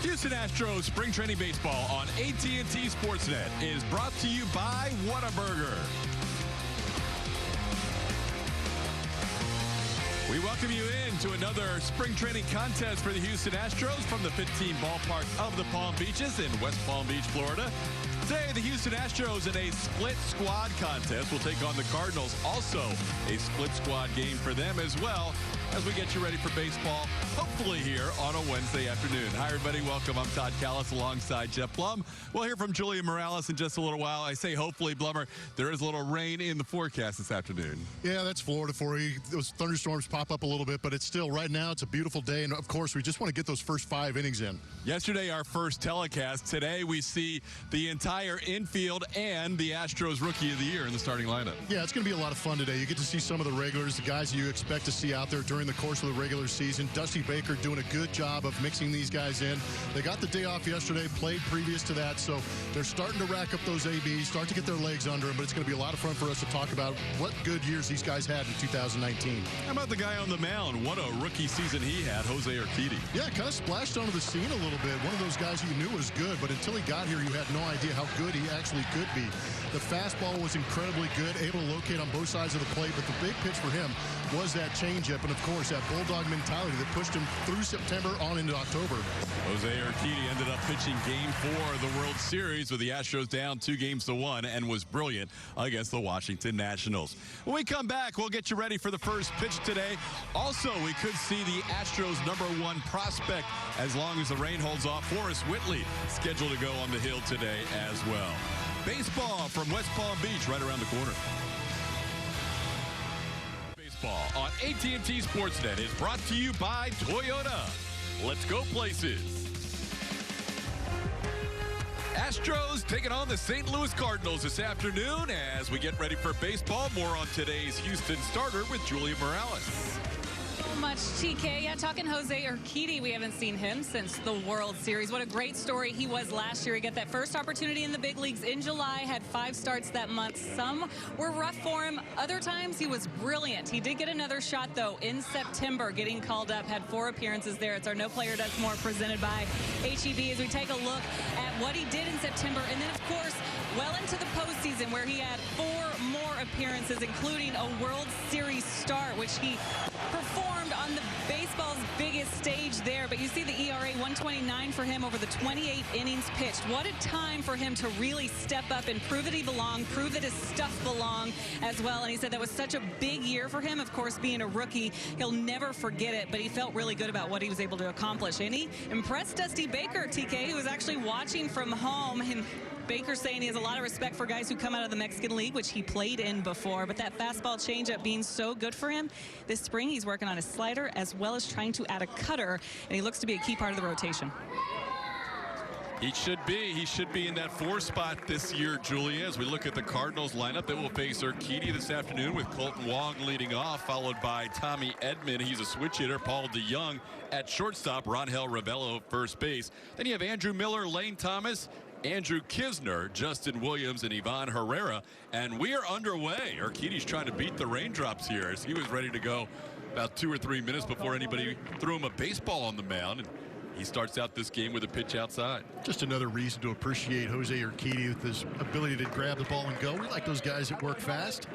Houston Astros Spring Training Baseball on AT&T Sportsnet is brought to you by Whataburger. We welcome you in to another spring training contest for the Houston Astros from the 15 ballpark of the Palm Beaches in West Palm Beach, Florida. Today, the Houston Astros in a split squad contest will take on the Cardinals. Also, a split squad game for them as well as we get you ready for baseball, hopefully here on a Wednesday afternoon. Hi, everybody. Welcome. I'm Todd Callis alongside Jeff Blum. We'll hear from Julia Morales in just a little while. I say hopefully, Blummer, there is a little rain in the forecast this afternoon. Yeah, that's Florida for you. Those thunderstorms pop up a little bit, but it's still, right now, it's a beautiful day. And, of course, we just want to get those first 5 innings in. Yesterday, our first telecast. Today, we see the entire infield and the Astros Rookie of the Year in the starting lineup. Yeah, it's going to be a lot of fun today. You get to see some of the regulars, the guys you expect to see out there during the course of the regular season. Dusty Baker doing a good job of mixing these guys in. They got the day off yesterday, played previous to that, so they're starting to rack up those ABs, start to get their legs under them, but it's going to be a lot of fun for us to talk about what good years these guys had in 2019. How about the guy on the mound? What a rookie season he had, Jose Urquidy. Yeah, kind of splashed onto the scene a little bit. One of those guys you knew was good, but until he got here, you had no idea how good he actually could be. The fastball was incredibly good, able to locate on both sides of the plate, but the big pitch for him was that changeup, and of course that bulldog mentality that pushed him through September on into October. Jose Urquidy ended up pitching Game 4 of the World Series with the Astros down 2-1 and was brilliant against the Washington Nationals. When we come back, we'll get you ready for the first pitch today. Also, we could see the Astros' #1 prospect, as long as the rain holds off, Forrest Whitley, scheduled to go on the hill today as well. Baseball from West Palm Beach, right around the corner. Baseball on AT&T Sportsnet is brought to you by Toyota. Let's go places. Astros taking on the St. Louis Cardinals this afternoon as we get ready for baseball. More on today's Houston starter with Julia Morales. So much, TK. Yeah, talking Jose Urquidy, we haven't seen him since the World Series. What a great story he was last year. He got that first opportunity in the big leagues in July, had 5 starts that month. Some were rough for him. Other times he was brilliant. He did get another shot, though, in September, getting called up, had 4 appearances there. It's our No Player Does More presented by HEB as we take a look at what he did in September. And then, of course, well into the postseason where he had 4 more appearances, including a World Series start, which he performed on the baseball's biggest stage there. But you see the ERA 129 for him over the 28 innings pitched. What a time for him to really step up and prove that he belonged, prove that his stuff belonged as well. And he said that was such a big year for him. Of course, being a rookie, he'll never forget it, but he felt really good about what he was able to accomplish. And he impressed Dusty Baker, TK, who was actually watching from home. And Baker saying he has a lot of respect for guys who come out of the Mexican League, which he played in before. But that fastball changeup being so good for him, this spring he's working on his slider as well as trying to add a cutter, and he looks to be a key part of the rotation. He should be. He should be in that 4 spot this year, Julia, as we look at the Cardinals lineup that will face Urquidy this afternoon with Colton Wong leading off, followed by Tommy Edman. He's a switch hitter. Paul DeYoung at shortstop. Rangel Rebello first base. Then you have Andrew Miller, Lane Thomas, Andrew Kisner, Justin Williams, and Ivan Herrera. And we are underway. Urquidy's trying to beat the raindrops here as he was ready to go about 2 or 3 minutes before anybody threw him a baseball on the mound. And he starts out this game with a pitch outside. Just another reason to appreciate Jose Urquidy with his ability to grab the ball and go. We like those guys that work fast.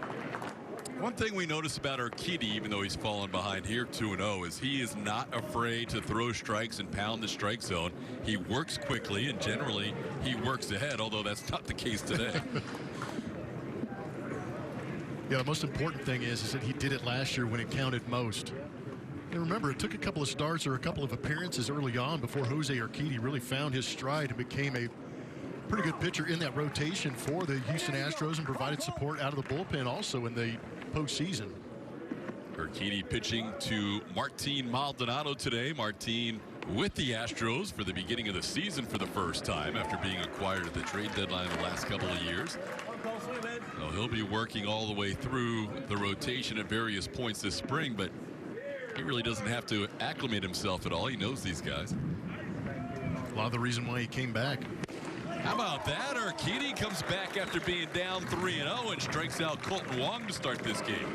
One thing we notice about Urquidy, even though he's fallen behind here 2-0, is he is not afraid to throw strikes and pound the strike zone. He works quickly, and generally he works ahead, although that's not the case today. Yeah, the most important thing is that he did it last year when it counted most. And remember, it took a couple of starts or a couple of appearances early on before Jose Urquidy really found his stride and became a pretty good pitcher in that rotation for the Houston Astros and provided support out of the bullpen also in the postseason. Urquidy pitching to Martin Maldonado today. Martin with the Astros for the beginning of the season for the first time after being acquired at the trade deadline the last couple of years. So he'll be working all the way through the rotation at various points this spring, but he really doesn't have to acclimate himself at all. He knows these guys. A lot of the reason why he came back. How about that? Urquidy comes back after being down 3-0 and strikes out Colton Wong to start this game.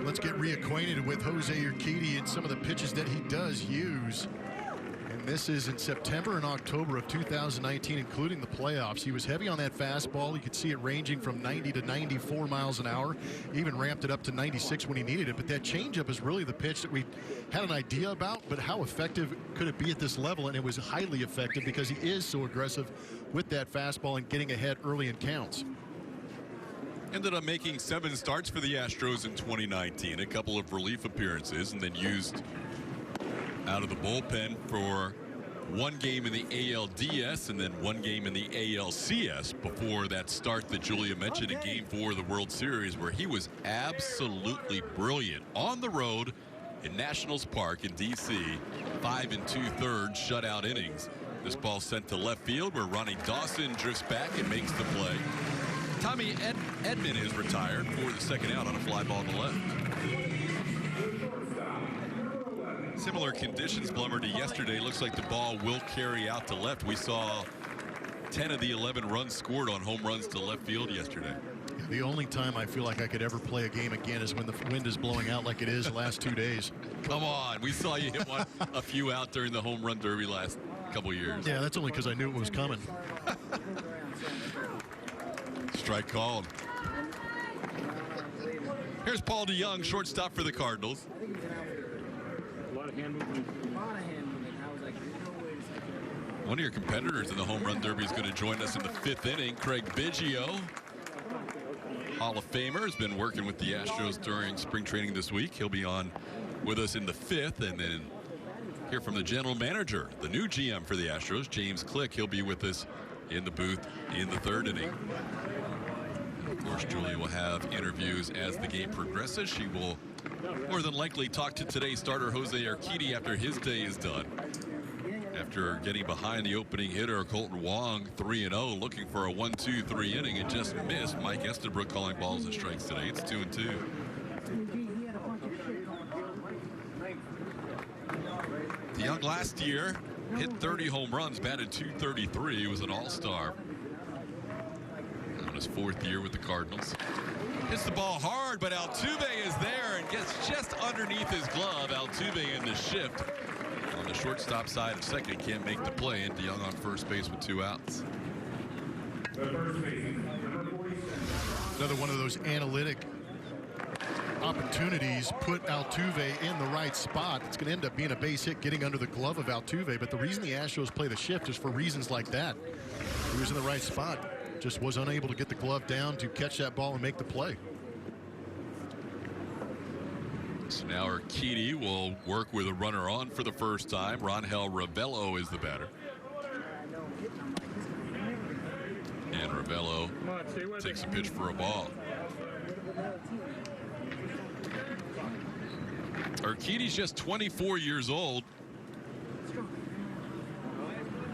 Let's get reacquainted with Jose Urquidy and some of the pitches that he does use. And misses in September and October of 2019, including the playoffs. He was heavy on that fastball. You could see it ranging from 90 to 94 miles an hour, even ramped it up to 96 when he needed it. But that changeup is really the pitch that we had an idea about, but how effective could it be at this level? And it was highly effective because he is so aggressive with that fastball and getting ahead early in counts. Ended up making 7 starts for the Astros in 2019, a couple of relief appearances, and then used out of the bullpen for 1 game in the ALDS and then 1 game in the ALCS before that start that Julia mentioned in Game 4 of the World Series, where he was absolutely brilliant on the road in Nationals Park in D.C. 5 2/3 shutout innings. This ball sent to left field where Ronnie Dawson drifts back and makes the play. Tommy Edman is retired for the second out on a fly ball on the left. Similar conditions, Blummer, to yesterday. Looks like the ball will carry out to left. We saw 10 of the 11 runs scored on home runs to left field yesterday. The only time I feel like I could ever play a game again is when the wind is blowing out like it is the last 2 days. Come on. We saw you hit a few out during the home run derby last couple years. Yeah, that's only because I knew it was coming. Strike called. Here's Paul DeYoung, shortstop for the Cardinals. One of your competitors in the home run derby is going to join us in the 5th inning. Craig Biggio, Hall of Famer, has been working with the Astros during spring training this week. He'll be on with us in the 5th, and then hear from the general manager, the new GM for the Astros, James Click. He'll be with us in the booth in the 3rd inning. Of course, Julia will have interviews as the game progresses. She will more than likely talk to today's starter, Jose Urquidy, after his day is done. After getting behind the opening hitter, Colton Wong, 3-0, looking for a 1-2-3 inning. It just missed. Mike Estabrook calling balls and strikes today. It's 2-2. DeYoung last year hit 30 home runs, batted .233. He was an all-star on his 4th year with the Cardinals. Hits the ball hard, but Altuve is there and gets just underneath his glove. Altuve in the shift on the shortstop side of second, can't make the play, and DeYoung on first base with 2 outs. Another one of those analytic opportunities put Altuve in the right spot. It's going to end up being a base hit getting under the glove of Altuve, but the reason the Astros play the shift is for reasons like that. He was in the right spot, just was unable to get the glove down to catch that ball and make the play. So now Urquidy will work with a runner on for the first time. Rangel Ravelo is the batter. And Ravelo takes a pitch for a ball. Urquidy's just 24 years old.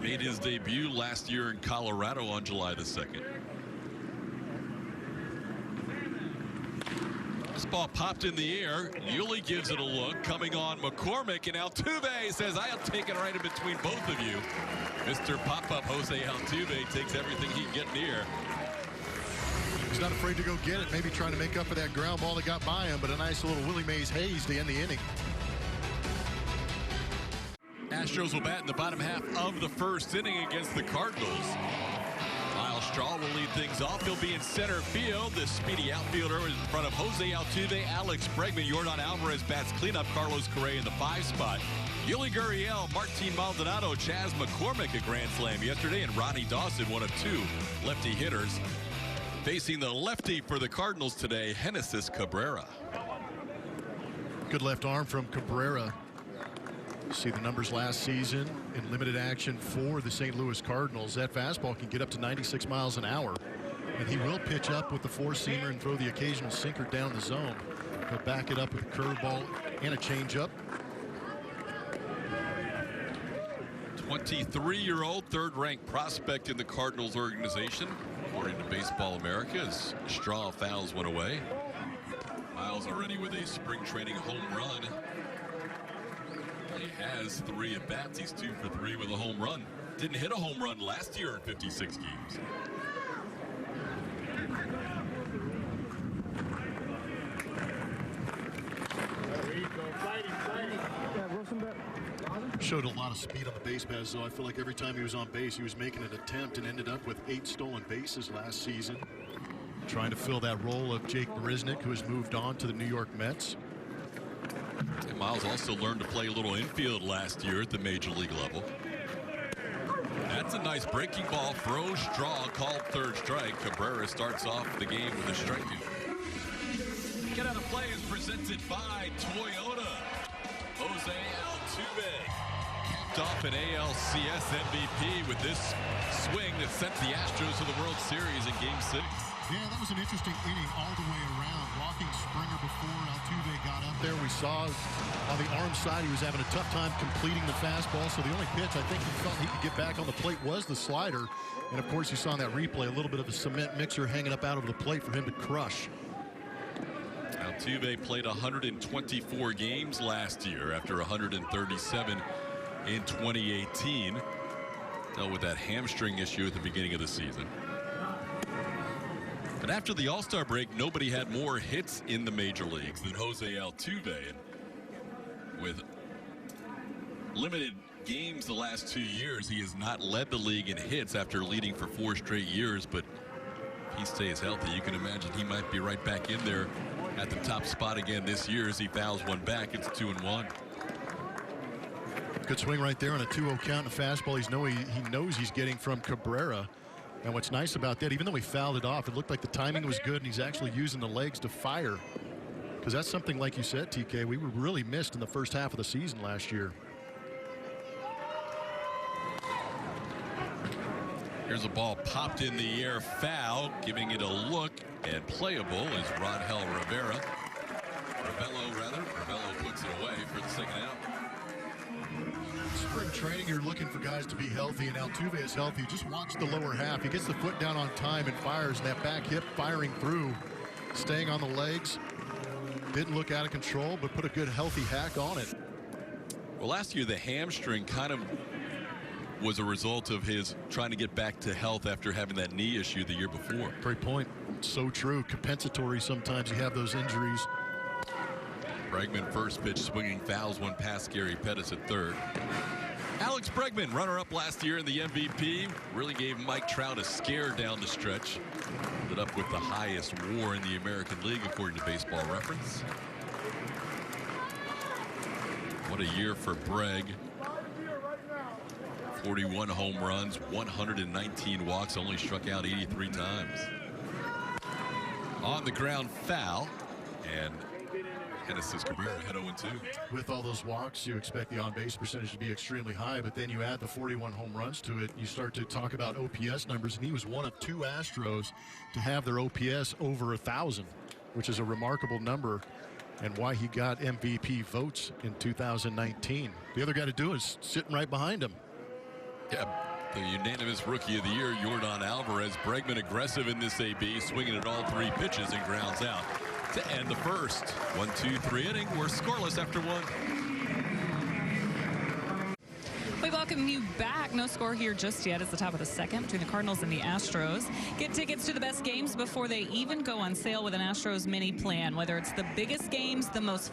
Made his debut last year in Colorado on July the 2nd. This ball popped in the air. Yuli gives it a look. Coming on McCormick, and Altuve says, I'll take it right in between both of you. Mr. Pop-Up Jose Altuve takes everything he can get near. He's not afraid to go get it, maybe trying to make up for that ground ball that got by him, but a nice little Willie Mays Hayes to end the inning. Astros will bat in the bottom half of the 1st inning against the Cardinals. Miles Straw will lead things off. He'll be in center field. The speedy outfielder is in front of Jose Altuve, Alex Bregman. Jordan Alvarez bats cleanup. Carlos Correa in the 5 spot. Yuli Gurriel, Martin Maldonado, Chas McCormick a grand slam yesterday, and Ronnie Dawson, one of 2 lefty hitters. Facing the lefty for the Cardinals today, Genesis Cabrera. Good left arm from Cabrera. See the numbers last season in limited action for the St. Louis Cardinals. That fastball can get up to 96 miles an hour, and he will pitch up with the 4-seamer and throw the occasional sinker down the zone. He'll back it up with a curveball and a changeup. 23-year-old, 3rd-ranked prospect in the Cardinals organization, according to Baseball America, as Straw fouls one away. Miles already with a spring training home run. He has 3 at-bats. He's 2 for 3 with a home run. Didn't hit a home run last year in 56 games. showed a lot of speed on the base paths, though. I feel like every time he was on base, he was making an attempt and ended up with 8 stolen bases last season. Trying to fill that role of Jake Marisnick, who has moved on to the New York Mets. And Miles also learned to play a little infield last year at the major league level. That's a nice breaking ball. Throw, straw, called third strike. Cabrera starts off the game with a strikeout. Get out of play is presented by Toyota. Jose Altuve kicked off an ALCS MVP with this swing that sent the Astros to the World Series in Game 6. Yeah, that was an interesting inning all the way around. Walking Springer before Altuve got up there. We saw on the arm side he was having a tough time completing the fastball. So the only pitch I think he felt he could get back on the plate was the slider. And of course you saw in that replay a little bit of a cement mixer hanging up out of the plate for him to crush. Altuve played 124 games last year after 137 in 2018. Dealt with that hamstring issue at the beginning of the season. But after the All-Star break, nobody had more hits in the major leagues than Jose Altuve. And with limited games the last 2 years, he has not led the league in hits after leading for 4 straight years. But if he stays healthy, you can imagine he might be right back in there at the top spot again this year as he fouls one back. It's 2-1. Good swing right there on a 2-0 count and a fastball. He knows he's getting from Cabrera. And what's nice about that, even though he fouled it off, it looked like the timing was good and he's actually using the legs to fire. Because that's something, like you said, TK, we were really missed in the first half of the season last year. Here's a ball popped in the air, foul, giving it a look, and playable is Rodhel Rivera. Ravello puts it away for the second out. Spring training, you're looking for guys to be healthy, and Altuve is healthy. Just watch the lower half. He gets the foot down on time and fires, and that back hip firing through, staying on the legs. Didn't look out of control, but put a good healthy hack on it. Well, last year the hamstring kind of was a result of his trying to get back to health after having that knee issue the year before. Great point. So true. Compensatory. Sometimes you have those injuries. Bregman first pitch swinging, fouls one past Gary Pettis at third. Alex Bregman, runner-up last year in the MVP, really gave Mike Trout a scare down the stretch. Ended up with the highest WAR in the American League according to Baseball Reference. What a year for Breg. 41 home runs, 119 walks, only struck out 83 times. On the ground, foul, and Genesis Cabrera had 0-2. With all those walks, you expect the on-base percentage to be extremely high, but then you add the 41 home runs to it, you start to talk about OPS numbers, and he was one of 2 Astros to have their OPS over 1,000, which is a remarkable number, and why he got MVP votes in 2019. The other guy to do is sitting right behind him. Yeah, the unanimous Rookie of the Year, Yordan Alvarez. Bregman aggressive in this AB, swinging at all 3 pitches and grounds out to end the first. 1-2-3 inning. We're scoreless after 1. We welcome you back. No score here just yet. It's the top of the second between the Cardinals and the Astros. Get tickets to the best games before they even go on sale with an Astros mini plan. Whether it's the biggest games, the most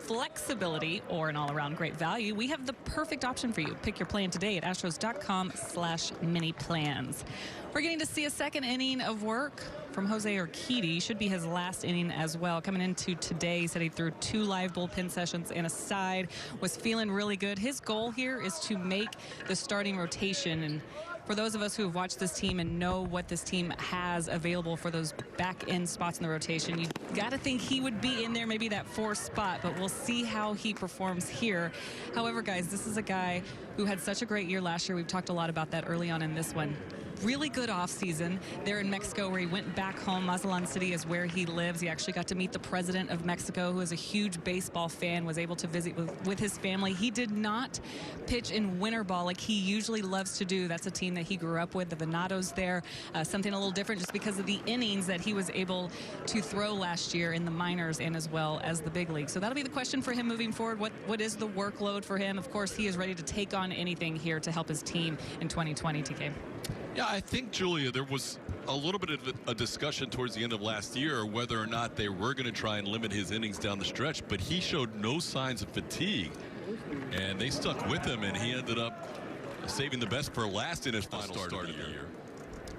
flexibility, or an all-around great value, we have the perfect option for you. Pick your plan today at astros.com/mini plans. We're getting to see a second inning of work from Jose Urquidy. Should be his last inning as well. Coming into today, he said he threw 2 live bullpen sessions and a side, was feeling really good. His goal here is to make the starting rotation, and for those of us who have watched this team and know what this team has available for those back end spots in the rotation, you got to think he would be in there, maybe that 4th spot, but we'll see how he performs here. However, guys, this is a guy who had such a great year last year. We've talked a lot about that early on in this one. Really good offseason there in Mexico, where he went back home. Mazatlan City is where he lives. He actually got to meet the president of Mexico, who is a huge baseball fan, was able to visit with his family. He did not pitch in winter ball like he usually loves to do. That's a team that he grew up with, the Venados there. Something a little different just because of the innings that he was able to throw last year in the minors and as well as the big league. So that'll be the question for him moving forward. What is the workload for him? Of course, he is ready to take on anything here to help his team in 2020, TK. Yeah, I think, Julia, there was a little bit of a discussion towards the end of last year whether or not they were going to try and limit his innings down the stretch, but he showed no signs of fatigue. And they stuck with him, and he ended up saving the best for last in his final start of the year.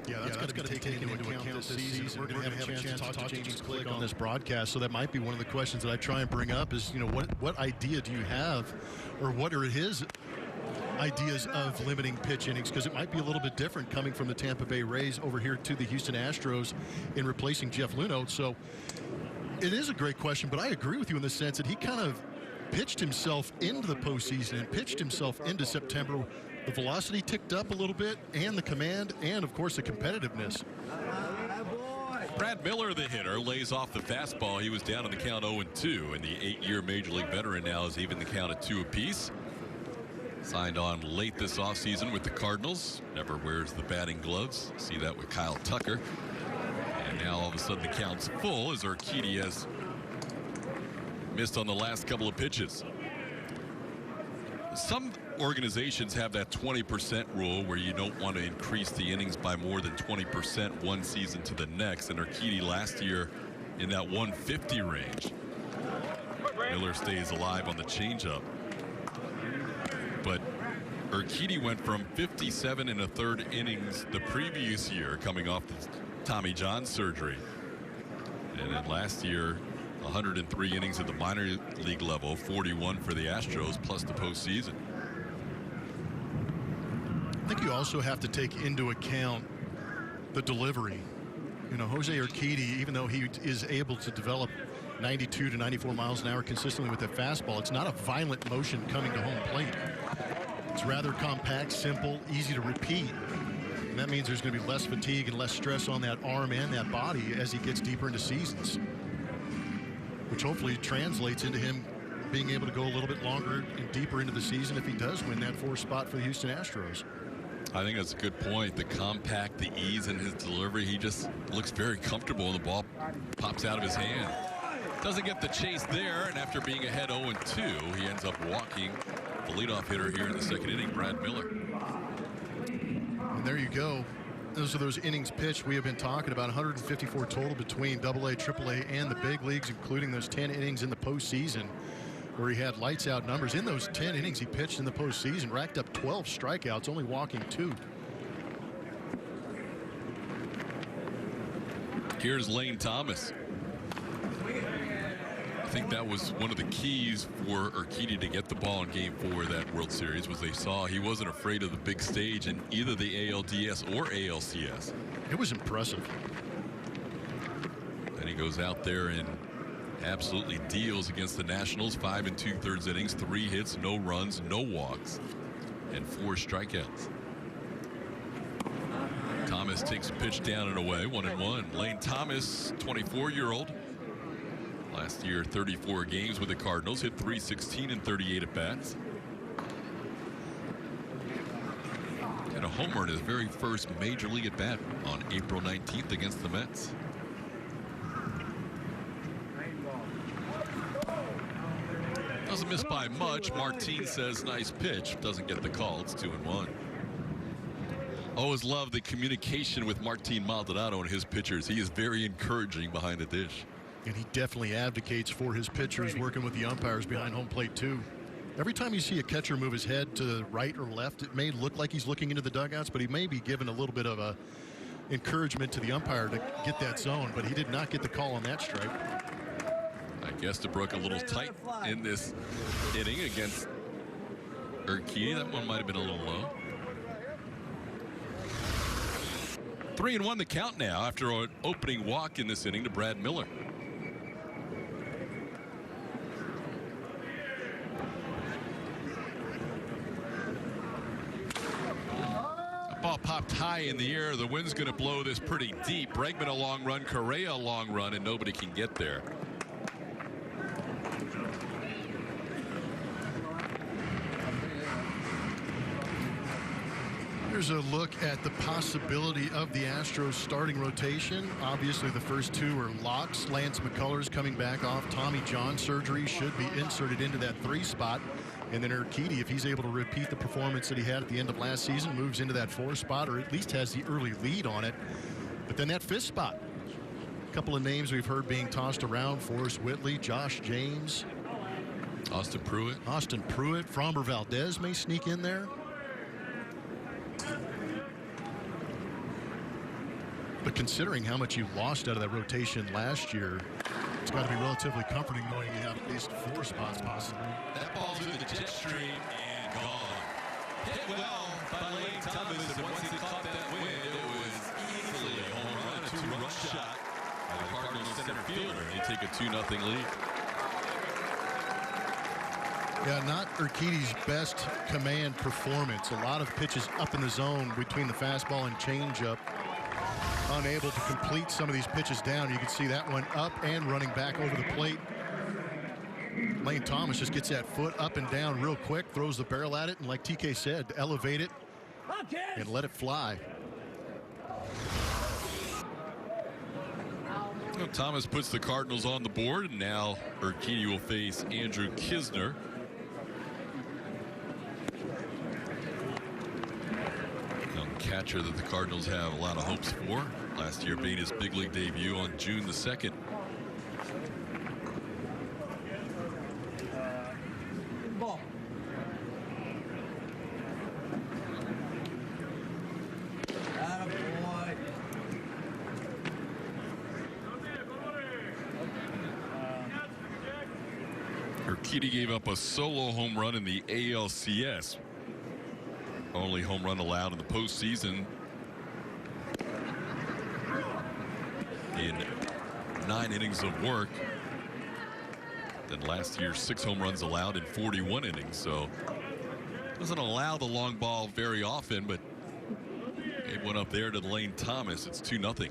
Yeah, that's got to be taken into account this season. We're going to have a chance to talk to James Click on this broadcast, so that might be one of the questions that I try and bring up is, what idea do you have, or what are his ideas of limiting pitch innings? Because it might be a little bit different coming from the Tampa Bay Rays over here to the Houston Astros in replacing Jeff Luhnow. So it is a great question, but I agree with you in the sense that he kind of pitched himself into the postseason and pitched himself into September. The velocity ticked up a little bit, and the command, and of course the competitiveness. Brad Miller, the hitter, lays off the fastball. He was down in the count 0-2, and the 8-year Major League veteran now is even the count at 2 apiece. Signed on late this offseason with the Cardinals. Never wears the batting gloves. See that with Kyle Tucker. And now all of a sudden the count's full as Urquidy has missed on the last couple of pitches. Some organizations have that 20% rule where you don't want to increase the innings by more than 20% one season to the next. And Urquidy last year in that 150 range. Miller stays alive on the changeup. But Urquidy went from 57 1/3 innings the previous year, coming off the Tommy John surgery. And then last year, 103 innings at the minor league level, 41 for the Astros, plus the postseason. I think you also have to take into account the delivery. Jose Urquidy, even though he is able to develop 92 to 94 miles an hour consistently with that fastball, it's not a violent motion coming to home plate. It's rather compact, simple, easy to repeat. And that means there's going to be less fatigue and less stress on that arm and that body as he gets deeper into seasons, which hopefully translates into him being able to go a little bit longer and deeper into the season if he does win that 4th spot for the Houston Astros. I think that's a good point. The compact, the ease in his delivery, he just looks very comfortable, and the ball pops out of his hand. Doesn't get the chase there, and after being ahead 0-2, he ends up walking the leadoff hitter here in the 2nd inning, Brad Miller. And there you go. Those are those innings pitched we have been talking about. 154 total between AA, AAA, and the big leagues, including those 10 innings in the postseason where he had lights out numbers. In those 10 innings he pitched in the postseason, racked up 12 strikeouts, only walking 2. Here's Lane Thomas. I think that was one of the keys for Urquidy to get the ball in Game 4 of that World Series, was they saw he wasn't afraid of the big stage in either the ALDS or ALCS. It was impressive. And he goes out there and absolutely deals against the Nationals. 5 2/3 innings, 3 hits, no runs, no walks, and 4 strikeouts. Thomas takes a pitch down and away, 1-1. Lane Thomas, 24-year-old. Last year, 34 games with the Cardinals, hit .316 in 38 at-bats. Had a homer in his very first major league at-bat on April 19th against the Mets. Doesn't miss by much. Martin says nice pitch. Doesn't get the call. It's 2-1. Always love the communication with Martin Maldonado and his pitchers. He is very encouraging behind the dish. And he definitely advocates for his pitchers, working with the umpires behind home plate too. Every time you see a catcher move his head to the right or left, it may look like he's looking into the dugouts, but he may be given a little bit of a encouragement to the umpire to get that zone, but he did not get the call on that strike. I guess Estabrook a little tight in this inning against Urquidy. That one might have been a little low. 3-1 the count now after an opening walk in this inning to Brad Miller. The ball popped high in the air. The wind's going to blow this pretty deep. Bregman a long run, Correa a long run, and nobody can get there. Here's a look at the possibility of the Astros starting rotation. Obviously, the first 2 are locks. Lance McCullers coming back off Tommy John surgery, should be inserted into that 3 spot. And then Urquidy, if he's able to repeat the performance that he had at the end of last season, moves into that 4 spot, or at least has the early lead on it. But then that 5th spot, a couple of names we've heard being tossed around: Forrest Whitley, Josh James. Austin Pruitt. Framber Valdez may sneak in there. But considering how much you lost out of that rotation last year, it's got to be relatively comforting knowing you have at least 4 spots possibly. That ball's in the jet stream and gone. Hit well by Lane Thomas, and once he caught that wind, it was easily a home run, a 2-run shot by the Cardinals center fielder. They take a 2-0 lead. Yeah, not Urquidy's best command performance. A lot of pitches up in the zone between the fastball and changeup. Unable to complete some of these pitches down. You can see that one up and running back over the plate. Lane Thomas just gets that foot up and down real quick, throws the barrel at it, and like TK said, elevate it and let it fly. Well, Thomas puts the Cardinals on the board, and now Urquidy will face Andrew Knizner. Catcher that the Cardinals have a lot of hopes for. Last year made his big league debut on June the 2nd. Ball. Attaboy. Urquidy gave up a solo home run in the ALCS. Only home run allowed in the postseason in 9 innings of work. Then last year, 6 home runs allowed in 41 innings. So doesn't allow the long ball very often, but it went up there to Lane Thomas. It's 2-0.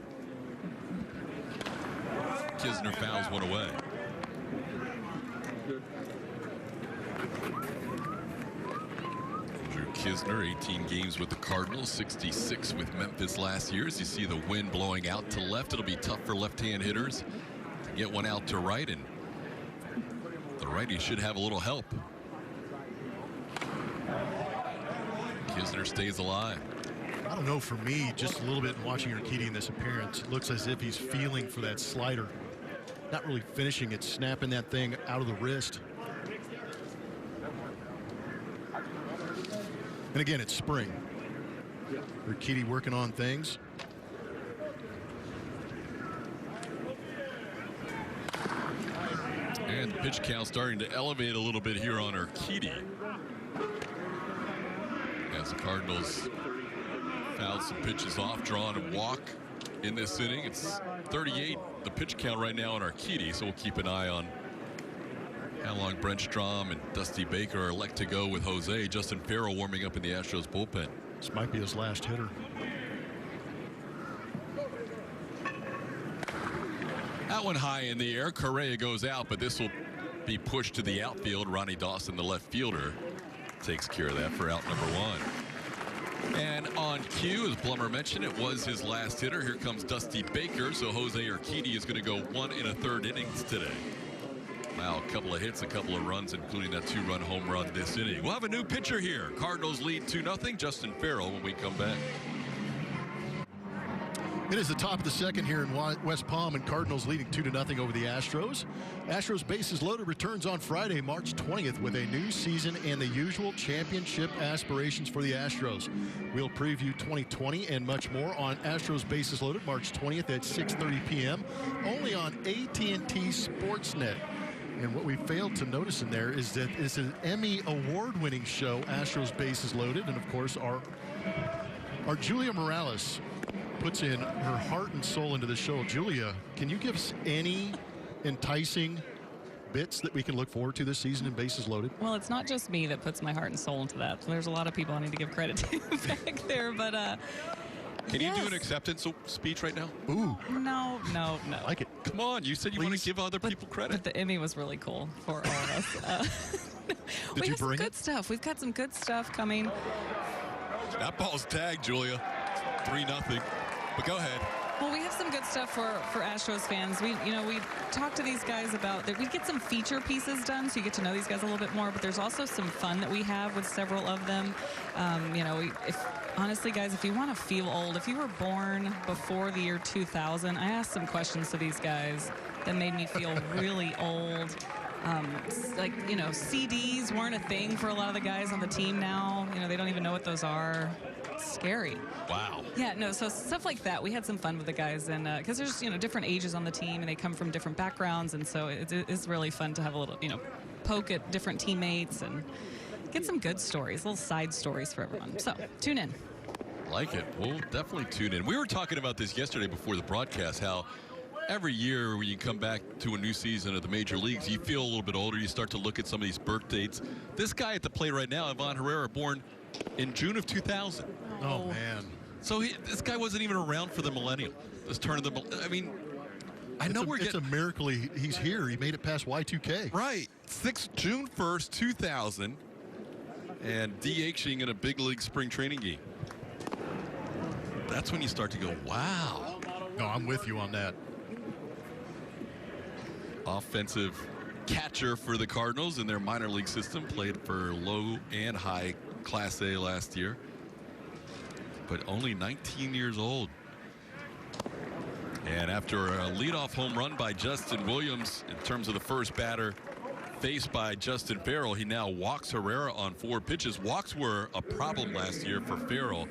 Knizner fouls one away. Knizner, 18 games with the Cardinals, 66 with Memphis last year. As you see the wind blowing out to left, it'll be tough for left-hand hitters to get one out to right, and the righty should have a little help. Knizner stays alive. I don't know, for me, just a little bit watching Urquidy in this appearance, it looks as if he's feeling for that slider. Not really finishing it, snapping that thing out of the wrist. And again, it's spring. Urquidy working on things. And the pitch count starting to elevate a little bit here on Urquidy. As the Cardinals fouled some pitches off, drawn a walk in this inning. It's 38, the pitch count right now on Urquidy, so we'll keep an eye on how long Brent Strom and Dusty Baker elect to go with Jose. Justin Farrell warming up in the Astros bullpen. This might be his last hitter. That one high in the air. Correa goes out, but this will be pushed to the outfield. Ronnie Dawson, the left fielder, takes care of that for out number 1. And on cue, as Blummer mentioned, it was his last hitter. Here comes Dusty Baker, so Jose Urquidy is going to go 1 1/3 innings today. Wow, a couple of hits, a couple of runs, including that 2-run home run this inning. We'll have a new pitcher here. Cardinals lead 2-0. Justin Farrell when we come back. It is the top of the second here in West Palm, and Cardinals leading 2-0 over the Astros. Astros bases loaded returns on Friday, March 20th, with a new season and the usual championship aspirations for the Astros. We'll preview 2020 and much more on Astros bases loaded March 20th at 6:30 p.m. only on AT&T Sportsnet. And what we failed to notice in there is that it's an Emmy award-winning show, Astros Bases Loaded. And, of course, our Julia Morales puts in her heart and soul into the show. Julia, can you give us any enticing bits that we can look forward to this season in Bases Loaded? Well, it's not just me that puts my heart and soul into that. There's a lot of people I need to give credit to back there. But can you do an acceptance speech right now? Ooh. No. I like it. Come on, you said you want to give other people credit. But the Emmy was really cool for all of us. Did you bring some it? good stuff. We've got some good stuff coming. That ball's tagged, Julia. 3-0. But go ahead. Well, we have some good stuff for Astros fans. We talked to these guys about that. We get some feature pieces done, so you get to know these guys a little bit more. But there's also some fun that we have with several of them. Honestly, guys, if you want to feel old, if you were born before the year 2000, I asked some questions to these guys that made me feel really old. like, you know, CDs weren't a thing for a lot of the guys on the team now. You know, they don't even know what those are. It's scary. Wow. Yeah, no, so stuff like that. We had some fun with the guys, and because there's, you know, different ages on the team, and they come from different backgrounds, and so it's really fun to have a little, you know, poke at different teammates and get some good stories, little side stories for everyone. So tune in. Like it. We'll definitely tune in. We were talking about this yesterday before the broadcast, how every year when you come back to a new season of the major leagues, you feel a little bit older. You start to look at some of these birth dates. This guy at the plate right now, Ivan Herrera, born in June of 2000. Oh, man. So this guy wasn't even around for the millennium. This turn of the, I mean, I know it's a miracle he's here. He made it past Y2K. Right. June 1st, 2000, and DHing in a big league spring training game. That's when you start to go, wow. No, I'm with you on that. Offensive catcher for the Cardinals in their minor league system. Played for low and high Class A last year. But only 19 years old. And after a leadoff home run by Justin Williams in terms of the first batter faced by Justin Farrell, he now walks Herrera on 4 pitches. Walks were a problem last year for Farrell,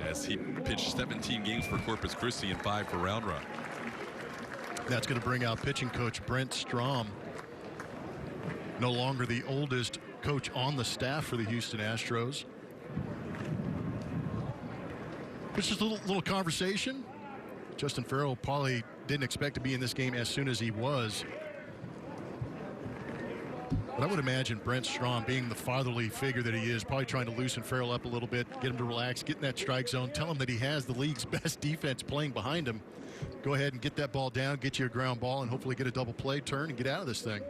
as he pitched 17 games for Corpus Christi and 5 for Round Rock. That's going to bring out pitching coach Brent Strom, no longer the oldest coach on the staff for the Houston Astros. It's just a little conversation. Justin Farrell probably didn't expect to be in this game as soon as he was. But I would imagine Brent Strom, being the fatherly figure that he is, probably trying to loosen Farrell up a little bit, get him to relax, get in that strike zone, tell him that he has the league's best defense playing behind him. Go ahead and get that ball down, get you a ground ball, and hopefully get a double play turn and get out of this thing.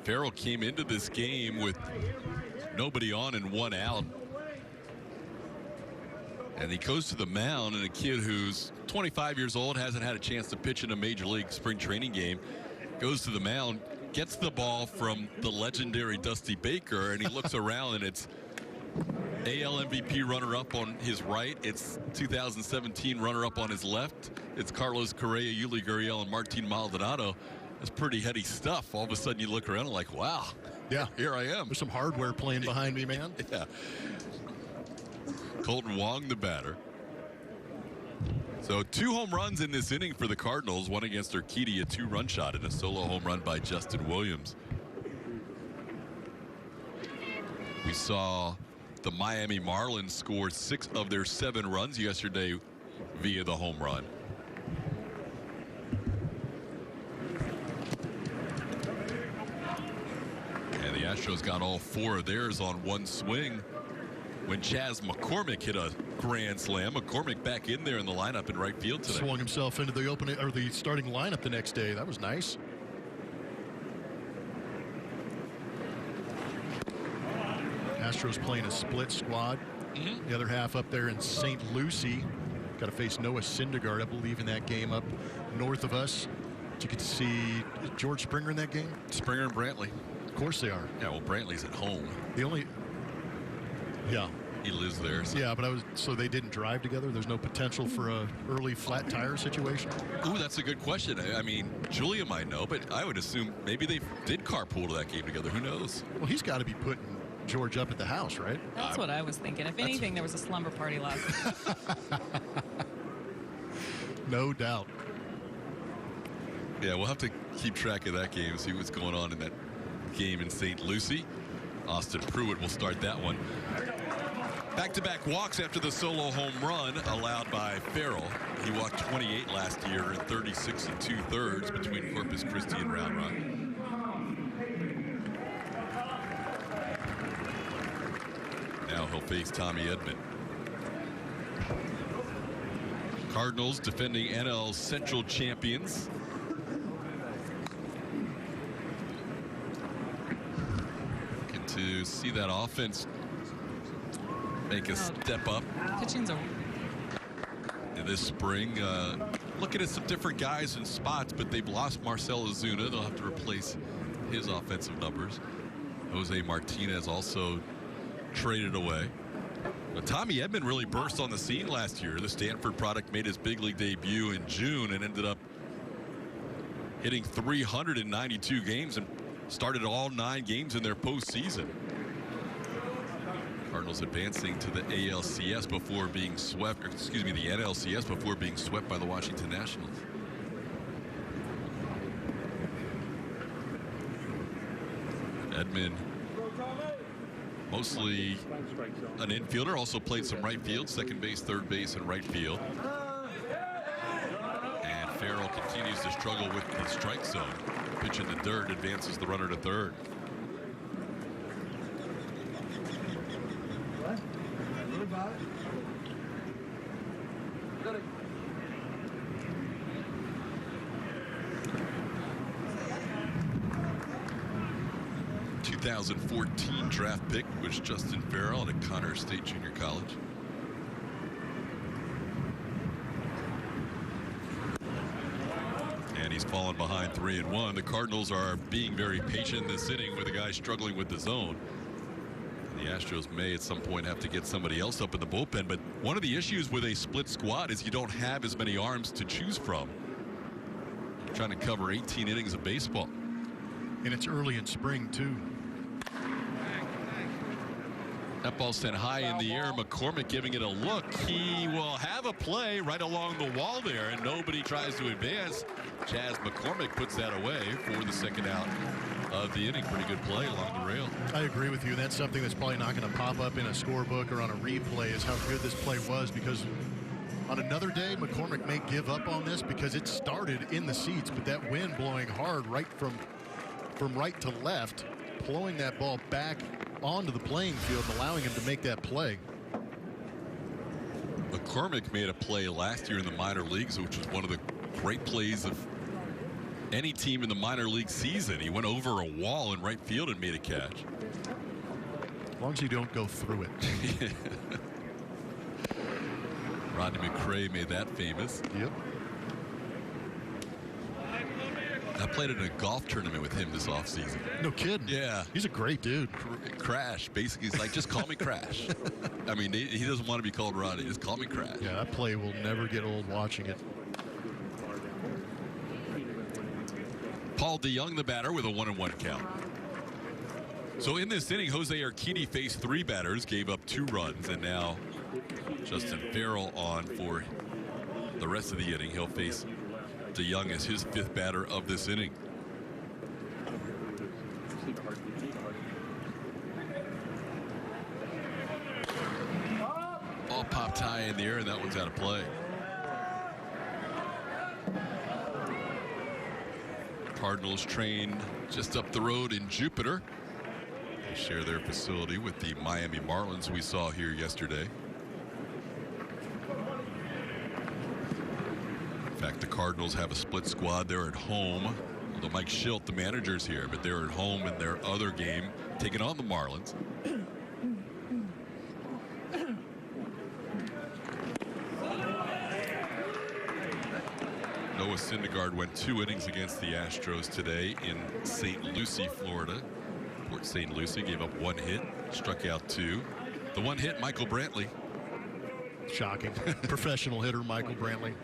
Farrell came into this game with nobody on and 1 out. And he goes to the mound, and a kid who's 25 years old, hasn't had a chance to pitch in a major league spring training game, goes to the mound, gets the ball from the legendary Dusty Baker, and he looks around, and it's AL MVP runner-up on his right. It's 2017 runner-up on his left. It's Carlos Correa, Yuli Gurriel, and Martin Maldonado. It's pretty heady stuff. All of a sudden, you look around and like, wow, yeah, here I am. There's some hardware playing behind me, man. Yeah. Colton Wong, the batter. So 2 home runs in this inning for the Cardinals. One against Urquidy, a 2-run shot, and a solo home run by Justin Williams. We saw the Miami Marlins score 6 of their 7 runs yesterday via the home run. And the Astros got all 4 of theirs on 1 swing when Chas McCormick hit a grand slam. McCormick back in there in the lineup in right field today. Swung himself into the opening or the starting lineup the next day. That was nice. Astros playing a split squad. The other half up there in St. Lucie. Got to face Noah Syndergaard, I believe, in that game up north of us. Did you get to see George Springer in that game? Springer and Brantley. Of course they are. Yeah, well, Brantley's at home. Yeah. He lives there. So. Yeah, but so they didn't drive together? There's no potential for a early flat tire situation? Ooh, that's a good question. I mean, Julia might know, but I would assume maybe they did carpool to that game together. Who knows? Well, he's got to be putting George up at the house, right? That's what I was thinking. If anything, there was a slumber party last night. No doubt. Yeah, we'll have to keep track of that game, see what's going on in that game in St. Lucie. Austin Pruitt will start that one. Back-to-back walks after the solo home run allowed by Farrell. He walked 28 last year in 36 2/3 between Corpus Christi and Round Rock. Now he'll face Tommy Edman. Cardinals defending NL Central champions. Looking to see that offense make a step up. Pitching's a this spring. Looking at some different guys in spots, but they've lost Marcell Ozuna. They'll have to replace his offensive numbers. Jose Martinez also traded away. But Tommy Edman really burst on the scene last year. The Stanford product made his big league debut in June and ended up hitting 392 games and started all 9 games in their postseason. Cardinals advancing to the ALCS before being swept, or excuse me, the NLCS before being swept by the Washington Nationals. Edman, mostly an infielder, also played some right field, second base, third base, and right field. And Farrell continues to struggle with the strike zone. Pitch in the dirt, advances the runner to third. Got it. 2014 draft pick was Justin Farrell at Connors State Junior College. And he's fallen behind 3-1. The Cardinals are being very patient in this inning with a guy struggling with the zone. The Astros may at some point have to get somebody else up in the bullpen, but one of the issues with a split squad is you don't have as many arms to choose from. You're trying to cover 18 innings of baseball. And it's early in spring, too. That ball sent high in the air. McCormick giving it a look. He will have a play right along the wall there, and nobody tries to advance. Chaz McCormick puts that away for the second out of the inning. Pretty good play along the rail. I agree with you. That's something that's probably not going to pop up in a scorebook or on a replay, is how good this play was, because on another day, McCormick may give up on this because it started in the seats, but that wind blowing hard right from right to left, blowing that ball back onto the playing field and allowing him to make that play. McCormick made a play last year in the minor leagues, which was one of the great plays of any team in the minor league season. He went over a wall in right field and made a catch. As long as you don't go through it. Rodney McRae made that famous. Yep. I played in a golf tournament with him this offseason. No kidding. Yeah. He's a great dude. Crash. Basically, he's like, just call me Crash. I mean, he doesn't want to be called Rodney. Just call me Crash. Yeah, that play will never get old watching it. Paul DeYoung, the batter, with a 1-1 count. So in this inning, Jose Urquidy faced 3 batters, gave up 2 runs, and now Justin Farrell on for the rest of the inning. He'll face DeYoung as his 5th batter of this inning. Ball popped high in the air, and that one's out of play. Cardinals train just up the road in Jupiter. They share their facility with the Miami Marlins we saw here yesterday. In fact, the Cardinals have a split squad. They're at home. Although Mike Schilt, the manager's here, but they're at home in their other game, taking on the Marlins. Noah Syndergaard went 2 innings against the Astros today in St. Lucie, Florida. Port St. Lucie gave up 1 hit, struck out 2. The 1 hit, Michael Brantley. Shocking. Professional hitter, Michael Brantley.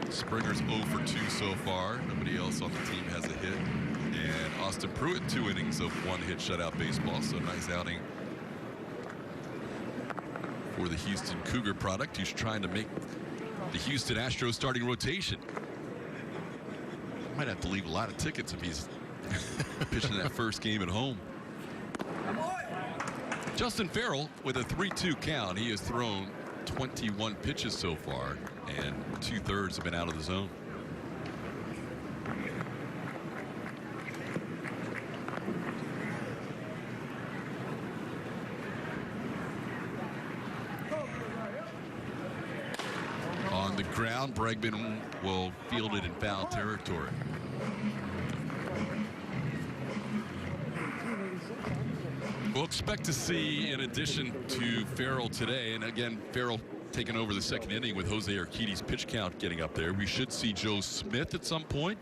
Springer's 0 for 2 so far. Nobody else on the team has a hit. And Austin Pruitt, 2 innings of 1-hit shutout baseball. So nice outing for the Houston Cougar product, who's trying to make the Houston Astros starting rotation. Might have to leave a lot of tickets if he's pitching that first game at home. Justin Farrell with a 3-2 count. He has thrown 21 pitches so far, and 2/3 have been out of the zone. On the ground, Bregman will field it in foul territory. We'll expect to see, in addition to Farrell today, and again, Farrell taking over the second inning with Jose Urquidy's pitch count getting up there. We should see Joe Smith at some point.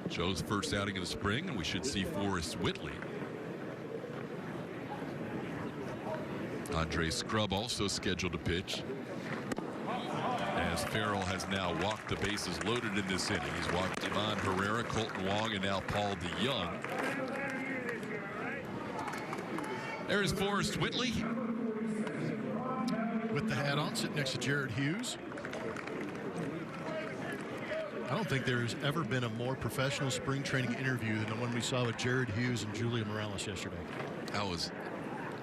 Joe's first outing of the spring, and we should see Forrest Whitley. Andre Scrubb also scheduled to pitch, as Farrell has now walked the bases loaded in this inning. He's walked Ivan Herrera, Colton Wong, and now Paul DeYoung. There's Forrest Whitley. With the hat on, sitting next to Jared Hughes. I don't think there's ever been a more professional spring training interview than the one we saw with Jared Hughes and Julia Morales yesterday. That was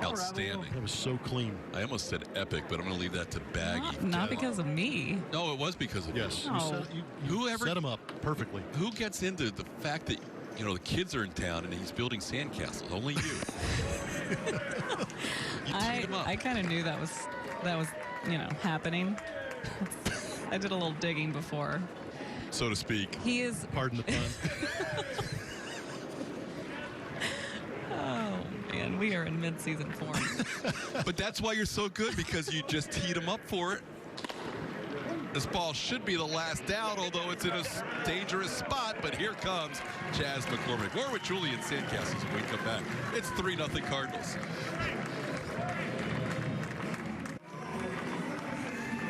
outstanding. That was so clean. I almost said epic, but I'm going to leave that to Baggy. Not because of me. No, it was because of Yes. you. Whoever set him up perfectly. Who gets into the fact that, you know, the kids are in town and he's building sandcastles? Only you. You teed him up. I kind of knew that was, you know, happening. I did a little digging before. So to speak. He is. Pardon the pun. Oh, man, we are in mid-season form. But that's why you're so good, because you just teed him up for it. This ball should be the last out, although it's in a dangerous spot. But here comes Chaz McCormick. More with Julian Sandcastles when we come back. It's 3-0 Cardinals.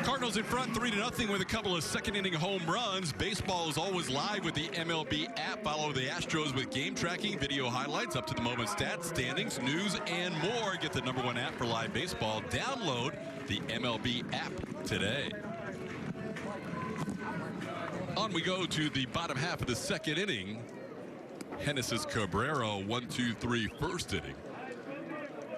Cardinals in front 3-0 with a couple of second-inning home runs. Baseball is always live with the MLB app. Follow the Astros with game tracking, video highlights, up-to-the-moment stats, standings, news, and more. Get the #1 app for live baseball. Download the MLB app today. On we go to the bottom half of the second inning. Genesis Cabrera, 1-2-3 first inning.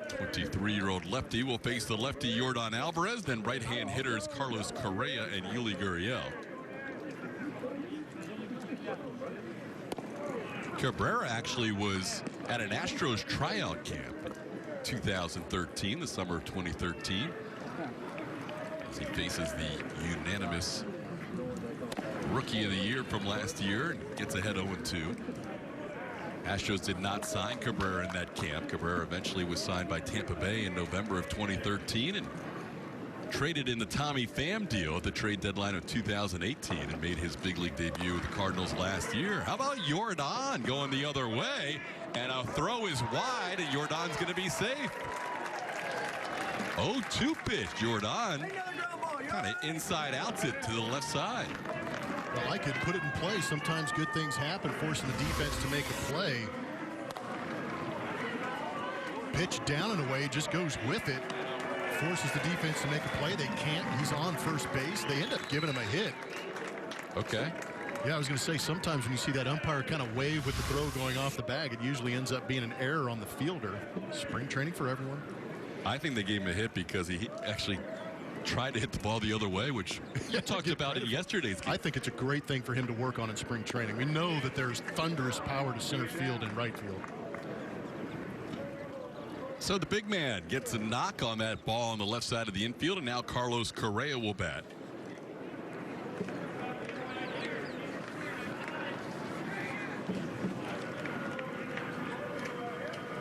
23-year-old lefty will face the lefty Yordan Alvarez, then right-hand hitters Carlos Correa and Yuli Gurriel. Cabrera actually was at an Astros tryout camp in 2013, the summer of 2013, as he faces the unanimous Rookie of the Year from last year and gets ahead 0-2. Astros did not sign Cabrera in that camp. Cabrera eventually was signed by Tampa Bay in November of 2013 and traded in the Tommy Pham deal at the trade deadline of 2018 and made his big league debut with the Cardinals last year. How about Yordan going the other way? And a throw is wide, and Yordan's going to be safe. 0-2 pitch. Yordan kind of inside outs it to the left side. Well, I could put it in play. Sometimes good things happen, forcing the defense to make a play. Pitch down and away, just goes with it. Forces the defense to make a play. They can't. He's on first base. They end up giving him a hit. Okay. Yeah, I was going to say, sometimes when you see that umpire kind of wave with the throw going off the bag, it usually ends up being an error on the fielder. Spring training for everyone. I think they gave him a hit because he actually tried to hit the ball the other way, which you talked about in yesterday's game. I think it's a great thing for him to work on in spring training. We know that there's thunderous power to center field and right field. So the big man gets a knock on that ball on the left side of the infield, and now Carlos Correa will bat.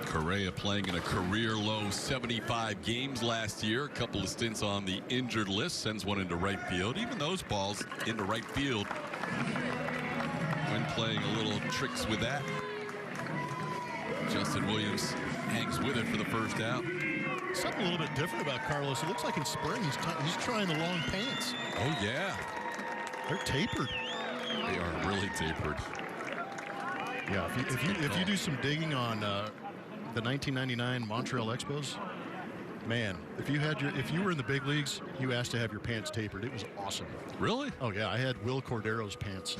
Correa playing in a career-low 75 games last year. A couple of stints on the injured list. Sends one into right field. Even those balls into right field when playing a little tricks with that. Justin Williams hangs with it for the first out. Something a little bit different about Carlos. It looks like in spring he's trying the long pants. Oh, yeah. They're tapered. They are really tapered. Yeah, if you do some digging on the 1999 Montreal Expos, man, if you were in the big leagues, you asked to have your pants tapered. It was awesome. Really? Oh yeah, I had Will Cordero's pants,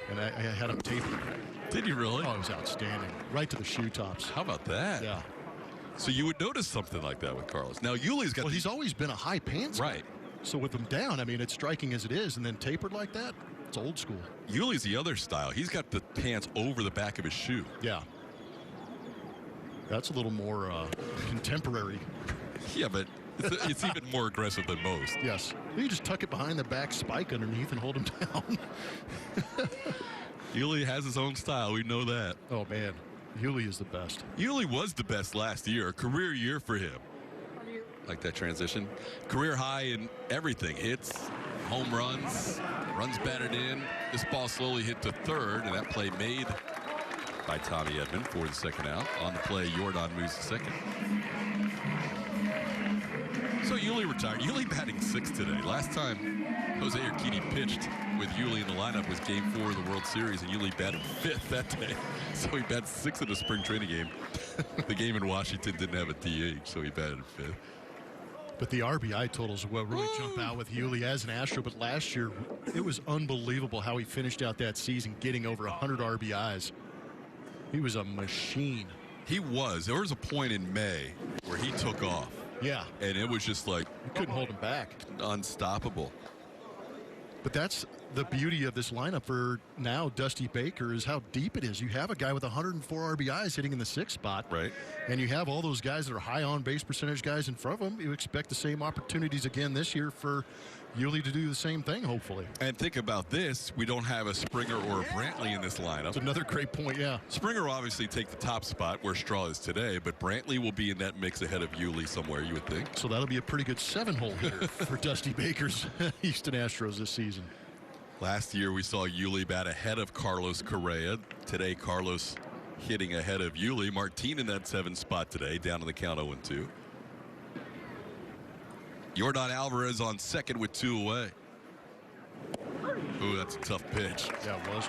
and I had them tapered. Did you really? Oh, it was outstanding. Right to the shoe tops. How about that? Yeah. So you would notice something like that with Carlos. Now Yuli's got. Well, he's always been a high pants guy. Right. So with them down, I mean, it's striking as it is, and then tapered like that, it's old school. Yuli's the other style. He's got the pants over the back of his shoe. Yeah. That's a little more contemporary. Yeah, but it's even more aggressive than most. Yes. You just tuck it behind the back spike underneath and hold him down. Yuli has his own style. We know that. Oh, man. Yuli is the best. Yuli was the best last year. A career year for him. Like that transition. Career high in everything. Hits, home runs, runs batted in. This ball slowly hit to third, and that play made by Tommy Edman for the second out. On the play, Jordan moves to second. So Yuli retired. Yuli batting 6th today. Last time Jose Urquidy pitched with Yuli in the lineup was Game 4 of the World Series, and Yuli batted 5th that day. So he batted 6th in the spring training game. The game in Washington didn't have a DH, so he batted 5th. But the RBI totals will really jump out with Yuli as an Astro. But last year, it was unbelievable how he finished out that season, getting over 100 RBIs. He was a machine. He was. There was a point in May where he took off. Yeah. And it was just like... You couldn't hold him back. Unstoppable. But that's the beauty of this lineup for now Dusty Baker is how deep it is. You have a guy with 104 RBIs hitting in the 6th spot. Right. And you have all those guys that are high on base percentage guys in front of him. You expect the same opportunities again this year for Yuli to do the same thing, hopefully. And think about this. We don't have a Springer or a Brantley in this lineup. That's another great point, yeah. Springer will obviously take the top spot where Straw is today, but Brantley will be in that mix ahead of Yuli somewhere, you would think. So that'll be a pretty good 7-hole hitter for Dusty Baker's Houston Astros this season. Last year we saw Yuli bat ahead of Carlos Correa. Today Carlos hitting ahead of Yuli. Martin in that 7th spot today, down in the count 0-2. Yordan Alvarez on second with 2 away. Ooh, that's a tough pitch. Yeah, it was.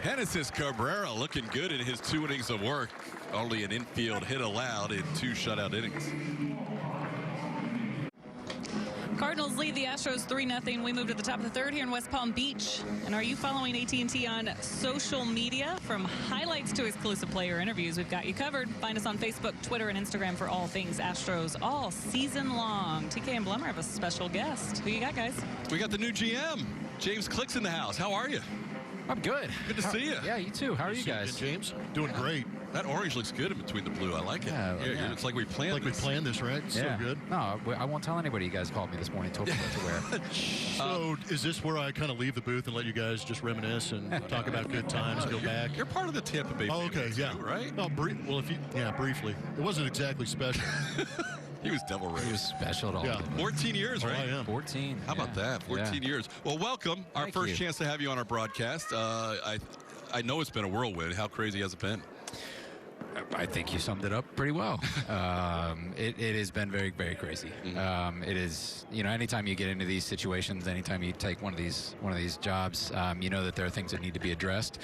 Genesis Cabrera looking good in his 2 innings of work. Only an infield hit allowed in 2 shutout innings. Cardinals lead the Astros 3-0. We move to the top of the 3rd here in West Palm Beach. And are you following AT&T on social media? From highlights to exclusive player interviews, we've got you covered. Find us on Facebook, Twitter, and Instagram for all things Astros all season long. TK and Blummer have a special guest. Who you got, guys? We got the new GM, James Click's in the house. How are you? I'm good. Good to see you. Yeah, you too. How are you guys? James? Doing great. That orange looks good in between the blue. I like it. Yeah. It's like we planned Like we planned this, right? It's so good. No, I won't tell anybody you guys called me this morning, told me what to wear. So is this where I kind of leave the booth and let you guys just reminisce and talk about good times, go back? You're part of the Tampa Bay Oh, okay, family yeah. too, right? Well, briefly. It wasn't exactly special. He was devil raised. He was special to all Yeah. of them. 14 years, Oh, right? I am. 14. How about that? 14 years. Well, welcome. Our Thank first you. chance to have you on our broadcast. I know it's been a whirlwind. How crazy has it been? I think you summed it up pretty well. It has been very, very crazy. It is, anytime you get into these situations, anytime you take one of these jobs, you know that there are things that need to be addressed.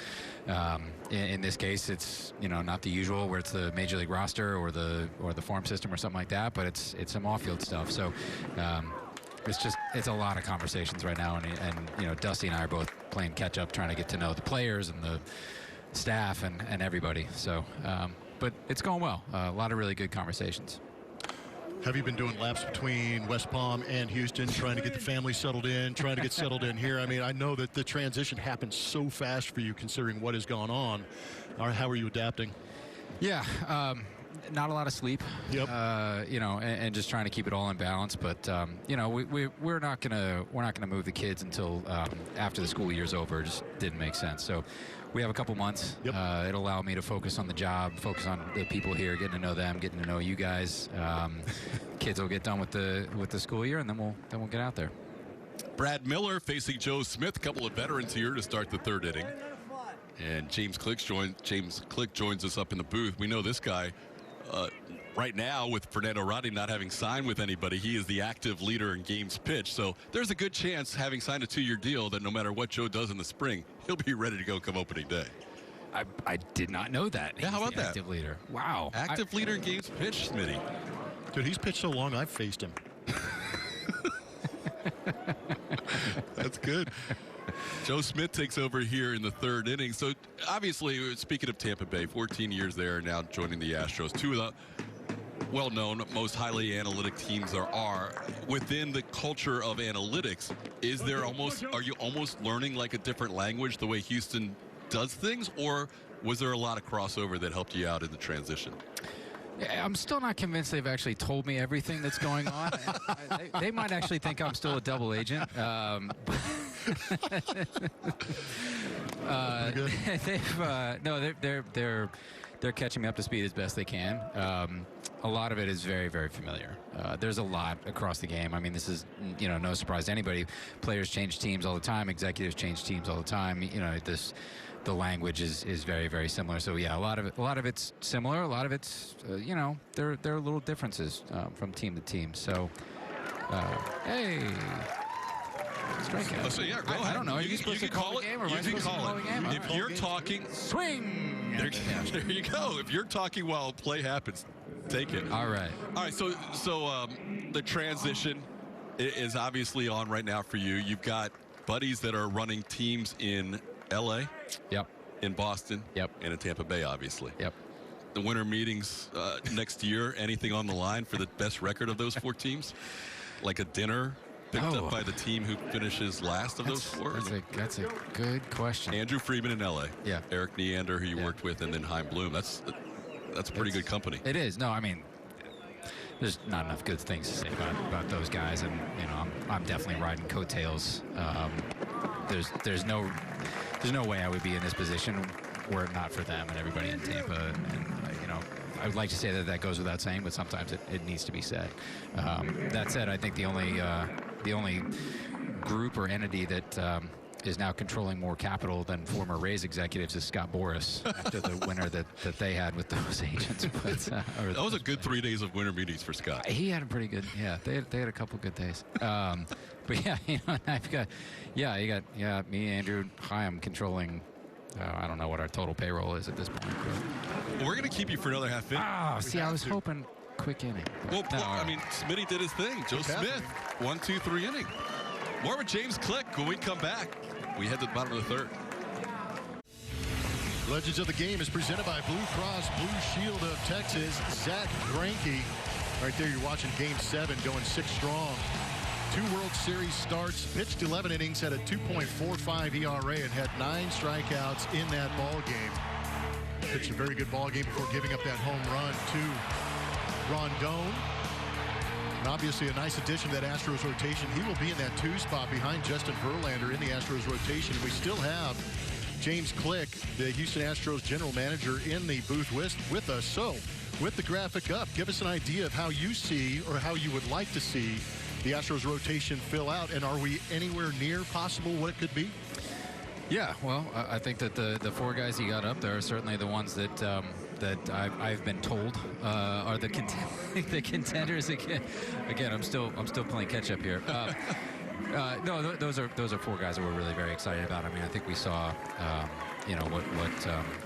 In this case, it's not the usual where it's the major league roster or the farm system or something like that, but it's some off-field stuff. So it's a lot of conversations right now, and Dusty and I are both playing catch up, trying to get to know the players and the staff and everybody. So, but it's going well. A lot of really good conversations. Have you been doing laps between West Palm and Houston, trying to get the family settled in, trying to get settled in here? I mean, I know that the transition happened so fast for you considering what has gone on. How are you adapting? Yeah. Not a lot of sleep, Yep. And just trying to keep it all in balance. But we're not gonna move the kids until after the school year's over. It just didn't make sense. So we have a couple months. Yep. It'll allow me to focus on the job, focus on the people here, getting to know them, getting to know you guys. Kids will get done with the school year, and then we'll get out there. Brad Miller facing Joe Smith, a couple of veterans here to start the 3rd inning. And James Click joins us up in the booth. We know this guy. Right now, with Fernando Rodney not having signed with anybody, he is the active leader in games pitched. So there's a good chance, having signed a 2-year deal, that no matter what Joe does in the spring, he'll be ready to go come opening day. I did not know that. Yeah, how He's about the that? Active leader. Wow. Active leader in games pitched, Smitty. Dude, he's pitched so long, I've faced him. That's good. Joe Smith takes over here in the 3rd inning. So obviously, speaking of Tampa Bay, 14 years there, now joining the Astros. 2 of the well-known, most highly analytic teams there are. Within the culture of analytics, are you almost learning like a different language the way Houston does things, or was there a lot of crossover that helped you out in the transition? Yeah, I'm still not convinced they've actually told me everything that's going on. They might actually think I'm still a double agent. They're catching me up to speed as best they can. A lot of it is very, very familiar. There's a lot across the game. I mean, this is no surprise to anybody. Players change teams all the time. Executives change teams all the time. the language is very, very similar. So yeah, a lot of it's similar. A lot of it's there are little differences from team to team. So hey. Strikeout. So yeah, go ahead. I don't know. You can call it. You can call it. If you're talking, swing. There you go. If you're talking while play happens, take it. All right. So the transition is obviously on right now for you. You've got buddies that are running teams in L.A. Yep. In Boston. Yep. And in Tampa Bay, obviously. Yep. The winter meetings next year. Anything on the line for the best record of those 4 teams? Like a dinner picked up by the team who finishes last of those 4? That's a good question. Andrew Friedman in L.A. Yeah. Eric Neander, who you worked with, and then Chaim Bloom. That's pretty good company. It is. No, I mean, there's not enough good things to say about those guys, and I'm definitely riding coattails. There's no way I would be in this position were it not for them and everybody in Tampa. And I would like to say that goes without saying, but sometimes it needs to be said. That said, I think the only group or entity that is now controlling more capital than former Rays executives is Scott Boras after the winter that they had with those agents. But, that was a good 3 days of winter meetings for Scott. He had a pretty good, they had a couple good days. But yeah, I've got, you got me, Andrew, Chaim controlling. I don't know what our total payroll is at this point. We're going to keep you for another half inning. See, I was hoping quick inning. Well, I mean, Smitty did his thing. Joe Smith, 1, 2, 3 inning. More with James Click when we come back. We head to the bottom of the 3rd. Legends of the Game is presented by Blue Cross Blue Shield of Texas. Zach Greinke. Right there, you're watching Game 7 going 6 strong. 2 World Series starts, pitched 11 innings, had a 2.45 ERA, and had 9 strikeouts in that ball game. Pitched a very good ball game before giving up that home run to Rondon. And obviously a nice addition to that Astros rotation. He will be in that 2 spot behind Justin Verlander in the Astros rotation. We still have James Click, the Houston Astros general manager, in the booth with us. So with the graphic up, give us an idea of how you see, or how you would like to see, the Astros rotation fill out, and are we anywhere near possible what it could be? Yeah, well, I think that the 4 guys he got up there are certainly the ones that I've been told are the contenders. Again, I'm still playing catch up here. No, those are 4 guys that we're really very excited about. I mean, I think we saw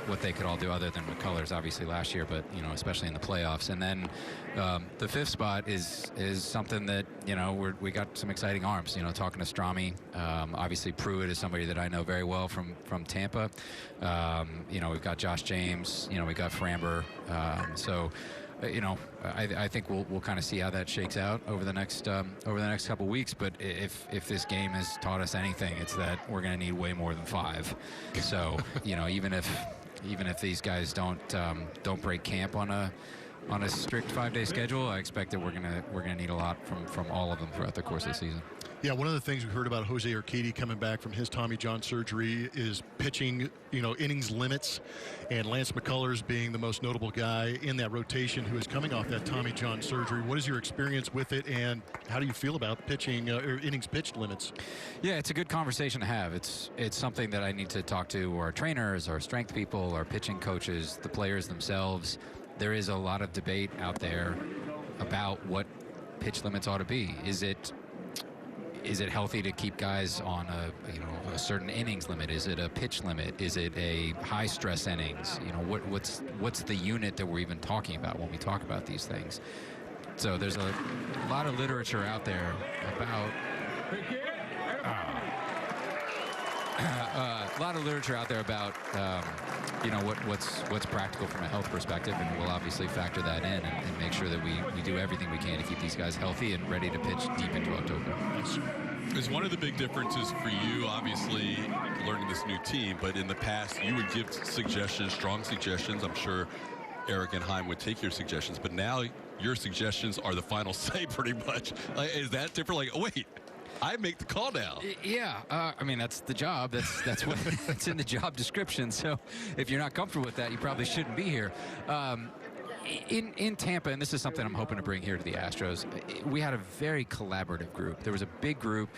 what they could all do, other than McCullers obviously last year, but especially in the playoffs. And then the 5th spot is something that we got some exciting arms. Talking to Strami, obviously Pruitt is somebody that I know very well from Tampa. We've got Josh James. We got Framber. I think we'll kind of see how that shakes out over the next couple weeks. But if this game has taught us anything, it's that we're going to need way more than 5. So even if these guys don't break camp on a strict 5-day schedule, I expect that we're gonna need a lot from all of them throughout the course of the season. Yeah, one of the things we heard about Jose Urquidy coming back from his Tommy John surgery is pitching, innings limits, and Lance McCullers being the most notable guy in that rotation who is coming off that Tommy John surgery. What is your experience with it, and how do you feel about pitching or innings pitched limits? Yeah, it's a good conversation to have. It's something that I need to talk to our trainers, our strength people, our pitching coaches, the players themselves. There is a lot of debate out there about what pitch limits ought to be. Is it healthy to keep guys on a certain innings limit? Is it a pitch limit? Is it a high stress innings? What's the unit that we're even talking about when we talk about these things? So there's a lot of literature out there about what's practical from a health perspective, and we'll obviously factor that in and make sure that we do everything we can to keep these guys healthy and ready to pitch deep into October. Is one of the big differences for you, obviously, learning this new team, but in the past you would give suggestions, strong suggestions. I'm sure Eric and Chaim would take your suggestions, but now your suggestions are the final say pretty much. Is that different? Like, oh, wait, I make the call now. Yeah, I mean, that's the job. That's what it's in the job description. So if you're not comfortable with that, you probably shouldn't be here. In Tampa, and this is something I'm hoping to bring here to the Astros, we had a very collaborative group. There was a big group.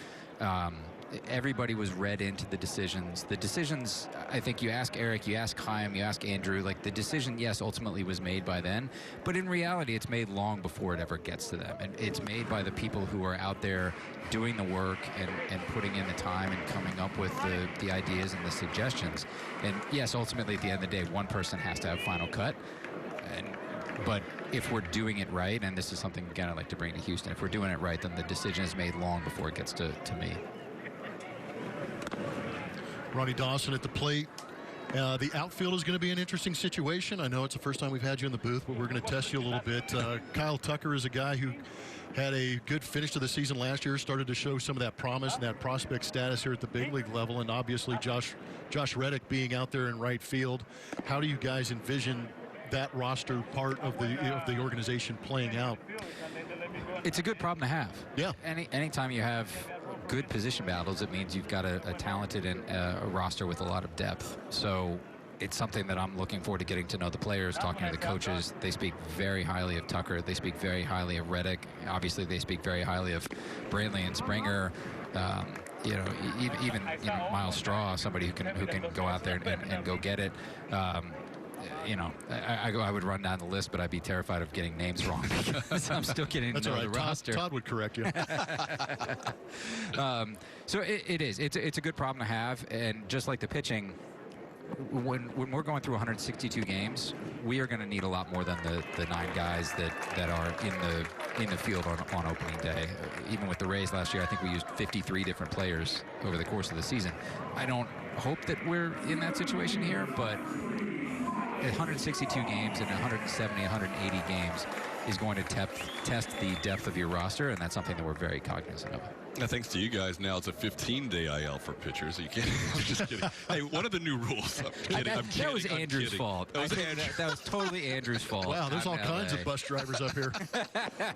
everybody was read into the decisions. The decisions, I think you ask Eric, you ask Chaim, you ask Andrew, like the decision, yes, ultimately was made by them, but in reality, it's made long before it ever gets to them. And it's made by the people who are out there doing the work and putting in the time and coming up with the ideas and the suggestions. And yes, ultimately, at the end of the day, one person has to have final cut. But if we're doing it right, and this is something, again, I'd like to bring to Houston, if we're doing it right, then the decision is made long before it gets to me. Ronnie Dawson at the plate. The outfield is going to be an interesting situation. I know it's the first time we've had you in the booth, but we're going to test you a little bit. Kyle Tucker is a guy who had a good finish to the season last year, started to show some of that promise and that prospect status here at the big league level, and obviously Josh Reddick being out there in right field. How do you guys envision that roster part of the organization playing out? It's a good problem to have. Yeah. Anytime you have good position battles, it means you've got a talented and a roster with a lot of depth. So it's something that I'm looking forward to getting to know the players, talking to the coaches. They speak very highly of Tucker. They speak very highly of Reddick. Obviously, they speak very highly of Brantley and Springer. Even Miles Straw, somebody who can go out there and go get it. I would run down the list, but I'd be terrified of getting names wrong because I'm still getting to know the roster. Todd would correct you. So it is. It's a good problem to have, and just like the pitching, when we're going through 162 games, we are going to need a lot more than the 9 guys that are in the field on opening day. Even with the Rays last year, I think we used 53 different players over the course of the season. I don't hope that we're in that situation here, but 162 games and 170, 180 games is going to test the depth of your roster, and that's something that we're very cognizant of. Now, thanks to you guys, now it's a 15-day IL for pitchers. So you can't. I'm just kidding. Hey, what are the new rules? I'm kidding. That was Andrew's fault. That was totally Andrew's fault. Wow, there's all kinds of bus drivers up here.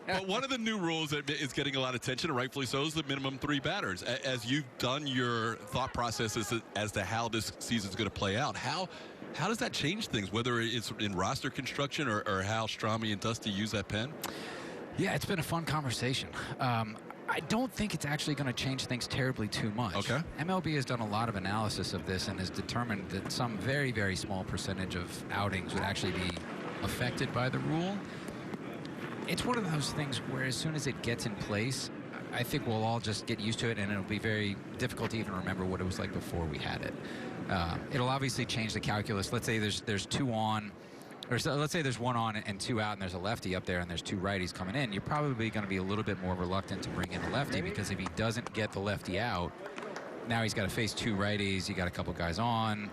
But one of the new rules that is getting a lot of attention, and rightfully so, is the minimum 3 batters. As you've done your thought process as to how this season's going to play out, how does that change things, whether it's in roster construction or how Strami and Dusty use that pen? Yeah, it's been a fun conversation. I don't think it's actually going to change things terribly too much. Okay. MLB has done a lot of analysis of this and has determined that some very, very small percentage of outings would actually be affected by the rule. It's one of those things where as soon as it gets in place, I think we'll all just get used to it, and it'll be very difficult to even remember what it was like before we had it. It'll obviously change the calculus. Let's say there's 2 on, or so, let's say there's 1 on and 2 out, and there's a lefty up there, and there's 2 righties coming in. You're probably going to be a little bit more reluctant to bring in a lefty, because if he doesn't get the lefty out, now he's got to face 2 righties. You got a couple guys on.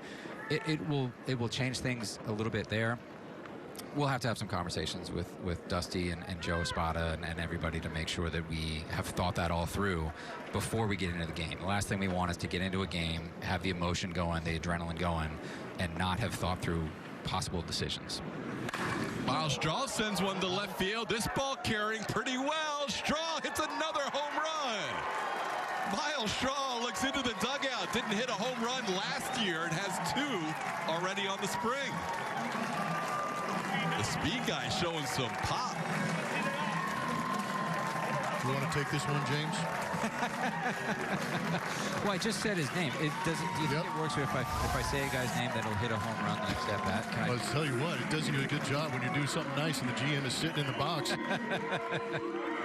It will change things a little bit there. We'll have to have some conversations with Dusty and Joe Espada and everybody to make sure that we have thought that all through before we get into the game. The last thing we want is to get into a game, have the emotion going, the adrenaline going, and not have thought through possible decisions. Miles Straw sends one to left field. This ball carrying pretty well. Straw hits another home run. Miles Straw looks into the dugout. Didn't hit a home run last year and has 2 already on the spring. The speed guy showing some pop. You want to take this one, James? Well, I just said his name. Do you think it works if I say a guy's name that'll hit a home run the next at bat? I'll tell you what, it does you a good job when you do something nice and the GM is sitting in the box.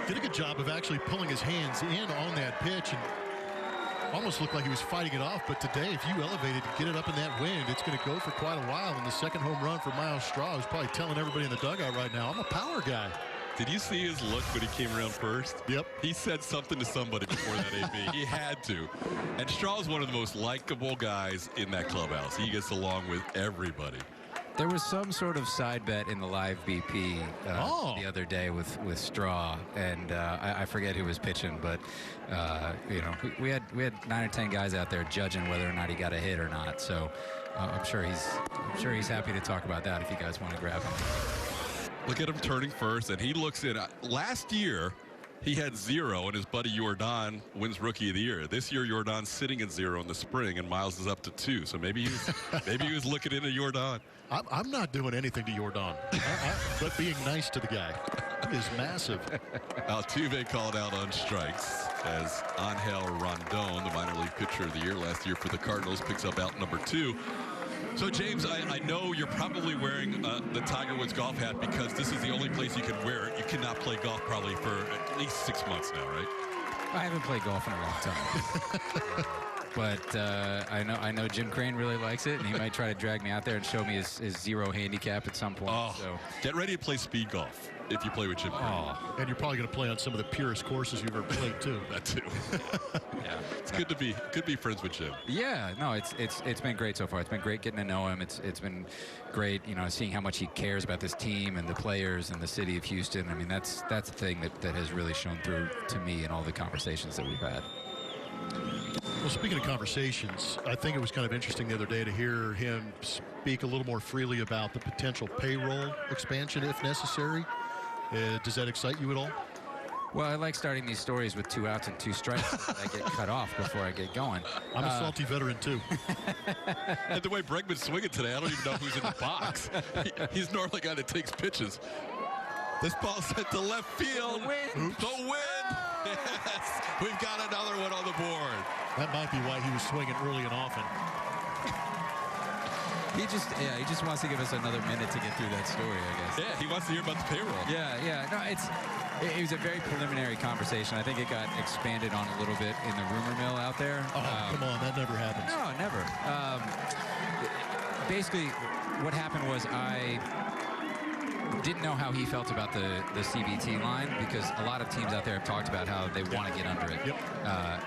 Did a good job of actually pulling his hands in on that pitch and almost looked like he was fighting it off. But today, if you elevate it and get it up in that wind, it's going to go for quite a while. And the second home run for Miles Straw is probably telling everybody in the dugout right now, I'm a power guy. Did you see his look when he came around first? Yep. He said something to somebody before that AB. He had to. And Straw is one of the most likable guys in that clubhouse. He gets along with everybody. There was some sort of side bet in the live BP the other day with Straw, and I forget who was pitching, but we had 9 or 10 guys out there judging whether or not he got a hit or not. So I'm sure he's happy to talk about that if you guys want to grab him. Look at him turning first, and he looks in. Last year, he had 0, and his buddy Jordan wins Rookie of the Year. This year, Jordan's sitting at 0 in the spring, and Miles is up to 2. So maybe he was looking into Jordan. I'm not doing anything to Jordan, but being nice to the guy. He is massive. Altuve called out on strikes as Angel Rondon, the minor league pitcher of the year last year for the Cardinals, picks up out number 2. So, James, I know you're probably wearing the Tiger Woods golf hat because this is the only place you can wear it. You cannot play golf probably for at least 6 months now, right? I haven't played golf in a long time. But I know Jim Crane really likes it, and he might try to drag me out there and show me his 0 handicap at some point. Oh, so. Get ready to play speed golf if you play with Jim Crane. Oh. And you're probably going to play on some of the purest courses you've ever played, too. That, too. Yeah. It's good to be friends with Jim. Yeah, no, it's been great so far. It's been great getting to know him. It's been great, seeing how much he cares about this team and the players and the city of Houston. I mean, that's the thing that has really shown through to me in all the conversations that we've had. Well, speaking of conversations, I think it was kind of interesting the other day to hear him speak a little more freely about the potential payroll expansion if necessary. Does that excite you at all? Well, I like starting these stories with 2 outs and 2 strikes. I get cut off before I get going. I'm a salty veteran, too. And the way Bregman's swinging today, I don't even know who's in the box. He's normally the guy that takes pitches. This ball sent to left field. The win. The win. Yes. We've got another one on the board. That might be why he was swinging early and often. He just wants to give us another minute to get through that story, I guess. Yeah, he wants to hear about the payroll. Yeah. No, it was a very preliminary conversation. I think it got expanded on a little bit in the rumor mill out there. Oh, come on, that never happens. No, never. Basically, what happened was I didn't know how he felt about the CBT line because a lot of teams out there have talked about how they want to get under it. Yep.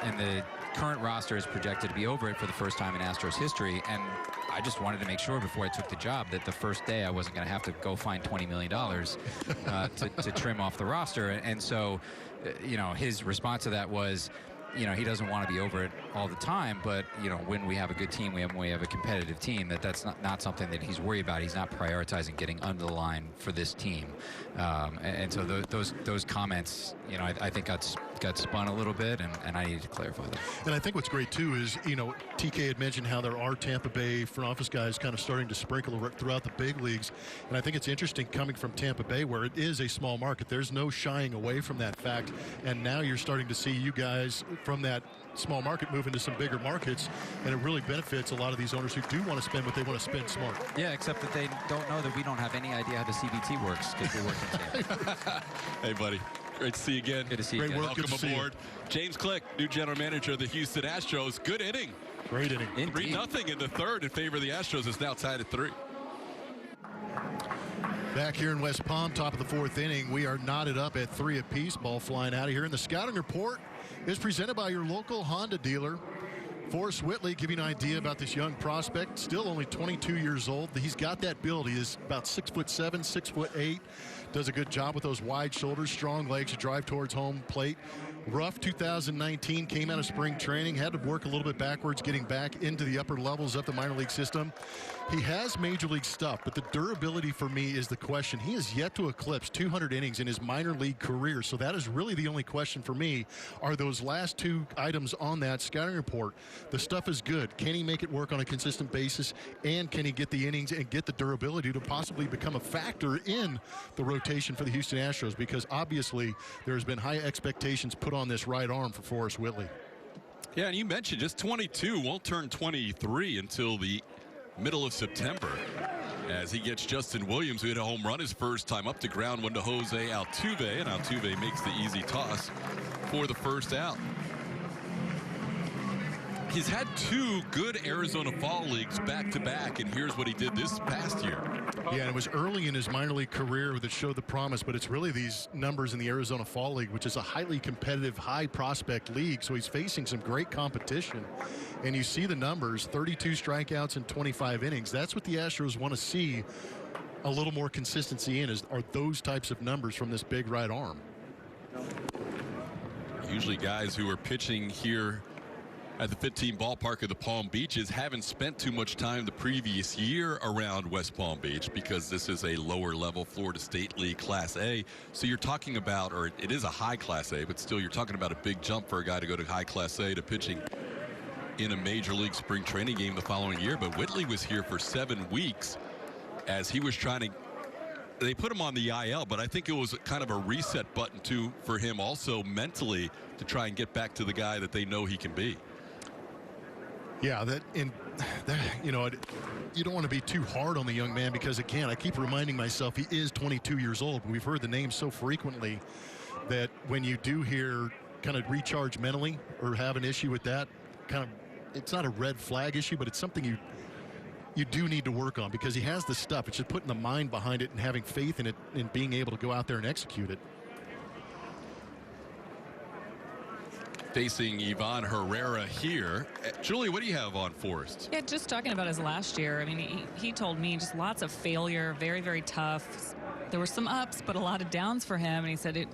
And the current roster is projected to be over it for the first time in Astros history. And I just wanted to make sure before I took the job that the first day I wasn't going to have to go find $20 million to trim off the roster. And so, his response to that was, he doesn't want to be over it all the time, but, when we have a good team, when we have a competitive team, that's not something that he's worried about. He's not prioritizing getting under the line for this team. And so those comments, I think got spun a little bit, and I needed to clarify that. And I think what's great, too, is, TK had mentioned how there are Tampa Bay front office guys kind of starting to sprinkle throughout the big leagues. And I think it's interesting coming from Tampa Bay, where it is a small market. There's no shying away from that fact. And now you're starting to see you guys from that small market move into some bigger markets, and it really benefits a lot of these owners who do want to spend what they want to spend smart. Yeah, except that they don't know that we don't have any idea how the CBT works because we work in Tampa. Hey, buddy. Great to see you again. Good to see you Great again. work. Welcome Good to see aboard. James Click, new general manager of the Houston Astros. Good inning. Great inning. 3-0 in the third in favor of the Astros. It's now tied at 3. Back here in West Palm, top of the 4th inning, we are knotted up at 3 apiece. Ball flying out of here. And the scouting report is presented by your local Honda dealer. Forrest Whitley, give you an idea about this young prospect. Still only 22 years old. He's got that build. He is about 6'7", 6'8". Does a good job with those wide shoulders, strong legs to drive towards home plate. Rough 2019, came out of spring training, had to work a little bit backwards getting back into the upper levels of the minor league system. He has major league stuff, but the durability for me is the question. He has yet to eclipse 200 innings in his minor league career, so that is really the only question for me are those last 2 items on that scouting report. The stuff is good. Can he make it work on a consistent basis, and can he get the innings and get the durability to possibly become a factor in the rotation for the Houston Astros? Because obviously there's been high expectations put on this right arm for Forrest Whitley. Yeah, and you mentioned just 22, won't turn 23 until the middle of September as he gets Justin Williams, who hit a home run his first time up to ground one to Jose Altuve, and Altuve makes the easy toss for the first out. He's had 2 good Arizona Fall Leagues back-to-back, and here's what he did this past year. Yeah, and it was early in his minor league career that showed the promise, but it's really these numbers in the Arizona Fall League, which is a highly competitive, high prospect league, so he's facing some great competition. And you see the numbers, 32 strikeouts in 25 innings. That's what the Astros want to see a little more consistency in, are those types of numbers from this big right arm. Usually guys who are pitching here at the 15 ballpark of the Palm Beaches haven't spent too much time the previous year around West Palm Beach because this is a lower level Florida State League Class A. So you're talking about, or it is a high Class A, but still you're talking about a big jump for a guy to go to high Class A to pitching in a major league spring training game the following year. But Whitley was here for 7 weeks as he was trying to they put him on the IL, but I think it was kind of a reset button too for him also mentally to try and get back to the guy that they know he can be. Yeah, you know, you don't want to be too hard on the young man because, again, I keep reminding myself he is 22 years old. We've heard the name so frequently that when you do hear kind of recharge mentally or have an issue with that, kind of, it's not a red flag issue, but it's something you do need to work on because he has the stuff. It's just putting the mind behind it and having faith in it and being able to go out there and execute it. Facing Ivan Herrera here. Julie, what do you have on Forrest? Yeah, just talking about his last year. I mean, he told me just lots of failure, very, very tough. There were some ups, but a lot of downs for him. And he said,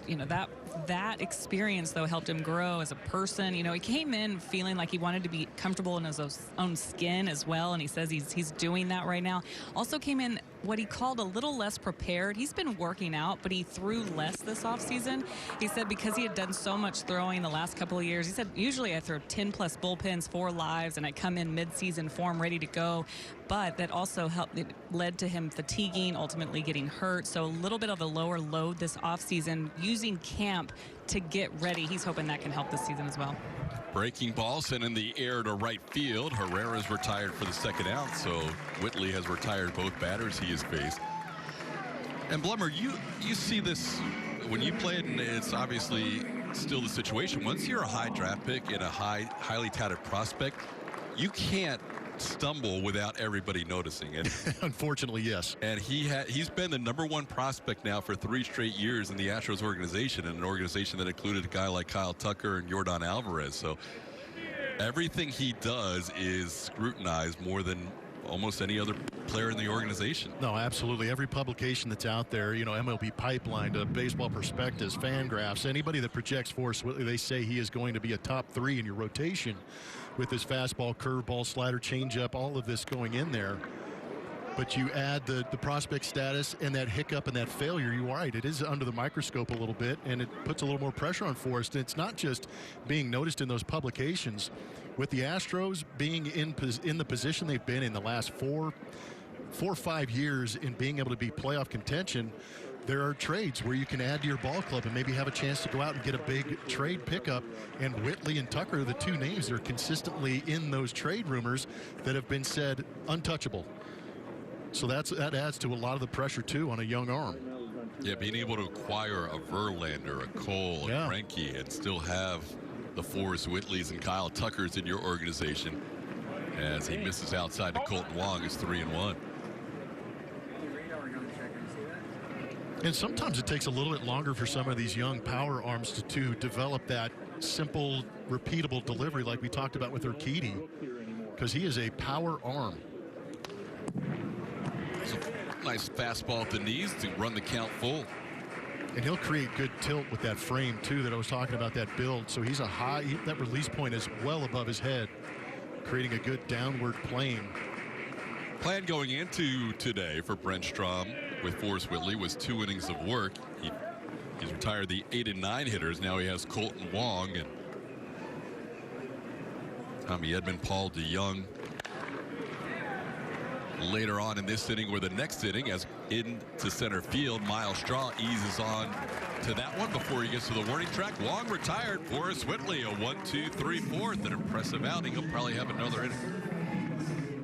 that experience, though, helped him grow as a person. You know, he came in feeling like he wanted to be comfortable in his own skin as well. And he says he's doing that right now. Also came in what he called a little less prepared. He's been working out, but he threw less this offseason. He said because he had done so much throwing the last couple of years, he said, usually I throw 10-plus bullpens, 4 lives, and I come in mid-season form ready to go. But that also it led to him fatiguing, ultimately getting hurt. So a little bit of a lower load this offseason, using camp to get ready. He's hoping that can help this season as well. Breaking ball sent in the air to right field. Herrera's retired for the second out, so Whitley has retired both batters he has faced. And Blummer, you see this when you play it, and it's obviously still the situation. Once you're a high draft pick and a highly touted prospect, you can't stumble without everybody noticing it. Unfortunately, yes. And he's been the #1 prospect now for 3 straight years in the Astros organization, and an organization that included a guy like Kyle Tucker and Yordan Alvarez. So everything he does is scrutinized more than almost any other player in the organization. No, absolutely. Every publication that's out there, you know, MLB Pipeline, to Baseball Prospectus, Fangraphs, anybody that projects Forrest Whitley, they say he is going to be a top 3 in your rotation with his fastball, curveball, slider, changeup, all of this going in there. But you add the prospect status and that hiccup and that failure, you're right, it is under the microscope a little bit, and it puts a little more pressure on Forrest. And it's not just being noticed in those publications. With the Astros being in the position they've been in the last 4 or 5 years in being able to be playoff contention, there are trades where you can add to your ball club and maybe have a chance to go out and get a big trade pickup. And Whitley and Tucker are the 2 names that are consistently in those trade rumors that have been said untouchable. So that adds to a lot of the pressure, too, on a young arm. Yeah, being able to acquire a Verlander, a Cole, a Greinke, and still have the Forrest Whitleys and Kyle Tuckers in your organization, as he misses outside to Colton Wong, is 3-1. And sometimes it takes a little bit longer for some of these young power arms to develop that simple, repeatable delivery like we talked about with Urquidy, because he is a power arm. Nice fastball at the knees to run the count full. And he'll create good tilt with that frame, too, that I was talking about, that build. So he's that release point is well above his head, creating a good downward plane. Plan going into today for Brent Strom with Forrest Whitley was 2 innings of work. He's retired the 8 and 9 hitters. Now he has Colton Wong and Tommy Edman, Paul DeYoung. Later on in this inning or the next inning, as into center field, Miles Straw eases on to that one before he gets to the warning track. Wong retired. Forrest Whitley, a 1-2-3 fourth, an impressive outing. He'll probably have another inning.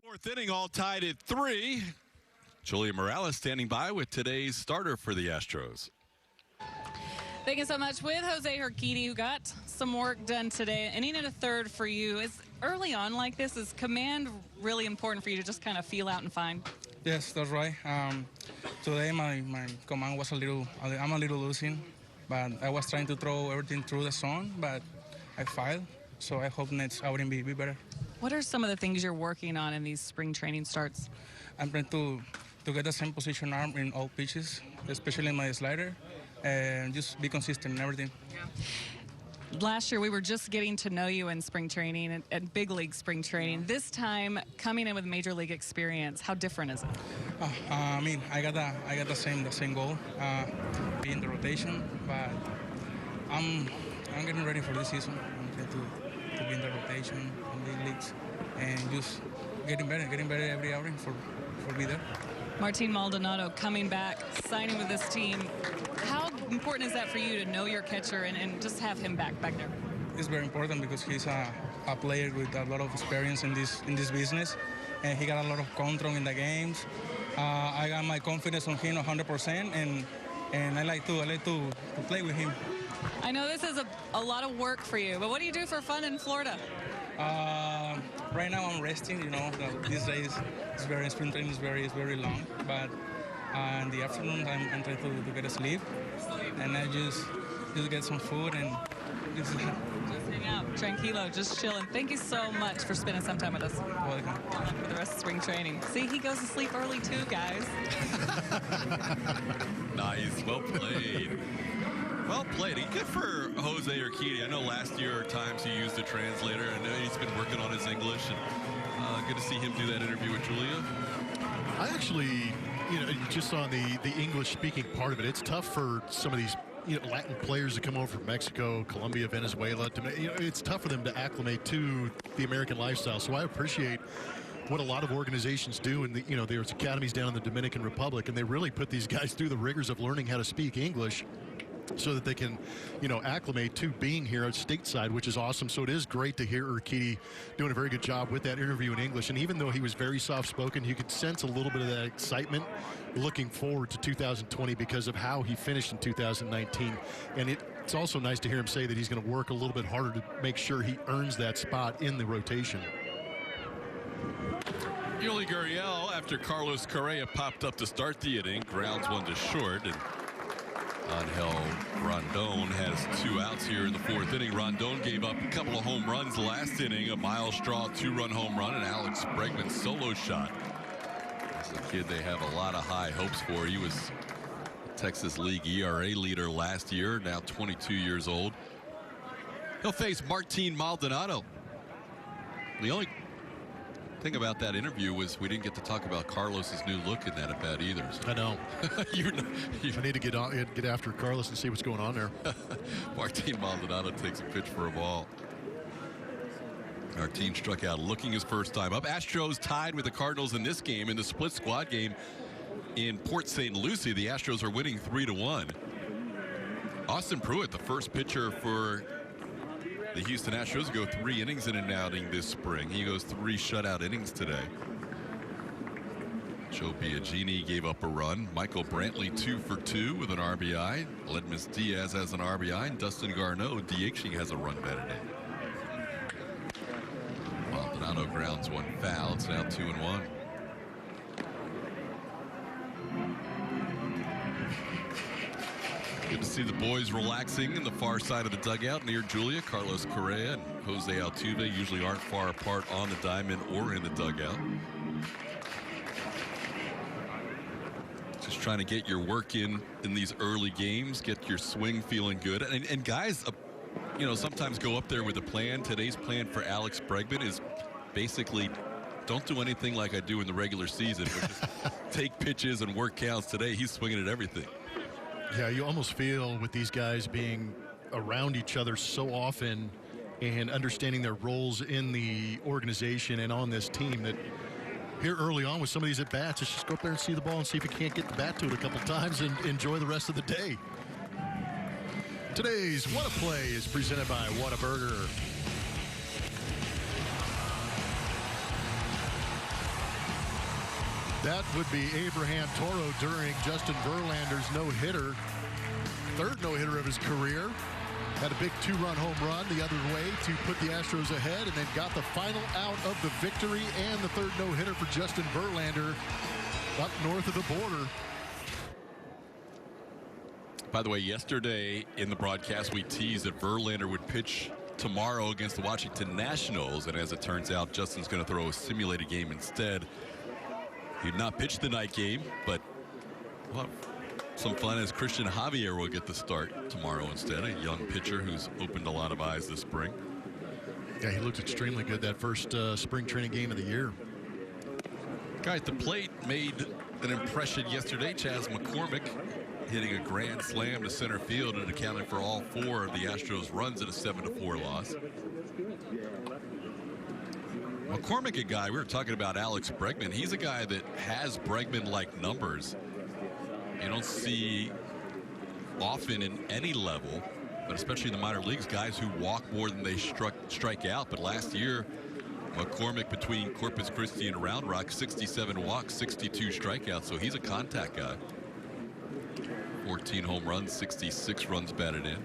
4th inning, all tied at 3. Julia Morales standing by with today's starter for the Astros. Thank you so much. With Jose Urquidy, who got some work done today. Inning and a third for you. Is early on like this, is command really important for you to just kind of feel out and find? Yes, that's right. Today my command was I'm a little losing, but I was trying to throw everything through the zone, but I failed. So I hope next outing be better. What are some of the things you're working on in these spring training starts? I'm trying to get the same position arm in all pitches, especially in my slider, and just be consistent in everything. Last year, we were just getting to know you in spring training and big league spring training. This time, coming in with major league experience, how different is it? I mean, I got the same goal, be in the rotation, but I'm getting ready for this season. I'm trying to be in the rotation in big leagues and just getting better every outing for be there. Martin Maldonado coming back, signing with this team. How important is that for you to know your catcher and just have him back there? It's very important because he's a player with a lot of experience in this business, and he got a lot of control in the games. I got my confidence on him 100%, and I like to play with him. I know this is a lot of work for you, but what do you do for fun in Florida? Right now I'm resting. You know, these days spring training is very long, but in the afternoon I'm trying to get a sleep, and I just get some food and just hang out, tranquilo, just chilling. Thank you so much for spending some time with us. Welcome. Good luck with the rest of spring training. See, he goes to sleep early too, guys. Nice, well played. Well played. Good for Jose Urquidy. I know last year at times he used a translator. I know he's been working on his English. And good to see him do that interview with Julia. I actually, just on the English-speaking part of it, it's tough for some of these Latin players to come over from Mexico, Colombia, Venezuela. It's tough for them to acclimate to the American lifestyle. So I appreciate what a lot of organizations do. And there's academies down in the Dominican Republic, and they really put these guys through the rigors of learning how to speak English, so that they can, acclimate to being here at stateside, which is awesome. So it is great to hear Urquidy doing a very good job with that interview in English. And even though he was very soft-spoken, you could sense a little bit of that excitement looking forward to 2020 because of how he finished in 2019. And it's also nice to hear him say that he's going to work a little bit harder to make sure he earns that spot in the rotation. Yuli Gurriel, after Carlos Correa popped up to start the inning, grounds one to short, and Angel Rondon has 2 outs here in the 4th inning. Rondon gave up a couple of home runs last inning, a Miles Straw 2-run home run, and Alex Bregman's solo shot. This is a kid they have a lot of high hopes for. He was Texas League ERA leader last year, now 22 years old. He'll face Martin Maldonado. The only thing about that interview was we didn't get to talk about Carlos's new look in that at bat either. So. I know. I need to get after Carlos and see what's going on there. Martin Maldonado takes a pitch for a ball. Our team struck out looking his first time up. Astros tied with the Cardinals in this game. In the split squad game in Port St. Lucie, the Astros are winning 3-1. Austin Pruitt, the first pitcher for the Houston Astros, go 3 innings in an outing this spring. He goes 3 shutout innings today. Joe Biagini gave up a run. Michael Brantley 2 for 2 with an RBI. Ledmus Diaz has an RBI, and Dustin Garneau DHing has a run batted in. Maldonado grounds one foul. It's now 2-1. Good to see the boys relaxing in the far side of the dugout near Julia. Carlos Correa and Jose Altuve usually aren't far apart on the diamond or in the dugout. Just trying to get your work in these early games, get your swing feeling good. And guys, sometimes go up there with a plan. Today's plan for Alex Bregman is basically don't do anything like I do in the regular season, but just take pitches and work counts. Today, he's swinging at everything. Yeah, you almost feel with these guys being around each other so often and understanding their roles in the organization and on this team that here early on with some of these at-bats, let's just go up there and see the ball and see if you can't get the bat to it a couple times and enjoy the rest of the day. Today's What a Play is presented by Whataburger. That would be Abraham Toro during Justin Verlander's no-hitter. 3rd no-hitter of his career. Had a big 2-run home run the other way to put the Astros ahead, and then got the final out of the victory and the 3rd no-hitter for Justin Verlander up north of the border. By the way, yesterday in the broadcast, we teased that Verlander would pitch tomorrow against the Washington Nationals, and as it turns out, Justin's going to throw a simulated game instead. He did not pitch the night game, but well, some fun as Christian Javier will get the start tomorrow instead, a young pitcher who's opened a lot of eyes this spring. Yeah, he looked extremely good that first spring training game of the year. Guys, the plate made an impression yesterday. Chas McCormick hitting a grand slam to center field and accounted for all 4 of the Astros runs in a 7-4 loss. McCormick, a guy, we were talking about Alex Bregman. He's a guy that has Bregman-like numbers. You don't see often in any level, but especially in the minor leagues, guys who walk more than they strike out. But last year, McCormick, between Corpus Christi and Round Rock, 67 walks, 62 strikeouts. So he's a contact guy. 14 home runs, 66 runs batted in.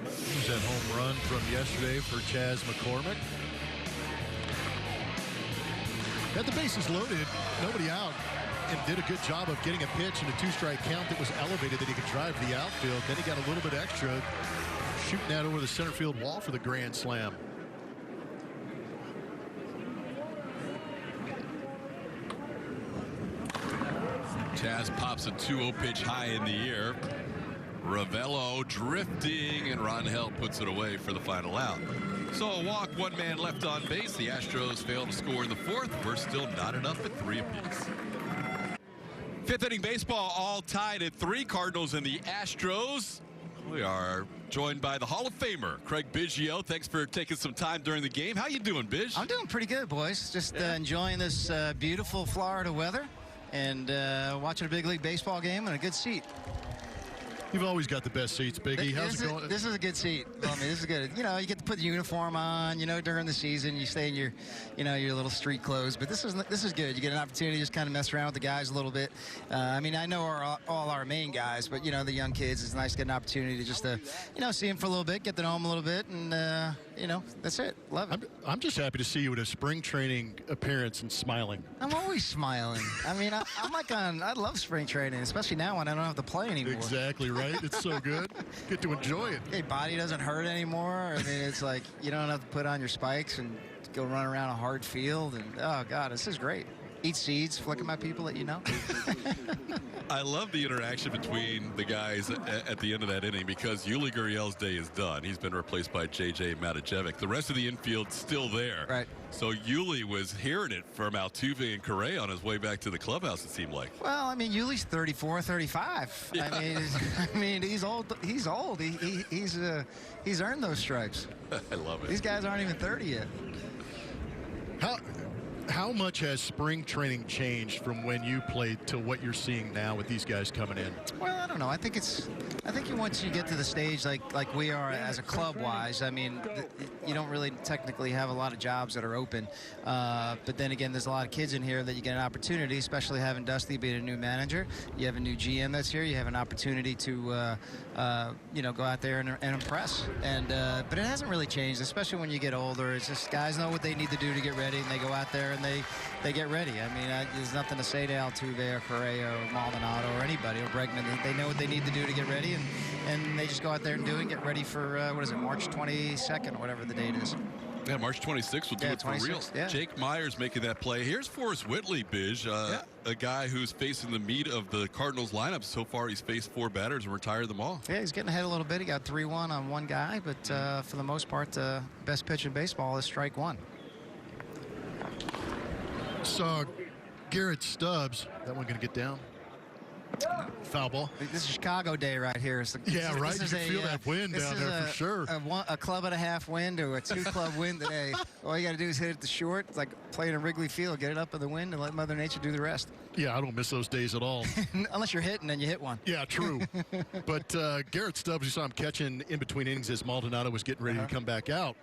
There's that home run from yesterday for Chas McCormick. Had the bases loaded, nobody out, and did a good job of getting a pitch in a 2-strike count that was elevated that he could drive to the outfield. Then he got a little bit extra, shooting that over the center field wall for the grand slam. Chas pops a 2-0 pitch high in the air. Ravello drifting, and Rangel puts it away for the final out. So a walk, one man left on base. The Astros fail to score in the fourth. We're still not enough at 3 apiece. Fifth inning baseball, all tied at 3. Cardinals and the Astros. We are joined by the Hall of Famer, Craig Biggio. Thanks for taking some time during the game. How you doing, Biz? I'm doing pretty good, boys. Just enjoying this beautiful Florida weather and watching a big league baseball game in a good seat. You've always got the best seats, Biggie. How's it going? This is a good seat. I mean, this is good. You know, you get to put the uniform on. You know, during the season, you stay in your, your little street clothes. But this is good. You get an opportunity to just kind of mess around with the guys a little bit. I mean, I know all our main guys, but the young kids. It's nice to get an opportunity to just see them for a little bit, get to know them a little bit, and that's it. Love it. I'm just happy to see you at a spring training appearance and smiling. I'm always smiling. I mean, I love spring training, especially now when I don't have to play anymore. Exactly right. It's so good. Get to enjoy it. Hey, body doesn't hurt anymore. I mean, it's like you don't have to put on your spikes and go run around a hard field. And oh God, this is great. Eat seeds, flicking my people that you know. I love the interaction between the guys at the end of that inning because Yuli Gurriel's day is done. He's been replaced by J.J. Matijevic. The rest of the infield's still there. Right. So Yuli was hearing it from Altuve and Correa on his way back to the clubhouse, it seemed like. Well, I mean, Yuli's 34, 35. Yeah. I mean, he's old. He's old. He's earned those stripes. I love it. These guys aren't even 30 yet. How much has spring training changed from when you played to what you're seeing now with these guys coming in? Well, I don't know. I think once you get to the stage like we are as a club-wise, I mean, you don't really technically have a lot of jobs that are open. But then again, there's a lot of kids in here that you get an opportunity, especially having Dusty being a new manager. You have a new GM that's here. You have an opportunity to, go out there and impress. But it hasn't really changed, especially when you get older. It's just guys know what they need to do to get ready, and they go out there and they get ready. I mean, there's nothing to say to Altuve or Correa or Maldonado or anybody or Bregman. They know what they need to do to get ready, and they just go out there and do it and get ready for, March 22nd or whatever the date is. Yeah, March 26th will do it for real. Yeah. Jake Myers making that play. Here's Forrest Whitley, Bish, a guy who's facing the meat of the Cardinals lineup. So far, he's faced 4 batters and retired them all. Yeah, he's getting ahead a little bit. He got 3-1 on one guy, but for the most part, the best pitch in baseball is strike one. Saw Garrett Stubbs. That one going to get down? Foul ball. This is Chicago day right here. Right. You can feel that wind down there for sure. A club and a half wind or a 2-club wind today. All you got to do is hit it to short. It's like playing in Wrigley Field. Get it up in the wind and let Mother Nature do the rest. Yeah, I don't miss those days at all. Unless you're hitting and you hit one. Yeah, true. But Garrett Stubbs, you saw him catching in between innings as Maldonado was getting ready to come back out.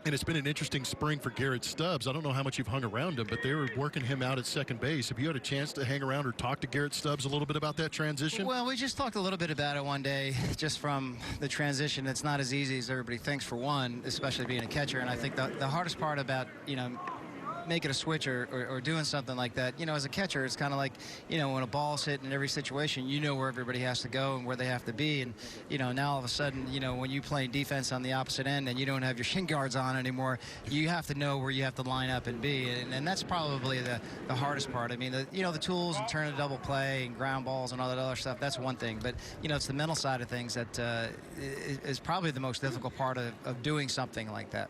And it's been an interesting spring for Garrett Stubbs. I don't know how much you've hung around him, but they were working him out at second base. Have you had a chance to hang around or talk to Garrett Stubbs a little bit about that transition? Well, we just talked a little bit about it one day, just from the transition. It's not as easy as everybody thinks, for one, especially being a catcher. And I think the hardest part about, making a switch or doing something like that, as a catcher, it's kind of like, when a ball's hit in every situation, where everybody has to go and where they have to be. And, now all of a sudden, when you play defense on the opposite end and you don't have your shin guards on anymore, you have to know where you have to line up and be. And that's probably the hardest part. I mean, the tools and turn a double play and ground balls and all that other stuff, that's one thing. But, it's the mental side of things that is probably the most difficult part of doing something like that.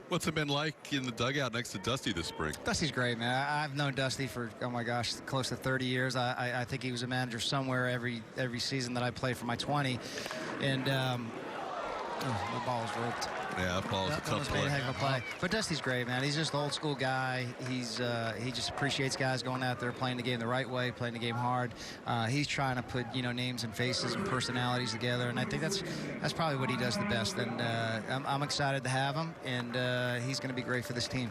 What's it been like in the dugout next to Dusty this spring? Dusty's great, man. I've known Dusty for, oh my gosh, close to 30 years. I think he was a manager somewhere every season that I played for my 20. And the ball was roped. Yeah, that ball was a tough Almost made play. a heck of a play. But Dusty's great, man. He's just an old school guy. He just appreciates guys going out there playing the game the right way, playing the game hard. He's trying to put names and faces and personalities together, and I think that's probably what he does the best. And I'm excited to have him, and he's going to be great for this team.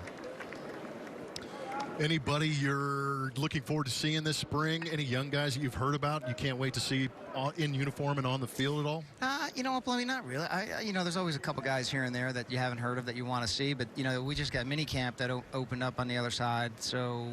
Anybody you're looking forward to seeing this spring? Any young guys that you've heard about you can't wait to see in uniform and on the field at all? You know what, Blummy, not really. There's always a couple guys here and there that you haven't heard of that you want to see, but we just got mini camp that opened up on the other side, so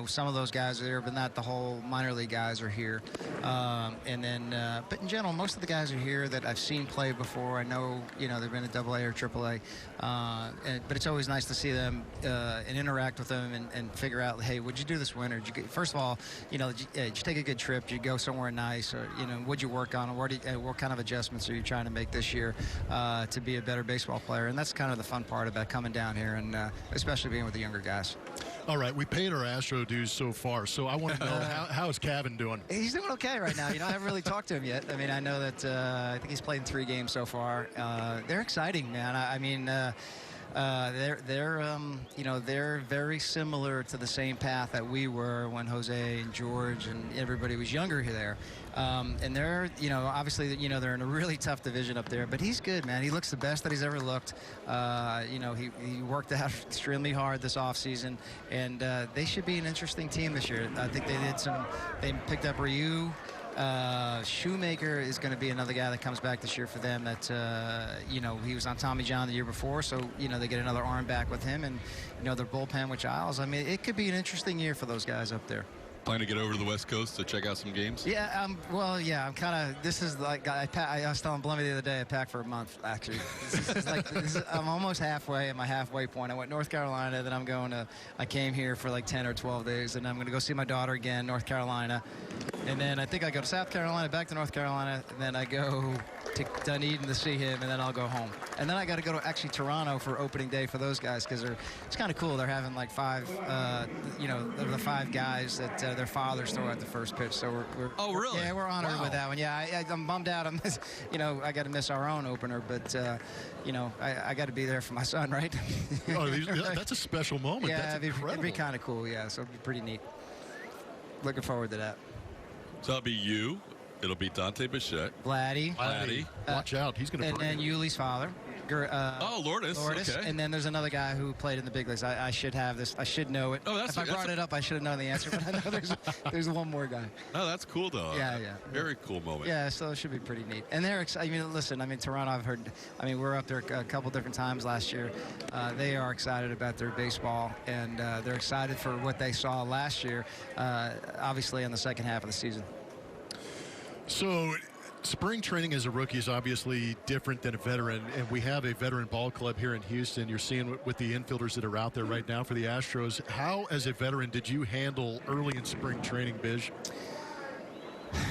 some of those guys are there, but not the whole minor league guys are here. But in general, most of the guys are here that I've seen play before. I know they've been at AA or AAA, but it's always nice to see them and interact with them and figure out, hey, what'd you do this winter? First of all, did you take a good trip? Did you go somewhere nice? Or what'd you work on? What kind of adjustments are you trying to make this year to be a better baseball player? And that's kind of the fun part about coming down here, and especially being with the younger guys. All right, we paid our Astro dues so far, so I want to know how is Kevin doing? He's doing okay right now. I haven't really talked to him yet. I mean, I know that I think he's played in 3 games so far. They're exciting, man. They're very similar to the same path that we were when Jose and George and everybody was younger there. And they're, obviously, they're in a really tough division up there, but he's good, man. He looks the best that he's ever looked. He worked out extremely hard this offseason, and they should be an interesting team this year. I think they picked up Ryu. Shoemaker is going to be another guy that comes back this year for them that, he was on Tommy John the year before, so, they get another arm back with him, and, their bullpen with Giles. I mean, it could be an interesting year for those guys up there. Plan to get over to the West Coast to check out some games? Yeah, I'm kind of, this is like, I was telling Blummy the other day, I packed for a month, actually. I'm almost halfway at my halfway point. I went North Carolina, then I came here for like 10 or 12 days, and I'm going to go see my daughter again, North Carolina. And then I think I go to South Carolina, back to North Carolina, and then I go to Dunedin to see him, and then I'll go home. And then I got to go to actually Toronto for opening day for those guys, because it's kind of cool. They're having like 5, the 5 guys that their fathers throw out the first pitch. So we're oh, really? Yeah, we're honored with that one. Yeah, I'm bummed out. I got to miss our own opener, but I got to be there for my son, right? That's a special moment. Yeah, that's incredible. It'd be kind of cool. Yeah, so it'd be pretty neat. Looking forward to that. So it'll be you. It'll be Dante Bichette. Vladdy. Watch out. He's going to and Yuli's father. Lourdes. Okay. And then there's another guy who played in the big leagues. I should have this. I should know it. Oh, if I brought it up, I should have known the answer. But I know there's one more guy. Oh, that's cool, though. Yeah. Very cool moment. Yeah, so it should be pretty neat. And they're excited. Toronto, I've heard. We're up there a couple different times last year. They are excited about their baseball, and they're excited for what they saw last year, obviously in the second half of the season. So spring training as a rookie is obviously different than a veteran, and we have a veteran ball club here in Houston. You're seeing with the infielders that are out there right now for the Astros. How, as a veteran, did you handle early in spring training, Bish?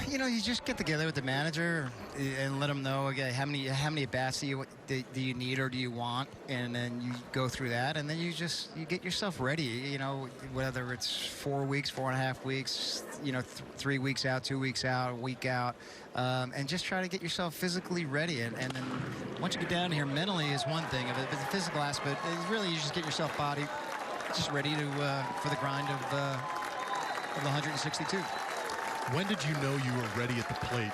You just get together with the manager and let them know, okay, how many at bats do you need or do you want, and then you go through that, and then you get yourself ready. Whether it's 4 weeks, 4.5 weeks, 3 weeks out, 2 weeks out, a week out, and just try to get yourself physically ready. And then once you get down here, mentally is one thing of it, but the physical aspect is really you just get yourself body just ready to for the grind of the 162. When did you know you were ready at the plate?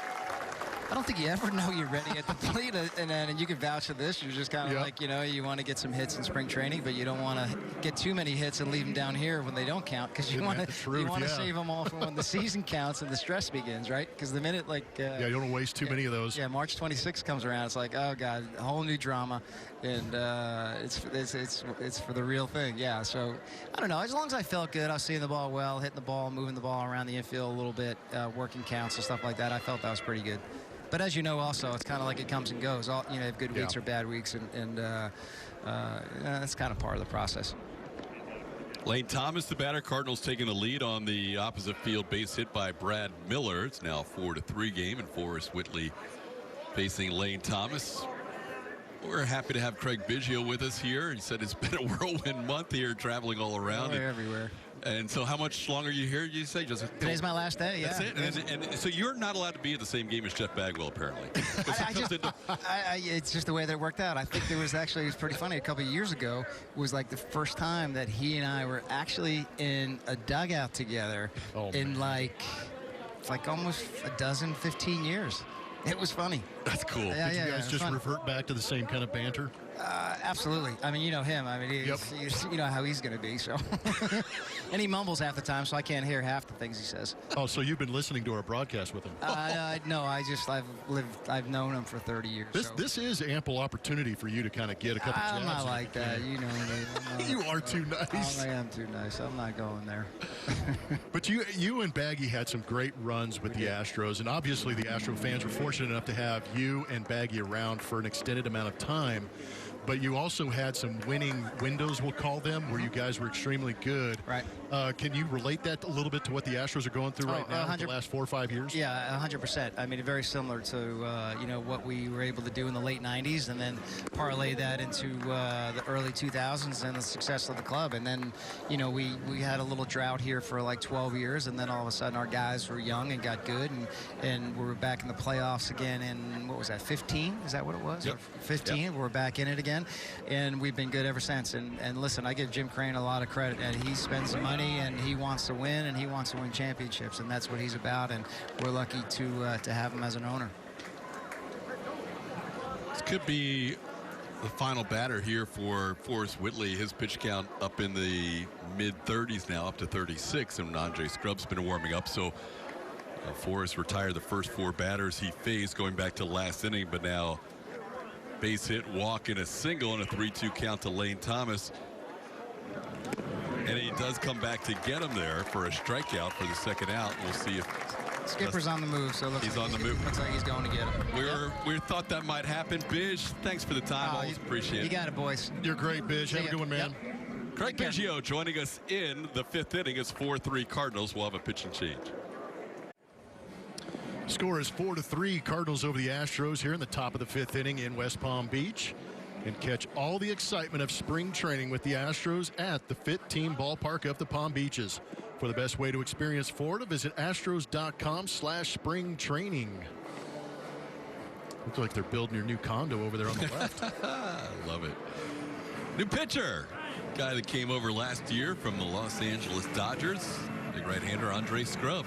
I don't think you ever know you're ready at the plate, and you can vouch for this. You're just kind of like, you want to get some hits in spring training, but you don't want to get too many hits and leave them down here when they don't count, because you want to save them all for when the season counts and the stress begins, right? Because the minute you don't want to waste too many of those. Yeah, March 26th comes around, it's like, oh god, a whole new drama, and it's for the real thing. Yeah, so I don't know. As long as I felt good, I was seeing the ball well, hitting the ball, moving the ball around the infield a little bit, working counts and stuff like that. I felt that was pretty good. But as you know, also, it's kind of like it comes and goes. You have good weeks or bad weeks, and that's kind of part of the process. Lane Thomas, the batter. Cardinals taking the lead on the opposite field base hit by Brad Miller. It's now 4-3 game, and Forrest Whitley facing Lane Thomas. We're happy to have Craig Biggio with us here. He said it's been a whirlwind month here, traveling all around. We're everywhere. And so how much longer are you here, you say? Just Today's my last day, yeah. That's it? And so you're not allowed to be at the same game as Jeff Bagwell, apparently. It's just the way that it worked out. I think it was pretty funny. A couple of years ago was like the first time that he and I were actually in a dugout together in like almost 15 years. It was funny. That's cool. Did you guys just revert back to the same kind of banter? Absolutely. I mean, you know him. I mean, you know how he's going to be. So, and he mumbles half the time, so I can't hear half the things he says. Oh, so you've been listening to our broadcast with him? No, I've known him for 30 years. This is ample opportunity for you to kind of get a couple jabs. I'm not like that. You know me. You are too nice. I am too nice. I'm not going there. But you and Baggy had some great runs with the Astros, and obviously the Astro fans were fortunate enough to have you and Baggy around for an extended amount of time. But you also had some winning windows, we'll call them, where you guys were extremely good. Right. Can you relate that a little bit to what the Astros are going through right now in the last 4 or 5 years? Yeah, 100%. I mean, very similar to what we were able to do in the late 90s, and then parlay that into the early 2000s and the success of the club. And then, we had a little drought here for like 12 years, and then all of a sudden our guys were young and got good, and we were back in the playoffs again in, what was that, 15? Is that what it was? Yep. 15. Yep. We're back in it again, and we've been good ever since. And listen, I give Jim Crane a lot of credit, and he spends the money, and he wants to win, and he wants to win championships, and that's what he's about, and we're lucky to have him as an owner. This could be the final batter here for Forrest Whitley. His pitch count up in the mid-30s now, up to 36, and Andre Scrubb's been warming up. So Forrest retired the first 4 batters he faced going back to last inning, but now base hit, walk, and a single, and a 3-2 count to Lane Thomas. And he does come back to get him there for a strikeout for the second out. We'll see if Skipper's on the move, so he's on the move. Looks like he's going to get him. We thought that might happen. Bish, thanks for the time. Always appreciate it. You got it, boys. You're great, Bish. Have a good one, man. Yep. Craig Biggio joining us in the 5th inning. It's 4-3 Cardinals. We'll have a pitch and change. Score is 4-3 Cardinals over the Astros here in the top of the 5th inning in West Palm Beach. And catch all the excitement of spring training with the Astros at the Fit Team Ballpark of the Palm Beaches. For the best way to experience Florida, visit astros.com/spring training. Looks like they're building your new condo over there on the left. Love it. New pitcher. Guy that came over last year from the Los Angeles Dodgers. Big right-hander Andre Scrubb.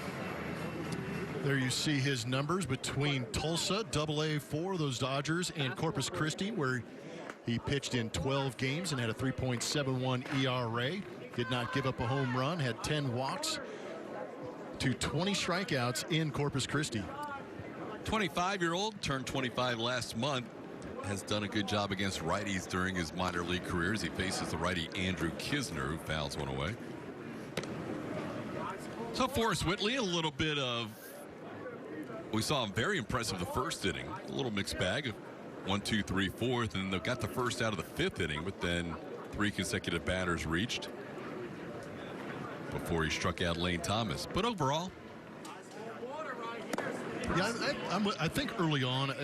There you see his numbers between Tulsa, AA for those Dodgers, and Corpus Christi, where he pitched in 12 games and had a 3.71 ERA. Did not give up a home run, had 10 walks to 20 strikeouts in Corpus Christi. 25-year-old, turned 25 last month, has done a good job against righties during his minor league career as he faces the righty Andrew Kisner, who fouls one away. So Forrest Whitley, a little bit of, we saw him very impressive the first inning. A little mixed bag of 1, 2, 3, 4th, and they got the first out of the 5th inning, but then 3 consecutive batters reached before he struck out Lane Thomas. But overall, yeah, I think early on,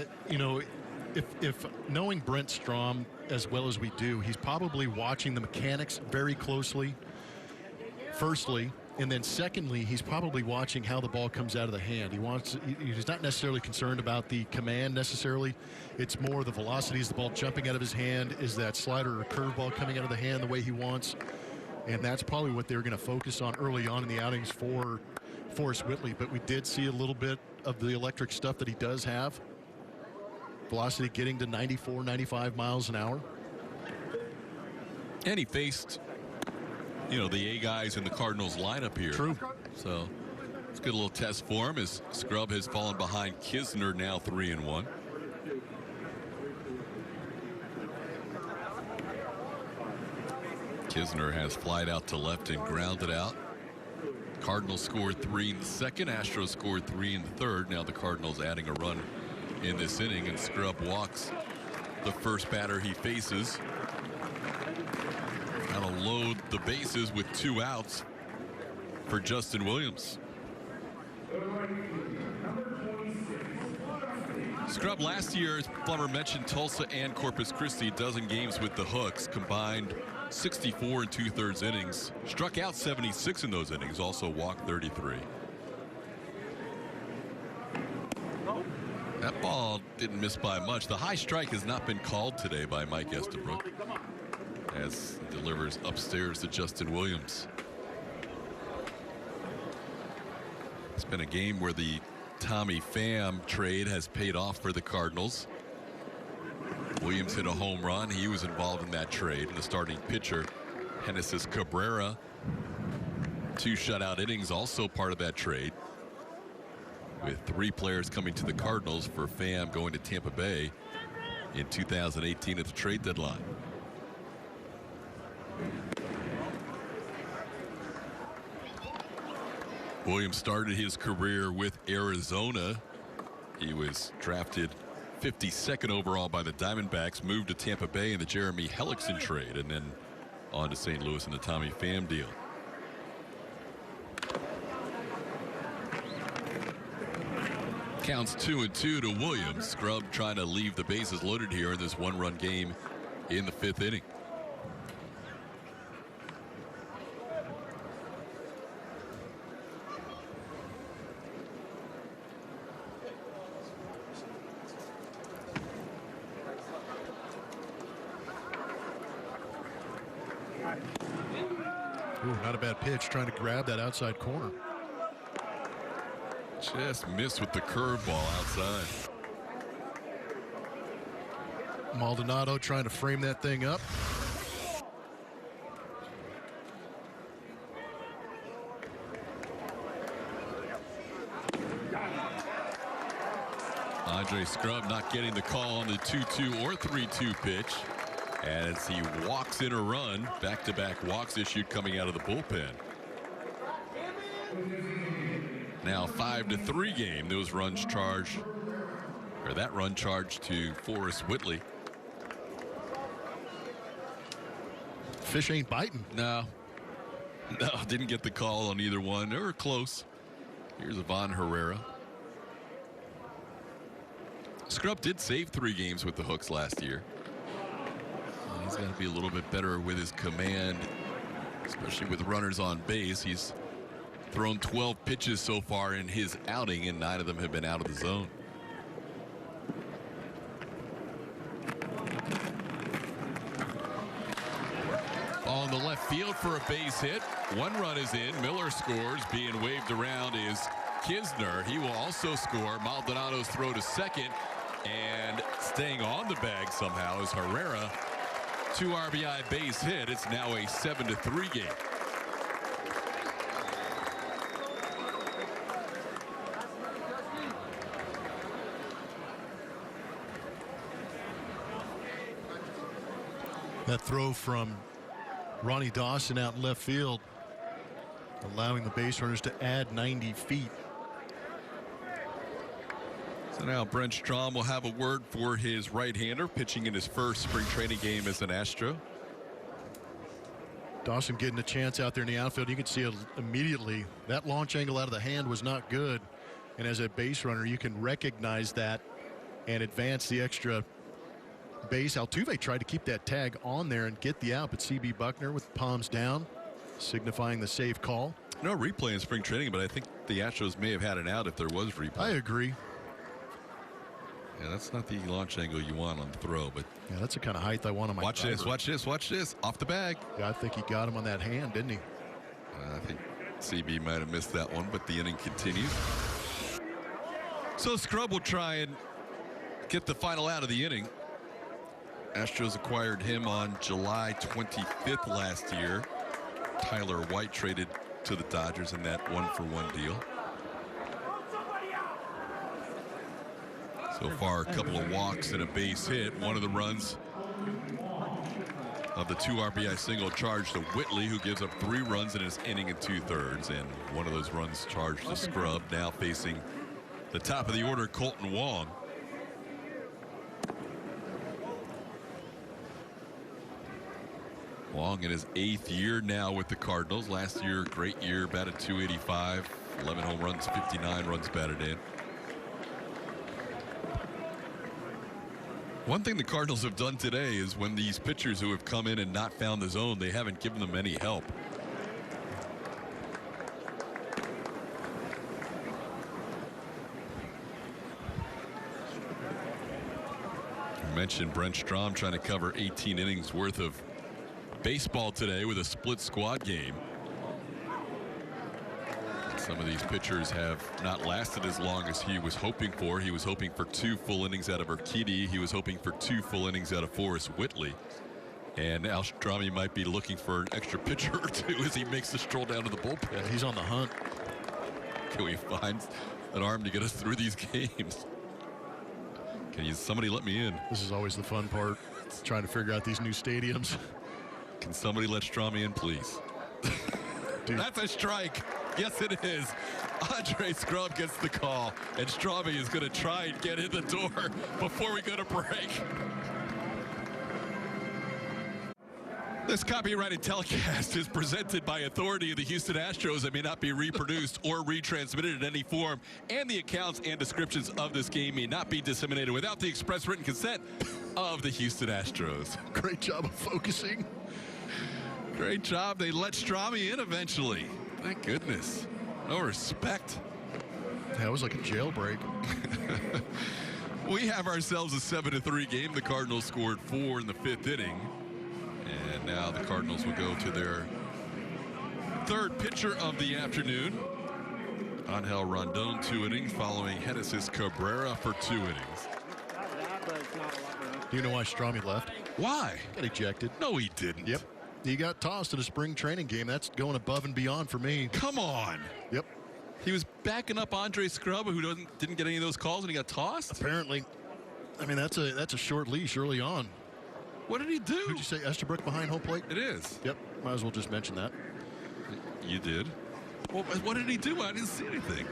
if knowing Brent Strom as well as we do, he's probably watching the mechanics very closely, firstly. And then secondly, he's probably watching how the ball comes out of the hand. He's not necessarily concerned about the command necessarily. It's more the velocity. Is the ball jumping out of his hand? Is that slider or curveball coming out of the hand the way he wants? And that's probably what they're going to focus on early on in the outings for Forrest Whitley. But we did see a little bit of the electric stuff that he does have. Velocity getting to 94, 95 miles an hour. and he faced, the A guys in the Cardinals lineup here. True. So it's a good little test for him as Scrubb has fallen behind Kisner, now 3-1. Kisner has flied out to left and grounded out. Cardinals scored 3 in the second. Astros scored 3 in the third. Now the Cardinals adding a run in this inning, and Scrubb walks the first batter he faces. Now to load the bases with 2 outs for Justin Williams. Scrubb last year, as Plummer mentioned, Tulsa and Corpus Christi, 12 games with the Hooks, combined 64 and 2/3 innings. Struck out 76 in those innings. Also walked 33. That ball didn't miss by much. The high strike has not been called today by Mike Estabrook, as he delivers upstairs to Justin Williams. It's been a game where the Tommy Pham trade has paid off for the Cardinals. Williams hit a home run. He was involved in that trade. And the starting pitcher, Genesis Cabrera, 2 shutout innings, also part of that trade, with 3 players coming to the Cardinals for Pham going to Tampa Bay in 2018 at the trade deadline. Williams started his career with Arizona. He was drafted 52nd overall by the Diamondbacks, moved to Tampa Bay in the Jeremy Hellickson trade, and then on to St. Louis in the Tommy Pham deal. Counts 2-2 to Williams. Scrub trying to leave the bases loaded here in this 1-run game in the 5th inning. Ooh, not a bad pitch, trying to grab that outside corner. Just missed with the curveball outside. Maldonado trying to frame that thing up. Andre Scrub not getting the call on the 2-2 or 3-2 pitch, as he walks in a run. Back-to-back walks issued coming out of the bullpen. Now 5-3 game. Those runs charged, or that run charged to Forrest Whitley. Fish ain't biting. No, didn't get the call on either one. They were close. Here's Ivan Herrera. Scrub did save 3 games with the hooks last year. He's got to be a little bit better with his command, especially with runners on base. He's thrown 12 pitches so far in his outing, and 9 of them have been out of the zone. On the left field for a base hit. 1 run is in. Miller scores. Being waved around is Kisner. He will also score. Maldonado's throw to second, and staying on the bag somehow is Herrera. 2 RBI base hit. It's now a 7-3 game. That throw from Ronnie Dawson out in left field, allowing the base runners to add 90 feet. So now Brent Strom will have a word for his right-hander, pitching in his first spring training game as an Astro. Dawson getting a chance out there in the outfield. You can see it immediately. That launch angle out of the hand was not good. And as a base runner, you can recognize that and advance the extra base. Altuve tried to keep that tag on there and get the out, but CB Buckner with palms down, signifying the safe call. No replay in spring training, but I think the Astros may have had an out if there was replay. I agree. Yeah, that's not the launch angle you want on the throw, but yeah, that's the kind of height I want on my watch driver. this, watch this, watch this. Off the bag. Yeah, I think he got him on that hand, didn't he? I think CB might have missed that one, but the inning continues. So Scrub will try and get the final out of the inning. Astros acquired him on July 25th last year. Tyler White traded to the Dodgers in that 1-for-1 deal. So far, a couple of walks and a base hit. One of the runs of the 2 RBI single charged to Whitley, who gives up 3 runs in his inning and 2/3, and one of those runs charged to Scrub, now facing the top of the order, Colton Wong. Wong in his 8th year now with the Cardinals. Last year, great year, batted .285, 11 home runs, 59 runs batted in. One thing the Cardinals have done today is when these pitchers who have come in and not found the zone, they haven't given them any help. I mentioned Brent Strom trying to cover 18 innings worth of baseball today with a split squad game. Some of these pitchers have not lasted as long as he was hoping for. He was hoping for 2 full innings out of Urquidy. He was hoping for 2 full innings out of Forrest Whitley. And now Strami might be looking for an extra pitcher or 2 as he makes the stroll down to the bullpen. Yeah, he's on the hunt. Can we find an arm to get us through these games? Can somebody let me in? This is always the fun part, trying to figure out these new stadiums. Can somebody let Strami in, please? That's a strike. Yes, it is. Andre Scrub gets the call, and Strami is going to try and get in the door before we go to break. This copyrighted telecast is presented by authority of the Houston Astros and may not be reproduced or retransmitted in any form, and the accounts and descriptions of this game may not be disseminated without the express written consent of the Houston Astros. Great job of focusing. Great job. They let Strami in eventually. Thank goodness. No respect. Yeah, it was like a jailbreak. We have ourselves a 7-3 game. The Cardinals scored 4 in the 5th inning. And now the Cardinals will go to their 3rd pitcher of the afternoon. Angel Rondon, 2 innings, following Genesis Cabrera for 2 innings. Do you know why Strami left? Why? Got ejected. No, he didn't. Yep. He got tossed in a spring training game. That's going above and beyond for me. Come on. Yep. He was backing up Andre Scrub, who didn't get any of those calls, and he got tossed? Apparently. I mean, that's a short leash early on. What did he do? Who'd you say, Estabrook behind home plate? It is. Yep. Might as well just mention that. You did? Well, what did he do? I didn't see anything.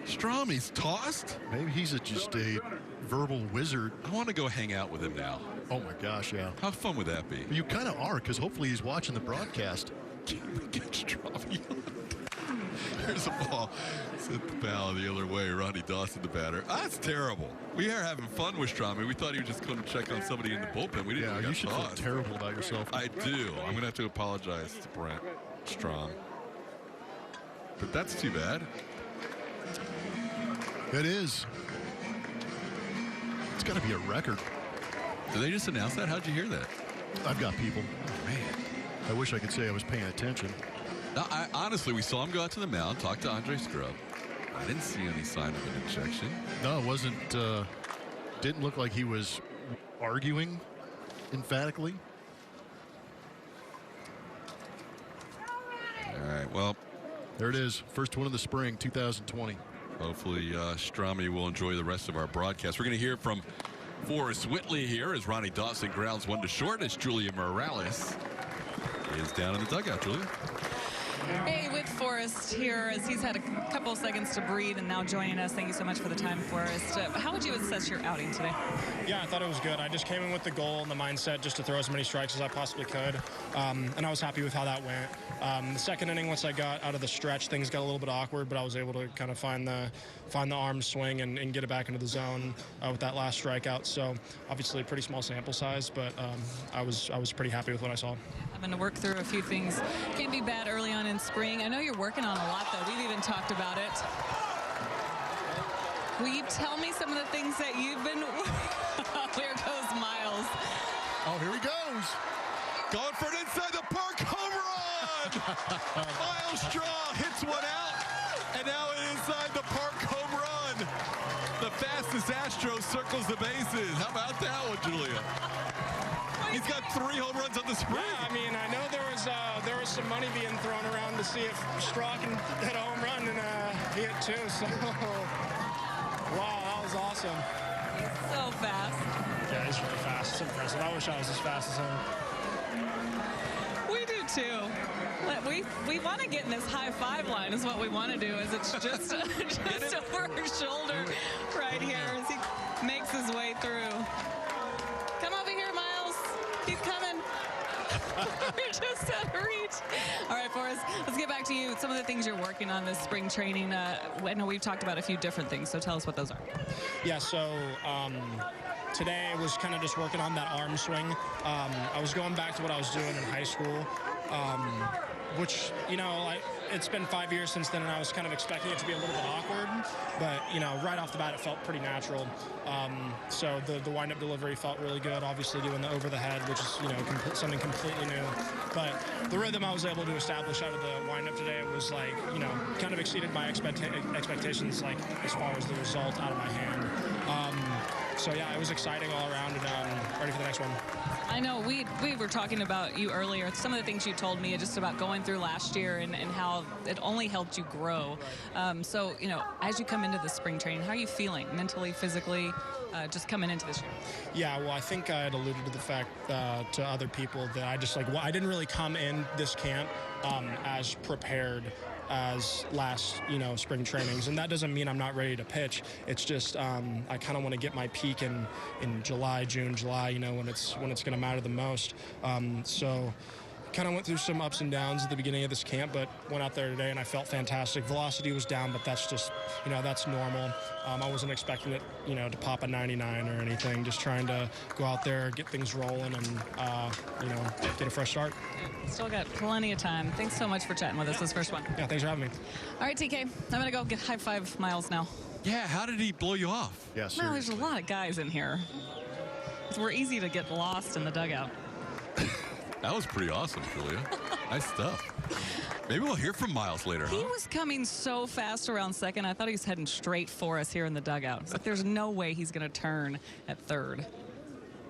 Strami's tossed? Maybe he's just a verbal wizard. I want to go hang out with him now. Oh, my gosh, yeah. How fun would that be? You kind of are, because hopefully he's watching the broadcast. Can we get Strami on? Here's a ball. Sent the ball the other way. Ronnie Dawson, the batter. That's terrible. We are having fun with Strami. We thought he was just going to check on somebody in the bullpen. We didn't. Yeah, you should feel terrible about yourself. I do. I'm going to have to apologize to Brent Strom. But that's too bad. It is. It's got to be a record. Did they just announce that? How'd you hear that? I've got people. Oh, man. I wish I could say I was paying attention. No, honestly, we saw him go out to the mound, talk to Andre Scrub. I didn't see any sign of an injection. No, it wasn't. Didn't look like he was arguing emphatically. All right, well. There it is. First one of the spring, 2020. Hopefully, Strami will enjoy the rest of our broadcast. We're going to hear from Forrest Whitley here as Ronnie Dawson grounds 1 to short as Julia Morales is down in the dugout. Julia? Hey, with Forrest here as he's had a couple of seconds to breathe and now joining us. Thank you so much for the time, Forrest. How would you assess your outing today? Yeah, I thought it was good. I just came in with the goal and the mindset just to throw as many strikes as I possibly could, and I was happy with how that went. The second inning, once I got out of the stretch, things got a little bit awkward, but I was able to kind of find the arm swing and get it back into the zone with that last strikeout. So obviously a pretty small sample size, but I was pretty happy with what I saw. Having to work through a few things can be bad early on in spring. I know you're working on a lot, though. We've even talked about it. Will you tell me some of the things that you've been... There goes Miles. Oh, here he goes. Going for an inside the park home run. Miles Straw hits one out, and now an inside the park home run. The fastest Astros circles the bases. How about that one, Julia? He's got 3 home runs on the spring. Yeah, I mean, I know there was some money being thrown around to see if Straw can hit a home run, and he hit 2. So, wow, that was awesome. He's so fast. Yeah, he's really fast. It's impressive. I wish I was as fast as him. We do too. We want to get in this high five line is what we want to do, as it's just over her shoulder right here as he makes his way through. Come over here, Miles. Keep coming. We're just out of reach. All right, Forrest, let's get back to you. Some of the things you're working on this spring training. I know we've talked about a few different things, so tell us what those are. Yeah, so today I was kind of just working on that arm swing. I was going back to what I was doing in high school, which, it's been 5 years since then, and I was kind of expecting it to be a little bit awkward. But, right off the bat, it felt pretty natural. So the wind-up delivery felt really good, obviously doing the over-the-head, which is, something completely new. But the rhythm I was able to establish out of the wind-up today was, kind of exceeded my expectations, as far as the result out of my hand. So, yeah, it was exciting all around, and ready for the next one. I know we were talking about you earlier. Some of the things you told me just about going through last year and how it only helped you grow. So, as you come into the spring training, how are you feeling mentally, physically, just coming into this year? Yeah, well, I think I had alluded to the fact to other people that I just I didn't really come in this camp as prepared as last, spring trainings. And that doesn't mean I'm not ready to pitch. It's just I kind of want to get my peak in June, July, when it's going to matter the most. So kind of went through some ups and downs at the beginning of this camp, but went out there today and I felt fantastic. Velocity was down, but that's just, that's normal. I wasn't expecting it, to pop a 99 or anything. Just trying to go out there, get things rolling, and, get a fresh start. Still got plenty of time. Thanks so much for chatting with us this first one. Yeah, thanks for having me. All right, TK, I'm going to go get high five Miles now. Yeah, how did he blow you off? Yeah, Well, there's a lot of guys in here. We're easy to get lost in the dugout. That was pretty awesome, Julia. Nice stuff. Maybe we'll hear from Miles later, He huh? was coming so fast around second. I thought he was heading straight for us here in the dugout. It's like there's no way he's going to turn at third.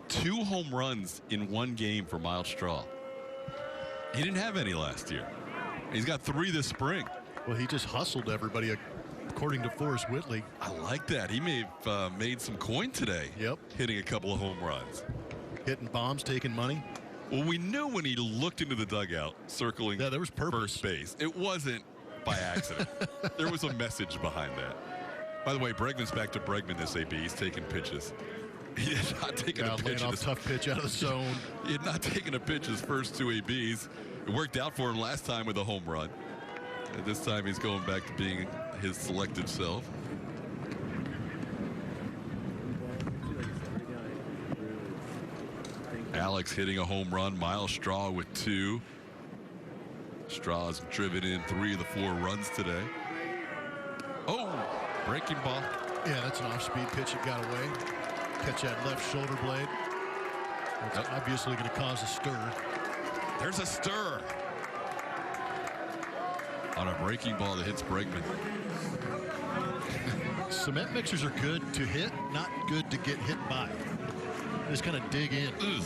2 home runs in one game for Miles Straw. He didn't have any last year. He's got 3 this spring. Well, he just hustled everybody, according to Forrest Whitley. I like that. He may have made some coin today. Yep. Hitting a couple of home runs. Hitting bombs, taking money. Well, we knew when he looked into the dugout, circling there was purpose. first base. It wasn't by accident. There was a message behind that. By the way, Bregman's back to Bregman this AB. He's taking pitches. He had not taken a pitch. Laying off tough pitch out of the zone. He had not taken a pitch his first 2 ABs. It worked out for him last time with a home run. And this time he's going back to being his selective self. Alex hitting a home run. Miles Straw with 2. Straw's driven in 3 of the 4 runs today. Oh, breaking ball. Yeah, that's an off-speed pitch that got away. Catch that left shoulder blade. That's obviously going to cause a stir. There's a stir on a breaking ball that hits Bregman. Cement mixers are good to hit, not good to get hit by. Just kind of dig in. Ugh.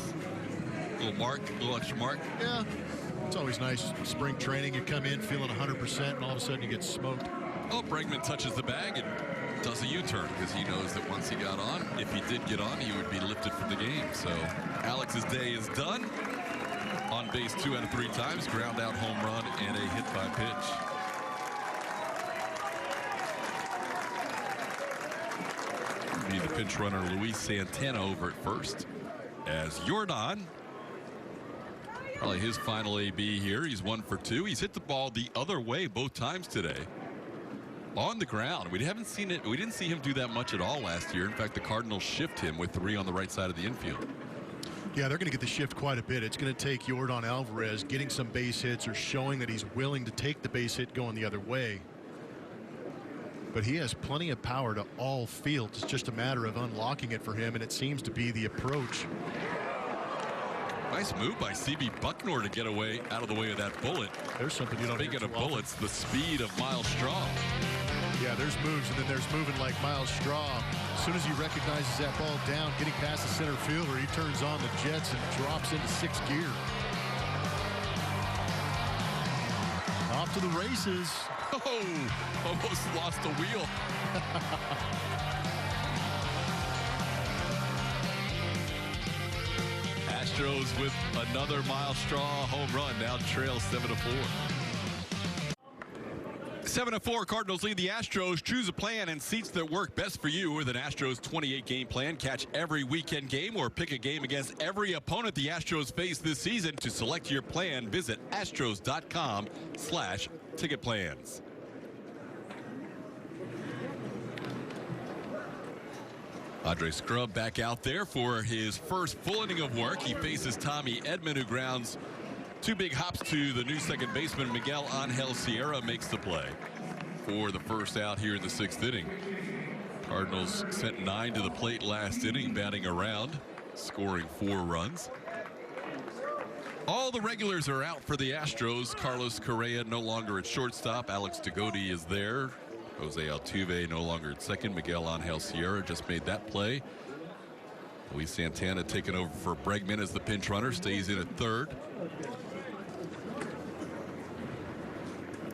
Little extra mark. Yeah, it's always nice. Spring training, you come in feeling 100%, and all of a sudden you get smoked. Oh, Bregman touches the bag and does a U-turn because he knows that once he got on, if he did get on, he would be lifted from the game. So Alex's day is done. On base 2 out of 3 times, ground out home run and a hit by pitch. Be the pinch runner Luis Santana over at first as Jordan, probably his final AB here. He's 1 for 2. He's hit the ball the other way both times today on the ground. We haven't seen it. We didn't see him do that much at all last year. In fact, the Cardinals shift him with 3 on the right side of the infield. Yeah, they're going to get the shift quite a bit. It's going to take Jordan Alvarez getting some base hits or showing that he's willing to take the base hit going the other way. But he has plenty of power to all fields. It's just a matter of unlocking it for him, and it seems to be the approach. Nice move by CB Bucknor to get away out of the way of that bullet. There's something you don't hear Speaking of too often. bullets, the speed of Miles Straw. Yeah, there's moves, and then there's moving like Miles Straw. As soon as he recognizes that ball down, getting past the center fielder, he turns on the jets and drops into 6th gear. Off to the races. Oh, almost lost a wheel. Astros with another Miles Straw home run, now trail 7-4. 7-4, Cardinals lead the Astros. Choose a plan and seats that work best for you with an Astros 28-game plan. Catch every weekend game or pick a game against every opponent the Astros face this season. To select your plan, visit astros.com/ticket plans. Andre Scrubb back out there for his first full inning of work. He faces Tommy Edman, who grounds 2 big hops to the new second baseman. Miguel Angel Sierra makes the play for the first out here in the 6th inning. Cardinals sent 9 to the plate last inning, batting around, scoring 4 runs. All the regulars are out for the Astros. Carlos Correa no longer at shortstop. Alex Tagoti is there. Jose Altuve no longer at second. Miguel Angel Sierra just made that play. Luis Santana taking over for Bregman as the pinch runner, stays in at third.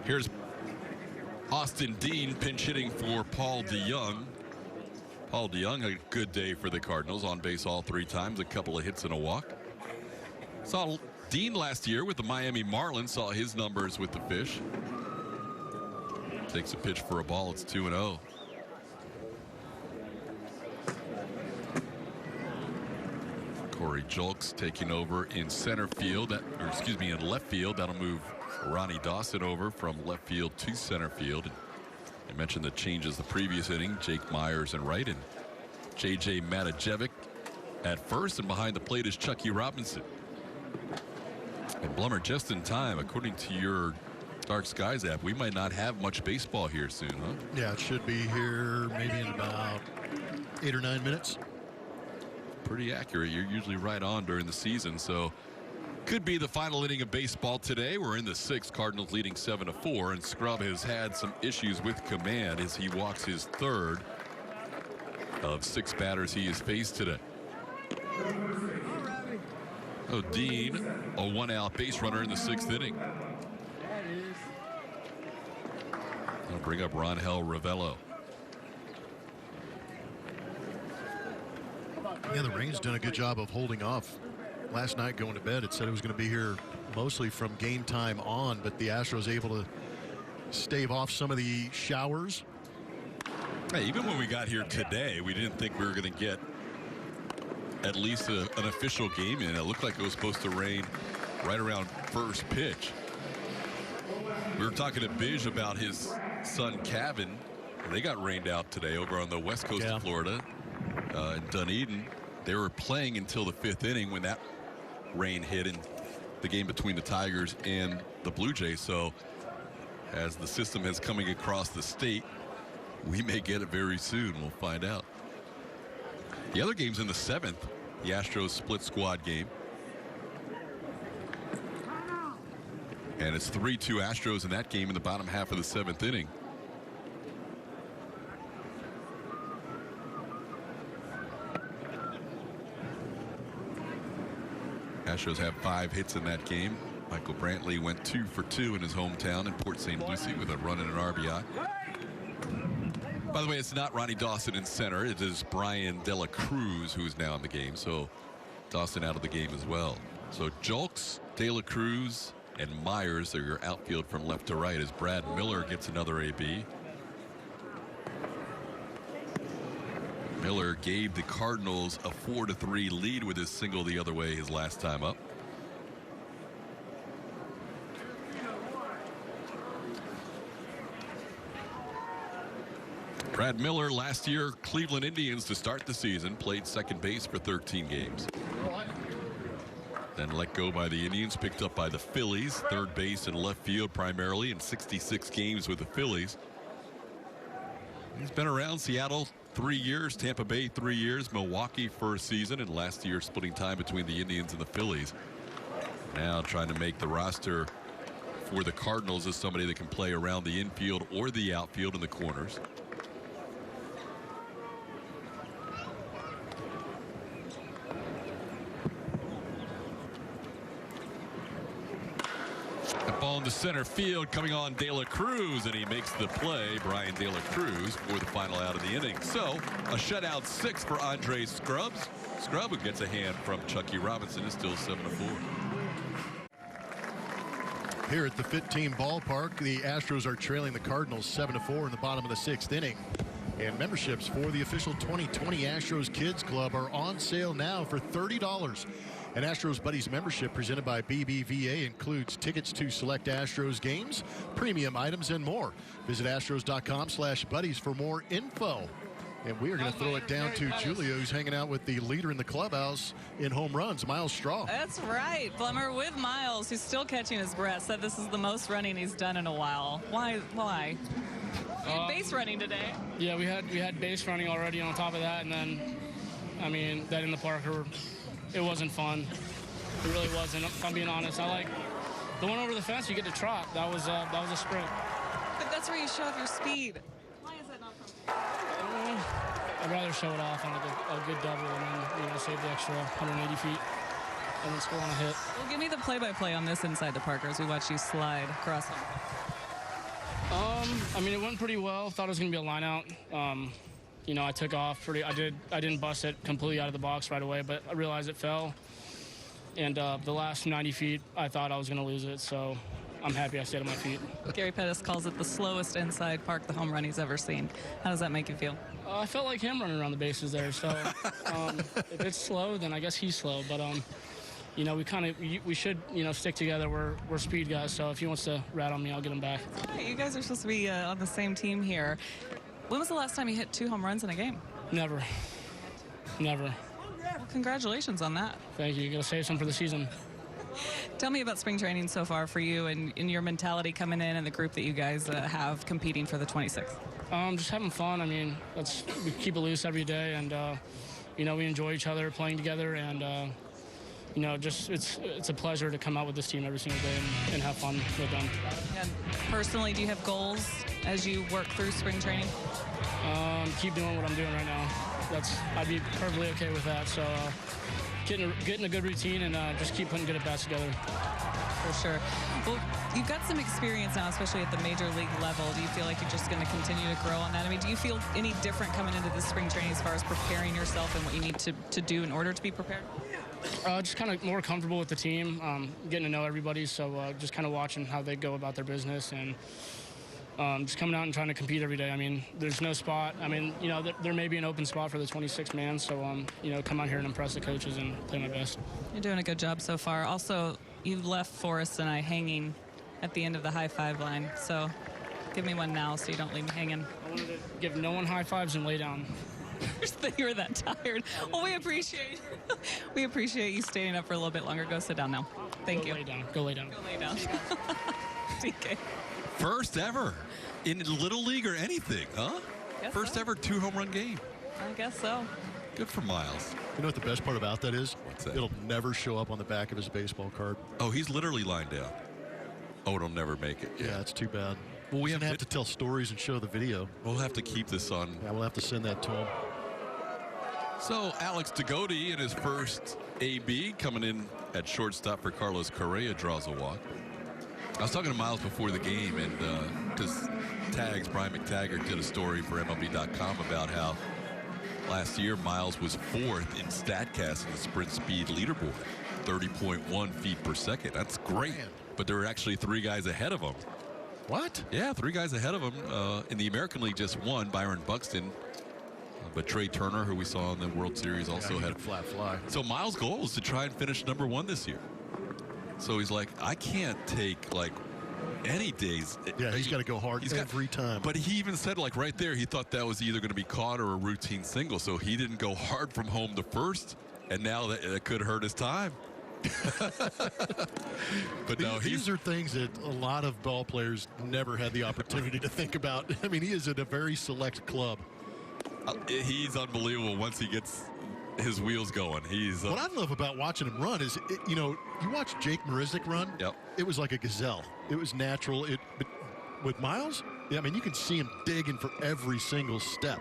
Here's Austin Dean pinch hitting for Paul DeJong. Paul DeJong had a good day for the Cardinals, on base all 3 times, a couple of hits and a walk. Saw Dean last year with the Miami Marlins, saw his numbers with the Fish. Takes a pitch for a ball. It's 2-0. Corey Julks taking over in center field, in left field. That'll move Ronnie Dawson over from left field to center field. I mentioned the changes the previous inning. Jake Myers in right and J.J. Matajevic at first, and behind the plate is Chucky Robinson. And Blummer, just in time, according to your Dark Skies app, we might not have much baseball here soon, huh? Yeah, it should be here maybe in about 8 or 9 minutes. Pretty accurate. You're usually right on during the season, so could be the final inning of baseball today. We're in the 6th, Cardinals leading 7-4, and Scrubb has had some issues with command as he walks his 3rd of 6 batters he has faced today. Dean, a 1-out base runner in the 6th inning. I'll bring up Rangel Ravello. Yeah, the rain's done a good job of holding off. Last night going to bed, it said it was going to be here mostly from game time on, but the Astros able to stave off some of the showers. Hey, even when we got here today, we didn't think we were going to get at least an official game in. It looked like it was supposed to rain right around first pitch. We were talking to Bij about his son Kevin. They got rained out today over on the west coast of Florida in Dunedin. They were playing until the 5th inning when that rain hit in the game between the Tigers and the Blue Jays. So as the system is coming across the state, we may get it very soon. We'll find out. The other game's in the 7th, the Astros split squad game. And it's 3-2 Astros in that game in the bottom half of the 7th inning. Astros have 5 hits in that game. Michael Brantley went 2 for 2 in his hometown in Port St. Lucie with a run and an RBI. By the way, it's not Ronnie Dawson in center. It is Brian De La Cruz who is now in the game. So Dawson out of the game as well. So Julks, De La Cruz, and Myers are your outfield from left to right as Brad Miller gets another AB. Miller gave the Cardinals a 4-3 lead with his single the other way his last time up. Brad Miller, last year Cleveland Indians to start the season, played second base for 13 games. Then let go by the Indians, picked up by the Phillies, third base and left field primarily in 66 games with the Phillies. He's been around Seattle 3 years, Tampa Bay 3 years, Milwaukee for a season, and last year splitting time between the Indians and the Phillies. Now trying to make the roster for the Cardinals as somebody that can play around the infield or the outfield in the corners. Ball in the center field, coming on De La Cruz, and he makes the play, Brian De La Cruz, for the final out of the inning. So a shutout 6 for Andre Scrubb, who gets a hand from Chucky Robinson, is still 7-4. Here at the Fit Team Ballpark, the Astros are trailing the Cardinals 7-4 in the bottom of the 6th inning. And memberships for the official 2020 Astros Kids Club are on sale now for $30. An Astros Buddies membership presented by BBVA includes tickets to select Astros games, premium items, and more. Visit astros.com/buddies for more info. And we are going to throw it down to Julia, who's hanging out with the leader in the clubhouse in home runs, Miles Straw. That's right. Plummer with Miles, who's still catching his breath, said this is the most running he's done in a while. Why? You had base running today. Yeah, we had base running already on top of that, and then, I mean, that in the park, it wasn't fun. It really wasn't, if I'm being honest. I like the one over the fence, you get to trot. That was a sprint. But that's where you show off your speed. Why is that not fun? I'd rather show it off on a good double and then, save the extra 180 feet and then score on a hit. Well, give me the play-by-play on this inside the Parker as we watch you slide across them. I mean, it went pretty well. Thought it was going to be a line out. I took off I didn't bust it completely out of the box right away, but I realized it fell. And the last 90 feet, I thought I was going to lose it, so I'm happy I stayed on my feet. Gary Pettis calls it the slowest inside park the home run he's ever seen. How does that make you feel? I felt like him running around the bases there, so if it's slow, then I guess he's slow. But, we should, stick together. We're speed guys, so if he wants to rat on me, I'll get him back. All right, you guys are supposed to be on the same team here. When was the last time you hit 2 home runs in a game? Never. Well, congratulations on that. Thank you. You got to save some for the season. Tell me about spring training so far for you and your mentality coming in and the group that you guys have competing for the 26th. Just having fun. I mean, we keep it loose every day, and we enjoy each other playing together, and it's a pleasure to come out with this team every single day and have fun with them. And personally, do you have goals as you work through spring training? Keep doing what I'm doing right now. I'd be perfectly okay with that. So getting a good routine and just keep putting good at-bats together. For sure. Well, you've got some experience now, especially at the major league level. Do you feel like you're just going to continue to grow on that? I mean, do you feel any different coming into this spring training as far as preparing yourself and what you need to do in order to be prepared? Just kind of more comfortable with the team, getting to know everybody. So just kind of watching how they go about their business and just coming out and trying to compete every day. I mean, there's no spot. I mean, there may be an open spot for the 26th man. So, come out here and impress the coaches and play my best. You're doing a good job so far. Also, you left Forrest and I hanging at the end of the high five line. So give me one now so you don't leave me hanging. I wanted to give no one high fives and lay down. You were that tired. Well, we appreciate you staying up for a little bit longer. Go sit down now. Thank you. Go lay down. TK. First ever in Little League or anything, huh? First ever 2 home run game. I guess so. Good for Miles. You know what the best part about that is? What's that? It'll never show up on the back of his baseball card. Oh, he's literally lined down. Oh, it'll never make it. Yeah, it's too bad. Well, we have to tell stories and show the video. We'll have to keep this on. Yeah, we'll have to send that to him. So Alex Degody in his first AB coming in at shortstop for Carlos Correa draws a walk. I was talking to Miles before the game, and because Brian McTaggart did a story for MLB.com about how last year Miles was 4th in StatCast in the sprint speed leaderboard, 30.1 feet per second. That's great. Man. But there were actually 3 guys ahead of him. What? Yeah, 3 guys ahead of him. In the American League, just 1, Byron Buxton. But Trey Turner, who we saw in the World Series, also had a flat fly. So Miles' goal is to try and finish #1 this year. So he's like, I can't take any days. Yeah, he's got to go hard every time. But he even said right there, he thought that was either going to be caught or a routine single. So he didn't go hard from home to first, and now that could hurt his time. But no, these are things that a lot of ball players never had the opportunity to think about. I mean, he is at a very select club. He's unbelievable once he gets his wheels going. What I love about watching him run is, you watch Jake Marisnik run. Yep. It was like a gazelle. It was natural. But with Miles, yeah, I mean, you can see him digging for every single step.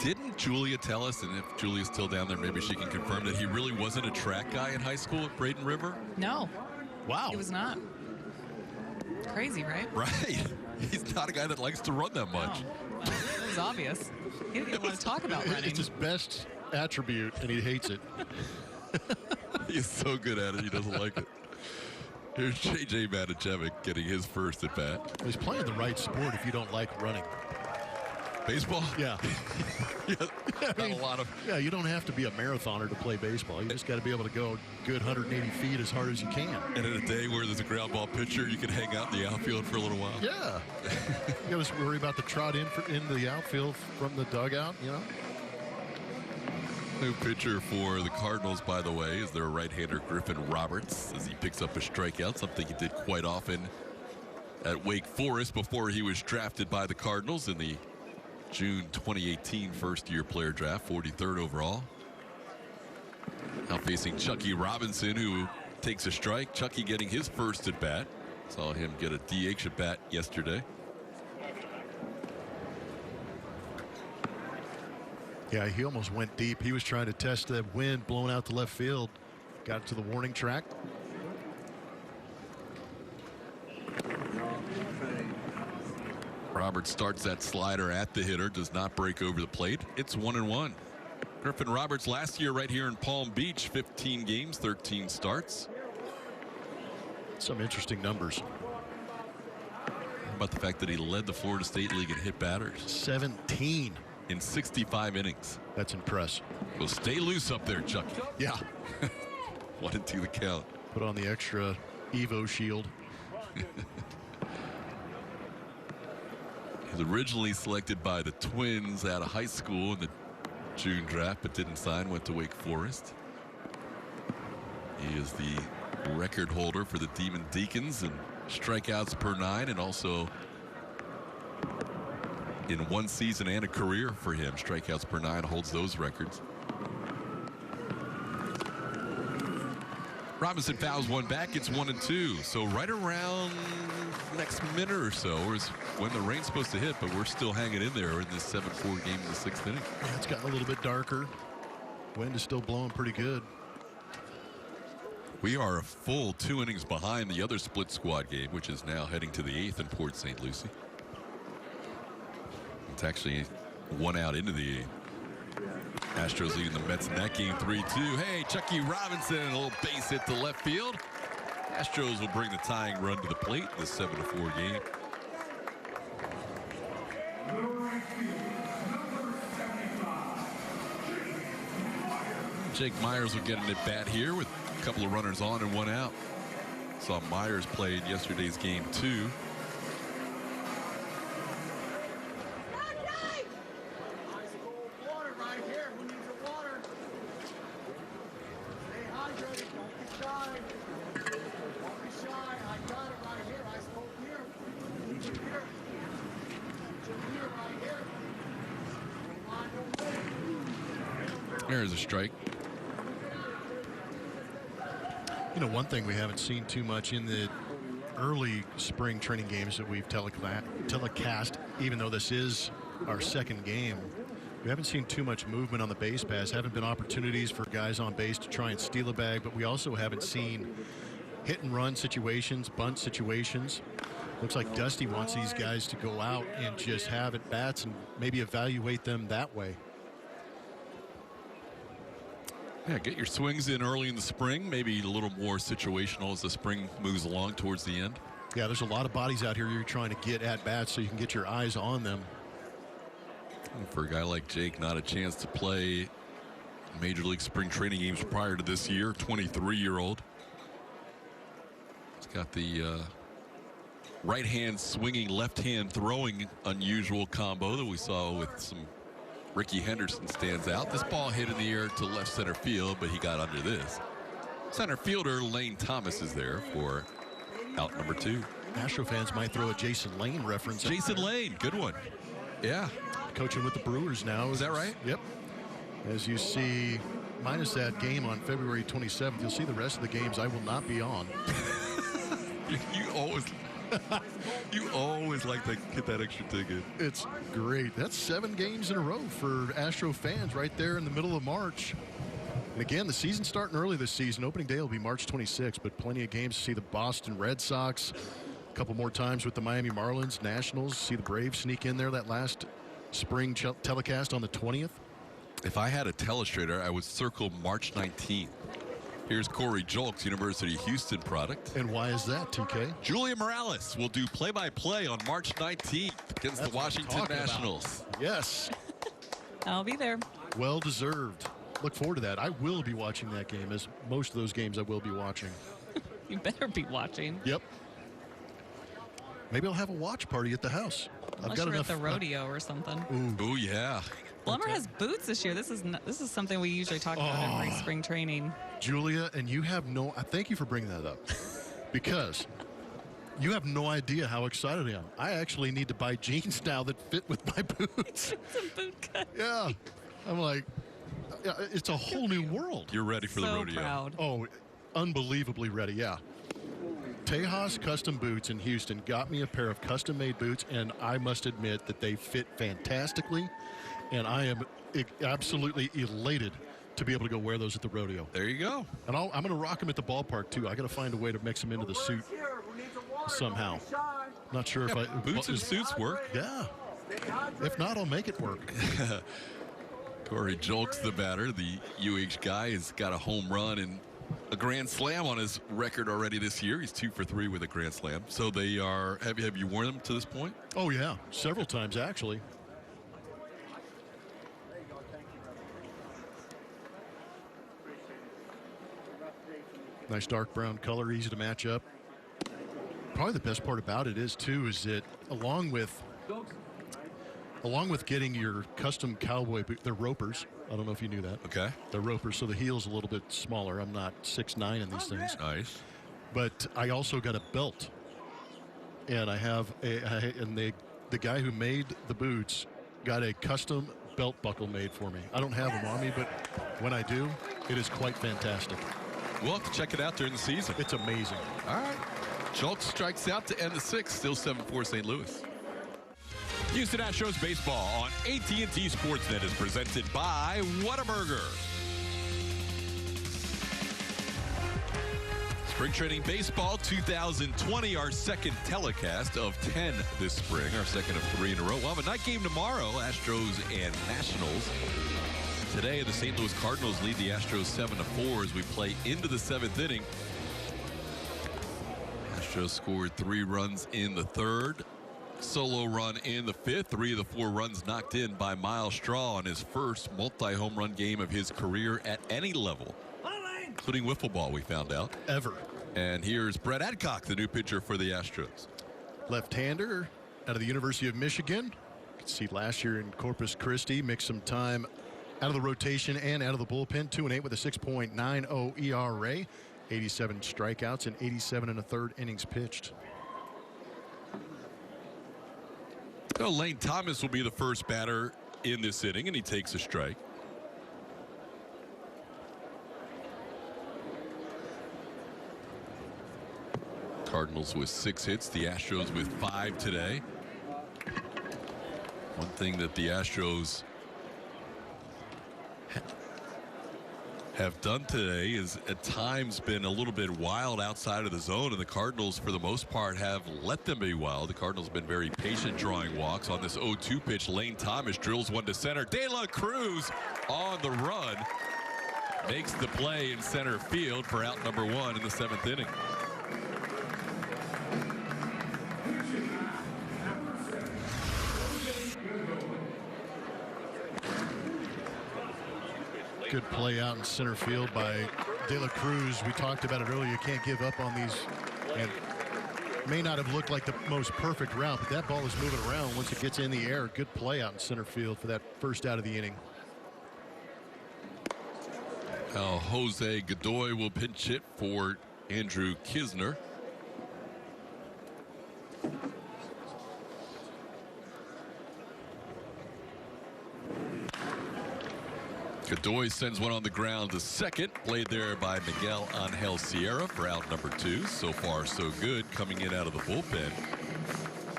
Didn't Julia tell us, and if Julia's still down there, maybe she can confirm that he really wasn't a track guy in high school at Braden River? No. Wow. He was not. Crazy, right? Right. He's not a guy that likes to run that much. No. Well, it was obvious. He didn't want to talk about running. It's his best attribute, and he hates it. He's so good at it, he doesn't like it. Here's J.J. Matijevic getting his first at bat. He's playing the right sport if you don't like running. Baseball? Yeah. Yeah, you don't have to be a marathoner to play baseball. You just got to be able to go good 180 feet as hard as you can. And in a day where there's a ground ball pitcher, you can hang out in the outfield for a little while. Yeah. You got to worry about the trot in the outfield from the dugout, you know. New pitcher for the Cardinals, by the way, is their right-hander Griffin Roberts, as he picks up a strikeout, something he did quite often at Wake Forest before he was drafted by the Cardinals in the June 2018 first-year player draft, 43rd overall. Now facing Chucky Robinson, who takes a strike. Chucky getting his first at bat. Saw him get a DH at bat yesterday. Yeah, he almost went deep. He was trying to test that wind blowing out to left field. Got to the warning track. Roberts starts that slider at the hitter, does not break over the plate. It's 1-1. Griffin Roberts last year right here in Palm Beach, 15 games, 13 starts. Some interesting numbers. How about the fact that he led the Florida State League in hit batters? 17. In 65 innings. That's impressive. Well, stay loose up there, Chucky. Yeah. 1-2 the count. Put on the extra Evo shield. He was originally selected by the Twins out of high school in the June draft, but didn't sign, went to Wake Forest. He is the record holder for the Demon Deacons in strikeouts per 9, and also in one season and a career for him. Strikeouts per 9 holds those records. Robinson fouls one back. It's 1-2. So right around next minute or so is when the rain's supposed to hit, but we're still hanging in there in this 7-4 game in the 6th inning. Yeah, it's gotten a little bit darker. Wind is still blowing pretty good. We are a full 2 innings behind the other split squad game, which is now heading to the 8th in Port St. Lucie. It's actually 1 out into the 8th. Astros leading the Mets in that game 3-2. Hey, Chucky Robinson, a little base hit to left field. Astros will bring the tying run to the plate in the 7-4 game. Jake Myers will get an at bat here with a couple of runners on and 1 out. Saw Myers played yesterday's game 2. There's a strike. You know, one thing we haven't seen too much in the early spring training games that we've telecast, even though this is our second game, we haven't seen too much movement on the base paths. Haven't been opportunities for guys on base to try and steal a bag, but we also haven't seen hit and run situations, bunt situations. Looks like Dusty wants these guys to go out and just have at bats and maybe evaluate them that way. Yeah, get your swings in early in the spring, maybe a little more situational as the spring moves along towards the end. Yeah, there's a lot of bodies out here you're trying to get at bats so you can get your eyes on them. And for a guy like Jake, not a chance to play Major League spring training games prior to this year, 23-year-old. He's got the right hand swinging, left hand throwing unusual combo that we saw with some Ricky Henderson stands out. This ball hit in the air to left center field, but he got under this. Center fielder Lane Thomas is there for out number 2. Astro fans might throw a Jason Lane reference. Jason Lane, good one. Yeah. Coaching with the Brewers now. Is that right? Yep. As you see, minus that game on February 27th, you'll see the rest of the games I will not be on. You always like to get that extra ticket. It's great. That's 7 games in a row for Astro fans right there in the middle of March. And again, the season's starting early this season. Opening day will be March 26th, but plenty of games to see the Boston Red Sox. A couple more times with the Miami Marlins, Nationals. See the Braves sneak in there that last spring telecast on the 20th. If I had a telestrator, I would circle March 19th. Here's Corey Julks, University of Houston product. And why is that, TK? Julia Morales will do play-by-play on March 19th against the Washington Nationals. Yes. I'll be there. Well deserved. Look forward to that. I will be watching that game, as most of those games I will be watching. You better be watching. Yep. Maybe I'll have a watch party at the house. Unless you're at the rodeo or something. Ooh, yeah. Blummer has boots this year. This is something we usually talk about in spring training. Julia, and you have no... thank you for bringing that up. Because you have no idea how excited I am. I actually need to buy jeans now that fit with my boots. It's a boot cut. Yeah. I'm like, it's a whole new world. You're ready for the rodeo. So proud. Oh, unbelievably ready, yeah. Tejas Custom Boots in Houston got me a pair of custom-made boots, and I must admit that they fit fantastically, and I am absolutely elated to be able to go wear those at the rodeo. There you go. And I'm going to rock them at the ballpark, too. I got to find a way to mix them into the suit somehow. Not sure if boots and suits work. Yeah. If not, I'll make it work. Corey Julks, the batter, the UH guy, has got a home run and a grand slam on his record already this year. He's 2 for 3 with a grand slam. So they are. Have you worn them to this point? Oh yeah, several times actually. Nice dark brown color, easy to match up. Probably the best part about it is that along with getting your custom cowboy boot, they're ropers. I don't know if you knew that. Okay. They're ropers, so the heel's a little bit smaller. I'm not 6'9" in these things. Nice. But I also got a belt, and the guy who made the boots got a custom belt buckle made for me. I don't have them on me, but when I do, it is quite fantastic. We'll have to check it out during the season. It's amazing. All right. Schultz strikes out to end the 6th. Still 7-4 St. Louis. Houston Astros baseball on AT&T Sportsnet is presented by Whataburger. Spring Training Baseball 2020, our second telecast of 10 this spring, our second of 3 in a row. We'll have a night game tomorrow, Astros and Nationals. Today, the St. Louis Cardinals lead the Astros 7-4 as we play into the 7th inning. Astros scored 3 runs in the 3rd. Solo run in the 5th. 3 of the 4 runs knocked in by Miles Straw on his first multi-home run game of his career at any level, including wiffle ball, we found out. Ever. And here's Brett Adcock, the new pitcher for the Astros. Left-hander out of the University of Michigan. You can see last year in Corpus Christi, mixed some time out of the rotation and out of the bullpen. 2-8 with a 6.90 ERA. 87 strikeouts and 87 1/3 innings pitched. So Lane Thomas will be the first batter in this inning, and he takes a strike. Cardinals with 6 hits, the Astros with 5 today. One thing that the Astros have done today is at times been a little bit wild outside of the zone, and the Cardinals for the most part have let them be wild. The Cardinals have been very patient drawing walks. On this 0-2 pitch, Lane Thomas drills one to center. De La Cruz on the run makes the play in center field for out number 1 in the 7th inning. Good play out in center field by De La Cruz. We talked about it earlier. You can't give up on these. And may not have looked like the most perfect route, but that ball is moving around once it gets in the air. Good play out in center field for that first out of the inning. Now Jose Godoy will pinch hit for Andrew Kisner. Godoy sends one on the ground to second. Played there by Miguel Angel Sierra for out number 2. So far, so good coming in out of the bullpen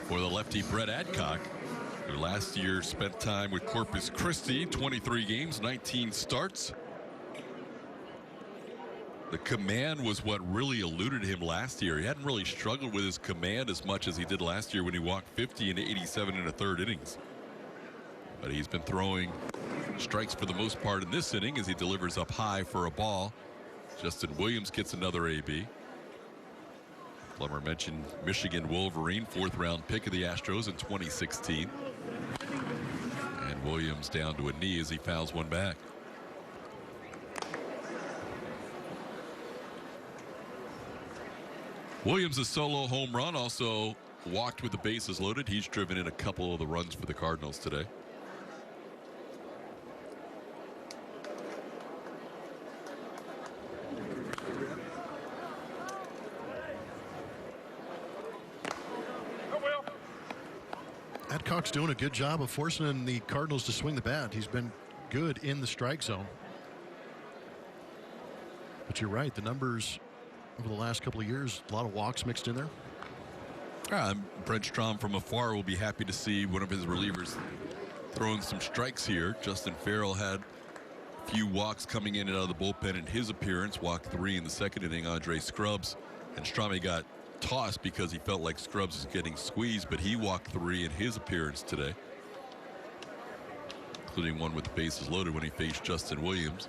for the lefty Brett Adcock, who last year spent time with Corpus Christi, 23 games, 19 starts. The command was what really eluded him last year. He hadn't really struggled with his command as much as he did last year when he walked 50 in 87 1/3 innings. But he's been throwing strikes for the most part in this inning as he delivers up high for a ball Justin Williams gets another AB. Plummer mentioned Michigan Wolverine, 4th-round pick of the Astros in 2016. And Williams down to a knee as he fouls one back. Williams' a solo home run, also walked with the bases loaded. He's driven in a couple of the runs for the Cardinals today. Adcock's doing a good job of forcing the Cardinals to swing the bat. He's been good in the strike zone. But you're right, the numbers over the last couple of years, a lot of walks mixed in there. Brent Strom from afar will be happy to see one of his relievers throwing some strikes here. Justin Farrell had a few walks coming in and out of the bullpen in his appearance. Walked 3 in the 2nd inning. Andre Scrubs and Strome got tossed because he felt like Scrubs was getting squeezed, but he walked 3 in his appearance today, including one with the bases loaded when he faced Justin Williams,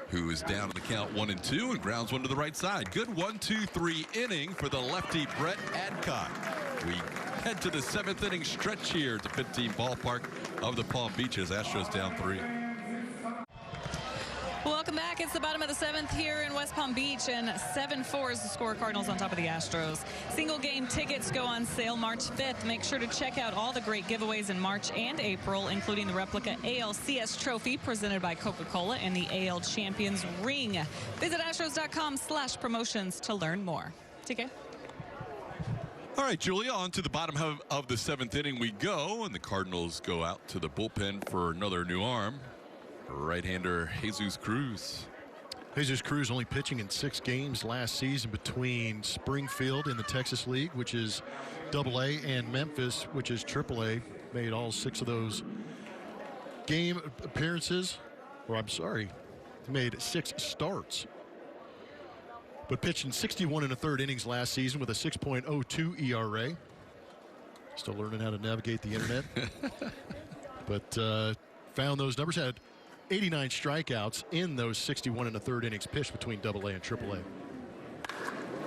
who is down in the count 1-2 and grounds one to the right side. Good 1-2-3 inning for the lefty Brett Adcock. We head to the 7th inning stretch here at the 15 ballpark of the Palm Beaches. Astros down 3. Welcome back. It's the bottom of the 7th here in West Palm Beach, and 7-4 is the score. Cardinals on top of the Astros. Single game tickets go on sale March 5th. Make sure to check out all the great giveaways in March and April, including the replica ALCS trophy presented by Coca-Cola and the AL Champions ring. Visit astros.com/promotions to learn more. TK. All right, Julia, on to the bottom of the 7th inning we go, and the Cardinals go out to the bullpen for another new arm. Right-hander Jesus Cruz. Jesus Cruz only pitching in 6 games last season between Springfield in the Texas League, which is AA, and Memphis, which is AAA. Made all 6 of those game appearances, or I'm sorry, made 6 starts. But pitched in 61 1/3 innings last season with a 6.02 ERA. Still learning how to navigate the internet. But found those numbers, had 89 strikeouts in those 61 1/3 innings pitched between AA and AAA.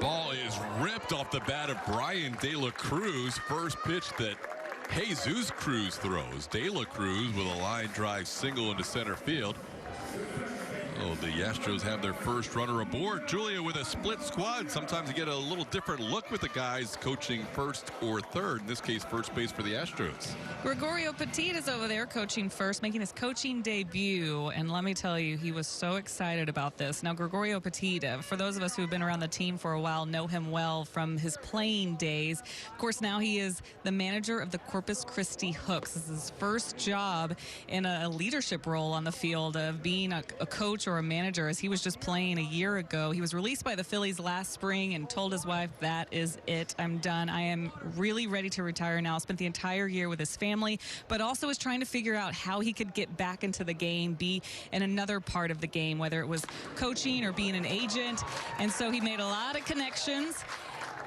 Ball is ripped off the bat of Brian De La Cruz. First pitch that Jesus Cruz throws. De La Cruz with a line drive single into center field. Oh, the Astros have their first runner aboard. Julia, with a split squad, sometimes you get a little different look with the guys coaching first or third. In this case, first base for the Astros. Gregorio Petit is over there coaching first, making his coaching debut. And let me tell you, he was so excited about this. Now, Gregorio Petit, for those of us who have been around the team for a while, know him well from his playing days. Of course, now he is the manager of the Corpus Christi Hooks. This is his first job in a leadership role on the field of being a coach or a manager, as he was just playing a year ago. He was released by the Phillies last spring and told his wife, "That is it. I'm done. I am really ready to retire now." Spent the entire year with his family, but also was trying to figure out how he could get back into the game, be in another part of the game, whether it was coaching or being an agent. And so he made a lot of connections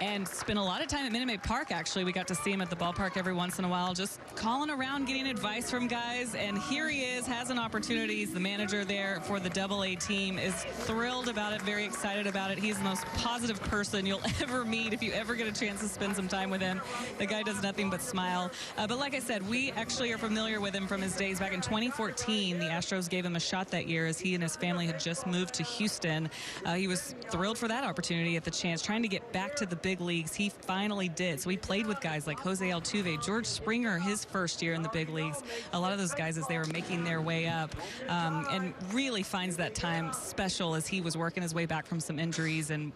and spent a lot of time at Minute Maid Park. Actually, we got to see him at the ballpark every once in a while, just calling around, getting advice from guys. And here he is, has an opportunity. He's the manager there for the AA team, is thrilled about it, very excited about it. He's the most positive person you'll ever meet if you ever get a chance to spend some time with him. The guy does nothing but smile. But like I said, we actually are familiar with him from his days back in 2014. The Astros gave him a shot that year as he and his family had just moved to Houston. He was thrilled for that opportunity at the chance, trying to get back to the big leagues. He finally did. So he played with guys like Jose Altuve, George Springer, his first year in the big leagues. A lot of those guys as they were making their way up, and really finds that time special as he was working his way back from some injuries and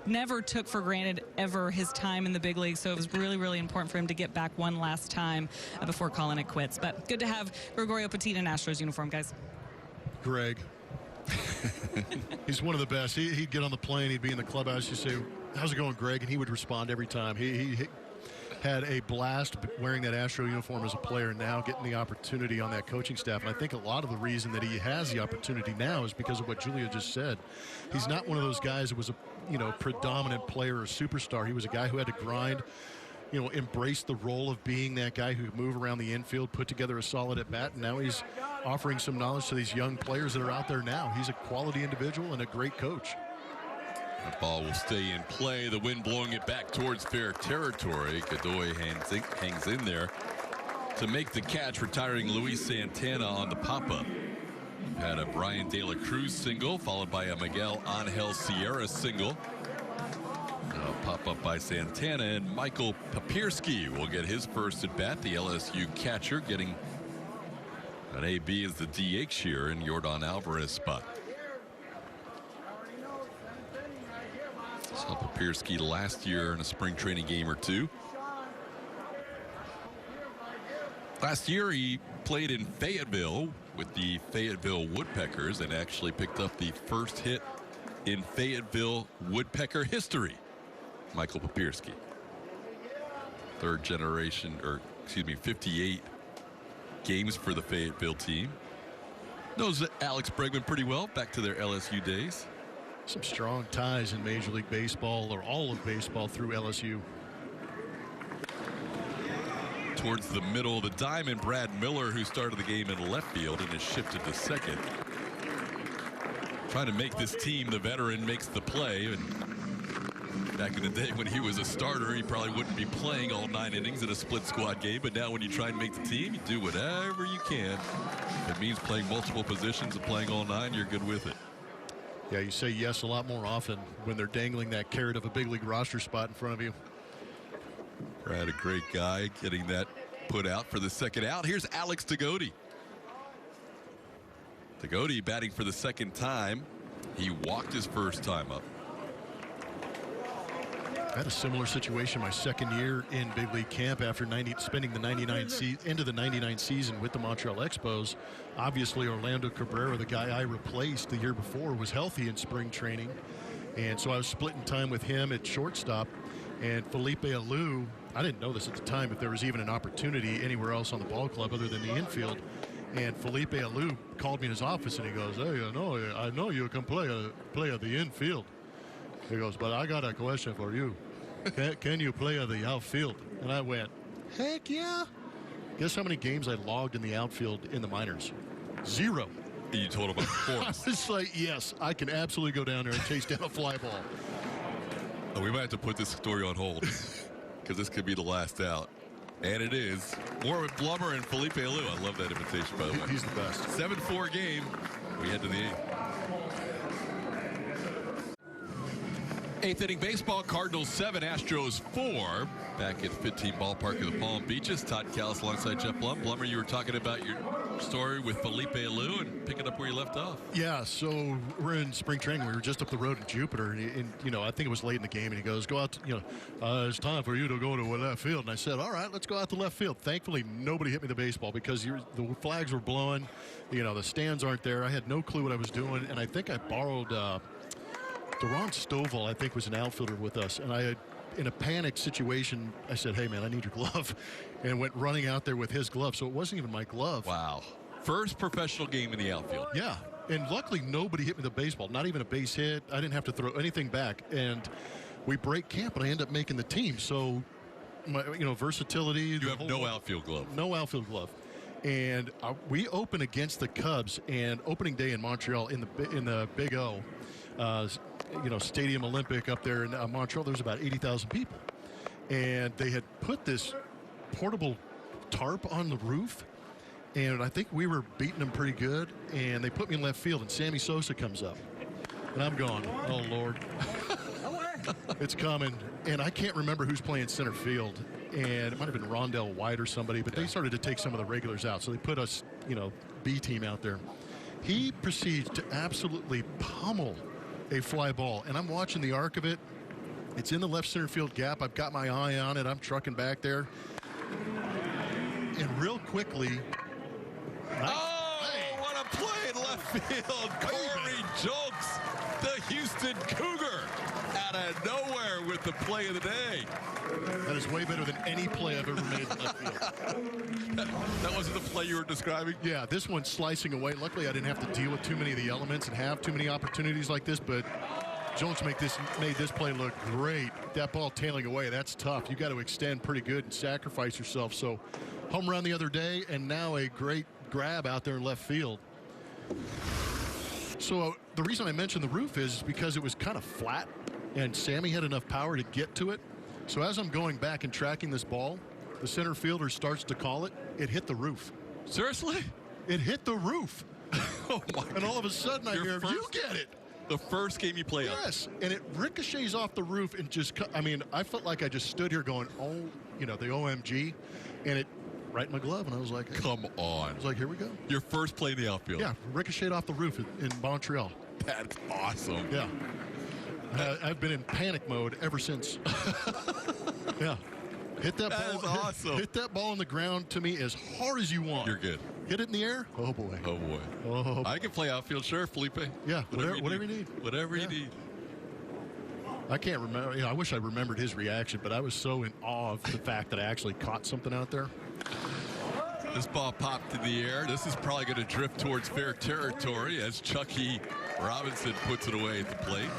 never took for granted ever his time in the big leagues. So it was really, really important for him to get back one last time before calling it quits. But good to have Gregorio Petit in an Astros uniform, guys. Greg. He's one of the best. He'd get on the plane, he'd be in the clubhouse, you say, "How's it going, Greg?" And he would respond every time. He had a blast wearing that Astro uniform as a player, and now getting the opportunity on that coaching staff. And I think a lot of the reason that he has the opportunity now is because of what Julia just said. He's not one of those guys that was a predominant player or superstar. He was a guy who had to grind embraced the role of being that guy who could move around the infield, put together a solid at-bat, and now he's offering some knowledge to these young players that are out there now. He's a quality individual and a great coach. The ball will stay in play. The wind blowing it back towards fair territory. Godoy hangs in there to make the catch, retiring Luis Santana on the pop-up. Had a Brian De La Cruz single, followed by a Miguel Angel Sierra single. Pop-up by Santana, and Michael Papierski will get his first at-bat. The LSU catcher getting an AB as the DH here in Yordan Alvarez spot. Saw Papierski last year in a spring training game or two. Last year he played in Fayetteville with the Fayetteville Woodpeckers and actually picked up the first hit in Fayetteville Woodpecker history. Michael Papierski, third generation, or excuse me, 58 games for the Fayetteville team. Knows Alex Bregman pretty well, back to their LSU days. Some strong ties in Major League Baseball, or all of baseball, through LSU. Towards the middle of the diamond, Brad Miller, who started the game in left field and has shifted to second. Trying to make this team, the veteran makes the play. And back in the day when he was a starter, he probably wouldn't be playing all 9 innings in a split squad game. But now when you try and make the team, you do whatever you can. If it means playing multiple positions and playing all 9, you're good with it. Yeah, you say yes a lot more often when they're dangling that carrot of a big league roster spot in front of you. Brad, a great guy, getting that put out for the second out. Here's Alex Tagoti. Tagoti batting for the second time. He walked his first time up. I had a similar situation my second year in big league camp after spending the end of the 99 season with the Montreal Expos. Obviously, Orlando Cabrera, the guy I replaced the year before, was healthy in spring training. And so I was splitting time with him at shortstop. And Felipe Alou, I didn't know this at the time, if there was even an opportunity anywhere else on the ball club other than the infield. And Felipe Alou called me in his office and he goes, "Hey, I know you can play at the infield." He goes, "But I got a question for you. Can you play at the outfield?" And I went, "Heck yeah." Guess how many games I logged in the outfield in the minors? 0. You told him, of course. I was like, yes, I can absolutely go down there and chase down a fly ball. Oh, we might have to put this story on hold because this could be the last out. And it is. More with Blummer and Felipe Alou. I love that invitation, by the way. He's the best. 7-4 game. We head to the 8th. 8th inning baseball. Cardinals 7, Astros 4. Back at 15 ballpark of the Palm Beaches. Todd Callis alongside Jeff Blum. Blummer, you were talking about your story with Felipe Alou and picking up where you left off. Yeah, so we're in spring training. We were just up the road in Jupiter, and I think it was late in the game, and he goes, "Go out, it's time for you to go to left field." And I said, "All right, let's go out to left field." Thankfully, nobody hit me the baseball because the flags were blowing. The stands aren't there. I had no clue what I was doing, and I think I borrowed Deron Stovall, I think, was an outfielder with us, and I had, in a panic situation, I said, "Hey, man, I need your glove," and went running out there with his glove. So it wasn't even my glove. Wow. First professional game in the outfield. Yeah, and luckily nobody hit me the baseball, not even a base hit. I didn't have to throw anything back, and we break camp, and I end up making the team. So, versatility. You have no outfield glove. No outfield glove. And we open against the Cubs, and opening day in Montreal in the Big O. Stadium Olympic up there in Montreal, there was about 80,000 people. And they had put this portable tarp on the roof, and I think we were beating them pretty good, and they put me in left field, and Sammy Sosa comes up. And I'm going, "Oh, Lord." It's coming. And I can't remember who's playing center field. And it might have been Rondell White or somebody, but they started to take some of the regulars out. So they put us, B team out there. He proceeds to absolutely pummel a fly ball, and I'm watching the arc of it. It's in the left center field gap. I've got my eye on it. I'm trucking back there, and real quickly. What a play in left field! Corey Julks, the Houston Cougar, out of nowhere with the play of the day. That is way better than any play I've ever made in left field. That wasn't the play you were describing? Yeah, this one's slicing away. Luckily, I didn't have to deal with too many of the elements and have too many opportunities like this, but Jones made this play look great. That ball tailing away, that's tough. You got to extend pretty good and sacrifice yourself. So home run the other day, and now a great grab out there in left field. So the reason I mentioned the roof is because it was kind of flat, and Sammy had enough power to get to it. So as I'm going back and tracking this ball, the center fielder starts to call it. It hit the roof. Seriously? It hit the roof. Oh, my God. And all of a sudden I hear, you get it. The first game you play up. Yes, and it ricochets off the roof and just, I mean, I felt like I just stood here going, oh, you know, the OMG, and it right in my glove, and I was like, hey. Come on. I was like, here we go. Your first play in the outfield. Yeah, ricocheted off the roof in Montreal. That's awesome. Yeah. I've been in panic mode ever since. Yeah. Hit that ball. That is awesome. Hit that ball on the ground to me as hard as you want. You're good. Hit it in the air. Oh, boy. Oh, boy. Oh, I can play outfield, sure, Felipe. yeah, whatever you need. Whatever you need. I can't remember. You know, I wish I remembered his reaction, but I was so in awe of the fact that I actually caught something out there. This ball popped in the air. This is probably going to drift towards fair territory as Chucky Robinson puts it away at the plate.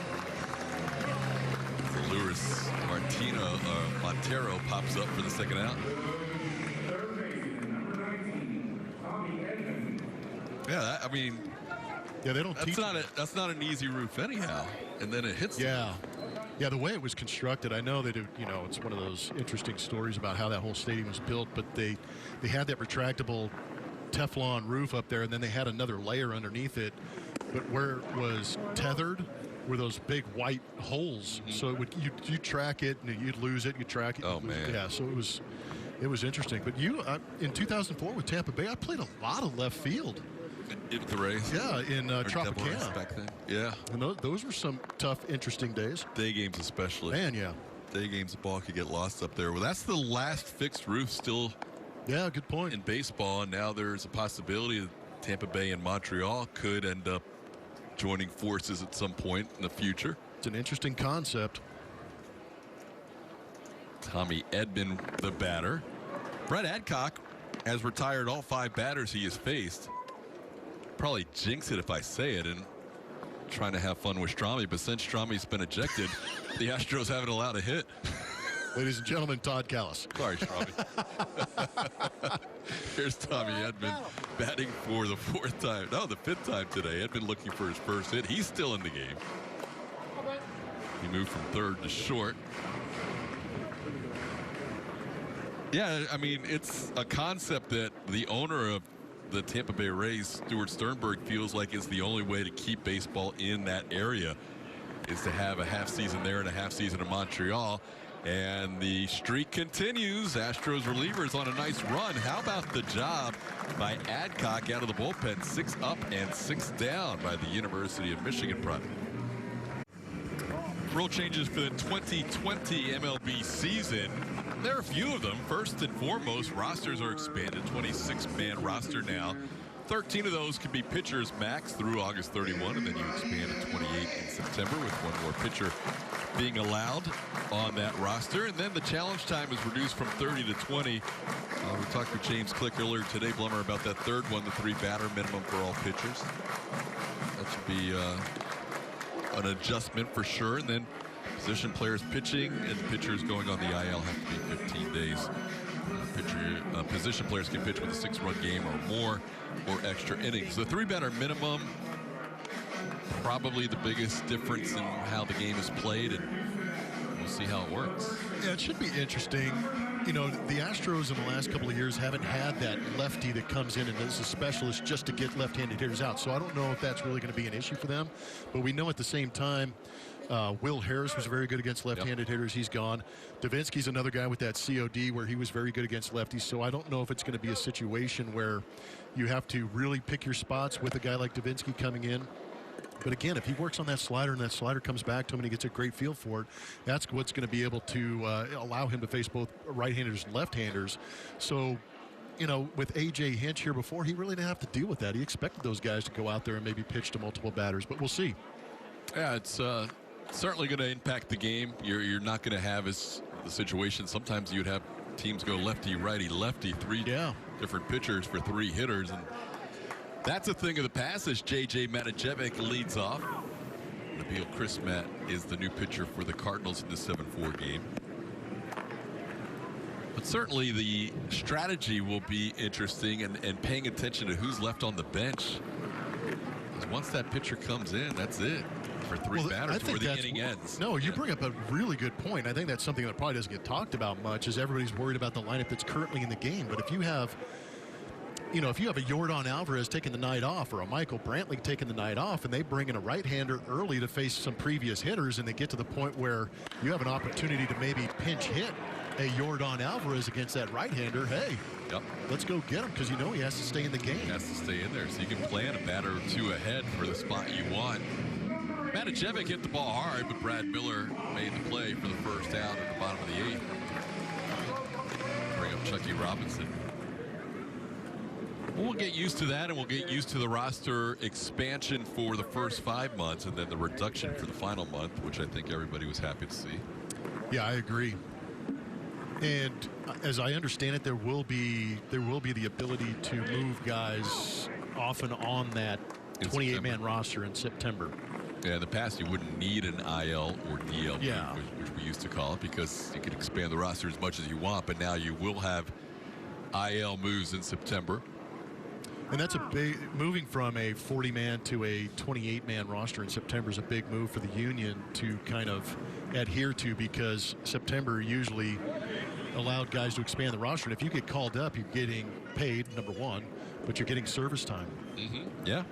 Luis Montero pops up for the second out. Yeah, I mean, Yeah, they don't teach. That's not an easy roof anyhow. And then it hits. Yeah. Yeah, the way it was constructed, I know that it's one of those interesting stories about how that whole stadium was built, but they had that retractable Teflon roof up there, and then they had another layer underneath it. But where it was tethered were those big white holes. Mm-hmm. So you track it and you'd lose it, you track it. Oh man. Yeah, so it was interesting. But in 2004 with Tampa Bay, I played a lot of left field. In the Rays? Yeah, in Tropicana. Back then. Yeah. And those were some tough, interesting days. Day games especially. Man, yeah. Day games, the ball could get lost up there. Well, that's the last fixed roof still. Yeah, good point. In baseball, and now there's a possibility that Tampa Bay and Montreal could end up joining forces at some point in the future. It's an interesting concept. Tommy Edman, the batter. Brett Adcock has retired all 5 batters he has faced. Probably jinx it if I say it, and trying to have fun with Strami, but since Strami's been ejected, the Astros haven't allowed a hit. Ladies and gentlemen, Todd Callis. Sorry, Strami. Here's Tommy Edman batting for the 4th time. No, the 5th time today. Edman looking for his first hit. He's still in the game. He moved from 3rd to short. Yeah, I mean, it's a concept that the owner of the Tampa Bay Rays, Stuart Sternberg, feels like is the only way to keep baseball in that area is to have a half season there and a half season in Montreal. And the streak continues. Astros relievers on a nice run. How about the job by Adcock out of the bullpen? 6 up and 6 down by the University of Michigan product. Rule changes for the 2020 MLB season. There are a few of them. First and foremost, rosters are expanded. 26-man roster now. 13 of those can be pitchers max through August 31, and then you expand to 28 in September with 1 more pitcher being allowed on that roster. And then the challenge time is reduced from 30 to 20. We talked with James Click earlier today, Blummer, about that 3rd one, the 3-batter minimum for all pitchers. That should be an adjustment for sure. And then position players pitching and pitchers going on the IL have to be 15 days. Position players can pitch with a 6-run game or more or extra innings. The 3-batter minimum, probably the biggest difference in how the game is played, and we'll see how it works. Yeah, it should be interesting. You know, the Astros in the last couple of years haven't had that lefty that comes in and is a specialist just to get left-handed hitters out. So I don't know if that's really going to be an issue for them. But we know at the same time, Will Harris was very good against left-handed hitters. He's gone. Davinsky's another guy with that COD where he was very good against lefties. So I don't know if it's going to be a situation where you have to really pick your spots with a guy like Davinsky coming in. But again, if he works on that slider and that slider comes back to him and he gets a great feel for it, that's what's going to be able to allow him to face both right-handers and left-handers. So, you know, with A.J. Hinch here before, he really didn't have to deal with that. He expected those guys to go out there and maybe pitch to multiple batters, but we'll see. Yeah, it's certainly going to impact the game. You're not going to have the situation. Sometimes you'd have teams go lefty, righty, lefty, 3 different pitchers for 3 hitters, and that's a thing of the past as J.J. Matijevic leads off. Nabil Chrismat is the new pitcher for the Cardinals in the 7-4 game. But certainly the strategy will be interesting, and paying attention to who's left on the bench. Because once that pitcher comes in, that's it for three batters where the inning ends. No, you bring up a really good point. I think that's something that probably doesn't get talked about much, is everybody's worried about the lineup that's currently in the game. But if you have, if you have a Yordan Alvarez taking the night off, or a Michael Brantley taking the night off, and they bring in a right-hander early to face some previous hitters, and they get to the point where you have an opportunity to maybe pinch hit a Yordan Alvarez against that right-hander, hey, let's go get him, because he has to stay in the game. He has to stay in there, so you can plan a batter or two ahead for the spot you want. Matijevic hit the ball hard, but Brad Miller made the play for the first out at the bottom of the 8th. Bring up Chucky Robinson. We'll get used to that, and we'll get used to the roster expansion for the first 5 months, and then the reduction for the final month, which I think everybody was happy to see. Yeah, I agree. And as I understand it, there will be the ability to move guys off and on that 28-man roster in September. Yeah, in the past you wouldn't need an IL or DL, which we used to call it, because you could expand the roster as much as you want. But now you will have IL moves in September. And that's a big moving from a 40-man to a 28-man roster in September is a big move for the union to kind of adhere to, because September usually allowed guys to expand the roster. And if you get called up, you're getting paid, number one, but you're getting service time. Yeah.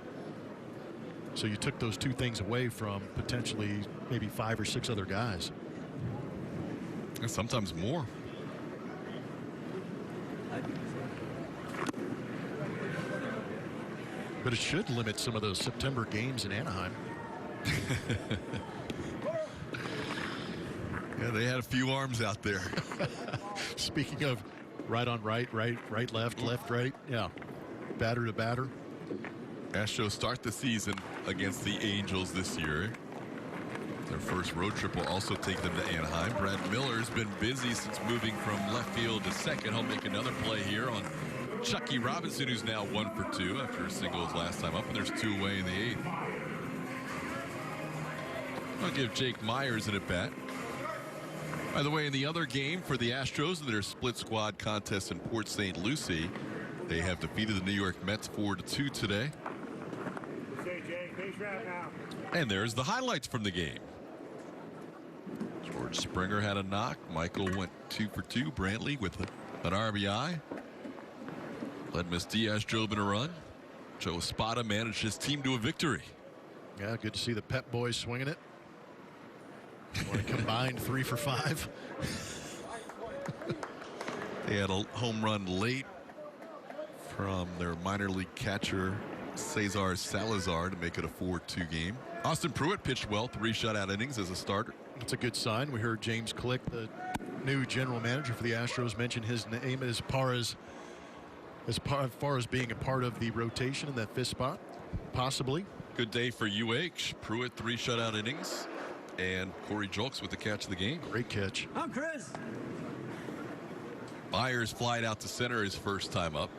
So you took those two things away from potentially maybe 5 or 6 other guys. And sometimes more. But it should limit some of those September games in Anaheim. Yeah, they had a few arms out there. Speaking of right on right, right, left, left, right. Yeah. Batter to batter. Astros start the season against the Angels this year. Their first road trip will also take them to Anaheim. Brad Miller's been busy since moving from left field to second. He'll make another play here on Chucky Robinson, who's now 1 for 2 after a single his last time up, and there's 2 away in the 8th. I'll give Jake Myers an at-bat. By the way, in the other game for the Astros in their split squad contest in Port St. Lucie, they have defeated the New York Mets 4-2 today. And there's the highlights from the game. George Springer had a knock. Michael went 2 for 2. Brantley with an RBI. Ledmus Diaz drove in a run. Joe Espada managed his team to a victory. Yeah, good to see the Pep boys swinging it. Want a combined 3 for 5. They had a home run late from their minor league catcher Cesar Salazar to make it a 4-2 game. Austin Pruitt pitched well, 3 shutout innings as a starter. That's a good sign. We heard James Click, the new general manager for the Astros, mention his name as far as being a part of the rotation in that 5th spot, possibly. Good day for UH. Pruitt 3 shutout innings, and Corey Julks with the catch of the game. Great catch. I'm Chris. Myers flied out to center his first time up.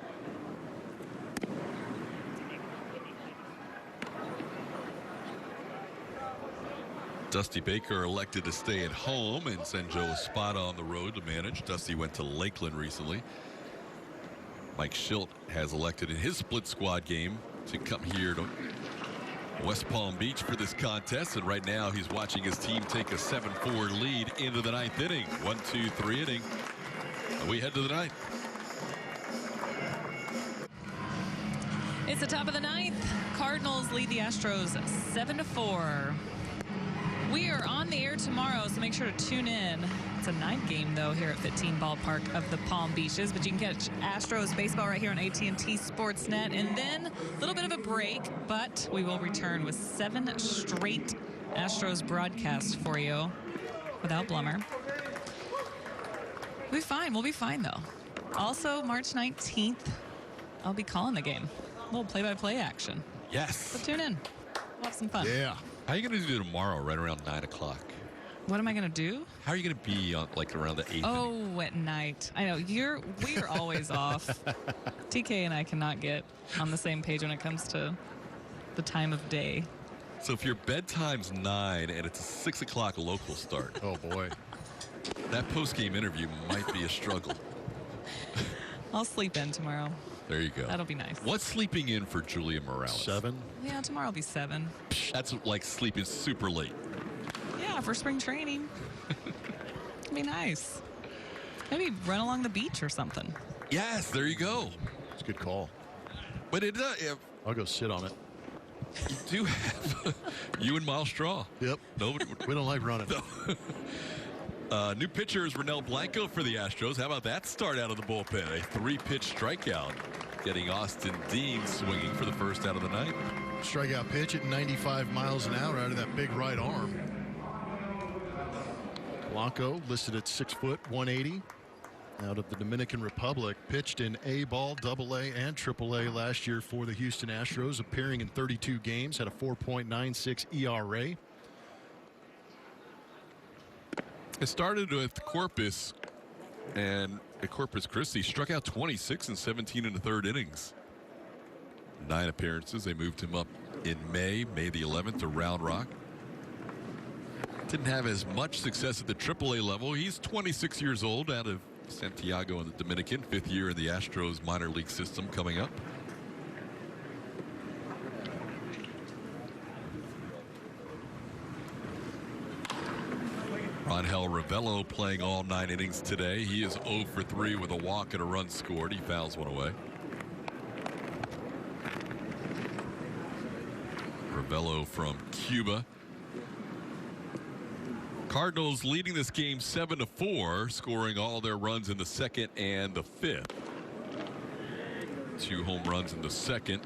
Dusty Baker elected to stay at home and send Joe Espada on the road to manage. Dusty went to Lakeland recently. Mike Schilt has elected in his split squad game to come here to West Palm Beach for this contest, and right now he's watching his team take a 7-4 lead into the 9th inning. 1-2-3 inning. And we head to the 9th. It's the top of the 9th. Cardinals lead the Astros 7-4. We are on the air tomorrow, so make sure to tune in. It's a night game, though, here at 15 Ballpark of the Palm Beaches, but you can catch Astros baseball right here on AT&T Sportsnet, and then a little bit of a break, but we will return with 7 straight Astros broadcasts for you without Blummer. We'll be fine. We'll be fine, though. Also, March 19th, I'll be calling the game. A little play-by-play action. Yes. So tune in. We'll have some fun. Yeah. How are you going to do tomorrow right around 9 o'clock? What am I going to do? How are you going to be on, like, around the 8th inning? Oh, at night. I know. We are always off. TK and I cannot get on the same page when it comes to the time of day. So if your bedtime's 9 and it's a 6 o'clock local start, Oh, boy. that post-game interview might be a struggle. I'll sleep in tomorrow. There you go. That'll be nice. What's sleeping in for Julia Morales? 7. Yeah, tomorrow will be 7. That's like sleeping super late. Yeah, for spring training. It'll be nice. Maybe run along the beach or something. Yes, there you go. It's a good call. But it does. I'll go sit on it. You do have you and Miles Straw. Yep. Nobody. We don't like running. New pitcher is Renell Blanco for the Astros. How about that start out of the bullpen? A 3-pitch strikeout, getting Austin Dean swinging for the first out of the night. Strikeout pitch at 95 miles an hour out of that big right arm. Blanco listed at 6 foot, 180. Out of the Dominican Republic, pitched in A-ball, AA, and AAA last year for the Houston Astros, appearing in 32 games, had a 4.96 ERA. It started with Corpus, and at Corpus Christi struck out 26 and 17 in the third innings. 9 appearances. They moved him up in May the 11th to Round Rock. Didn't have as much success at the AAA level. He's 26 years old, out of Santiago in the Dominican, 5th year in the Astros minor league system coming up. Rangel Ravello playing all 9 innings today. He is 0 for 3 with a walk and a run scored. He fouls one away. Ravello from Cuba. Cardinals leading this game 7-4, scoring all their runs in the second and the 5th. 2 home runs in the second.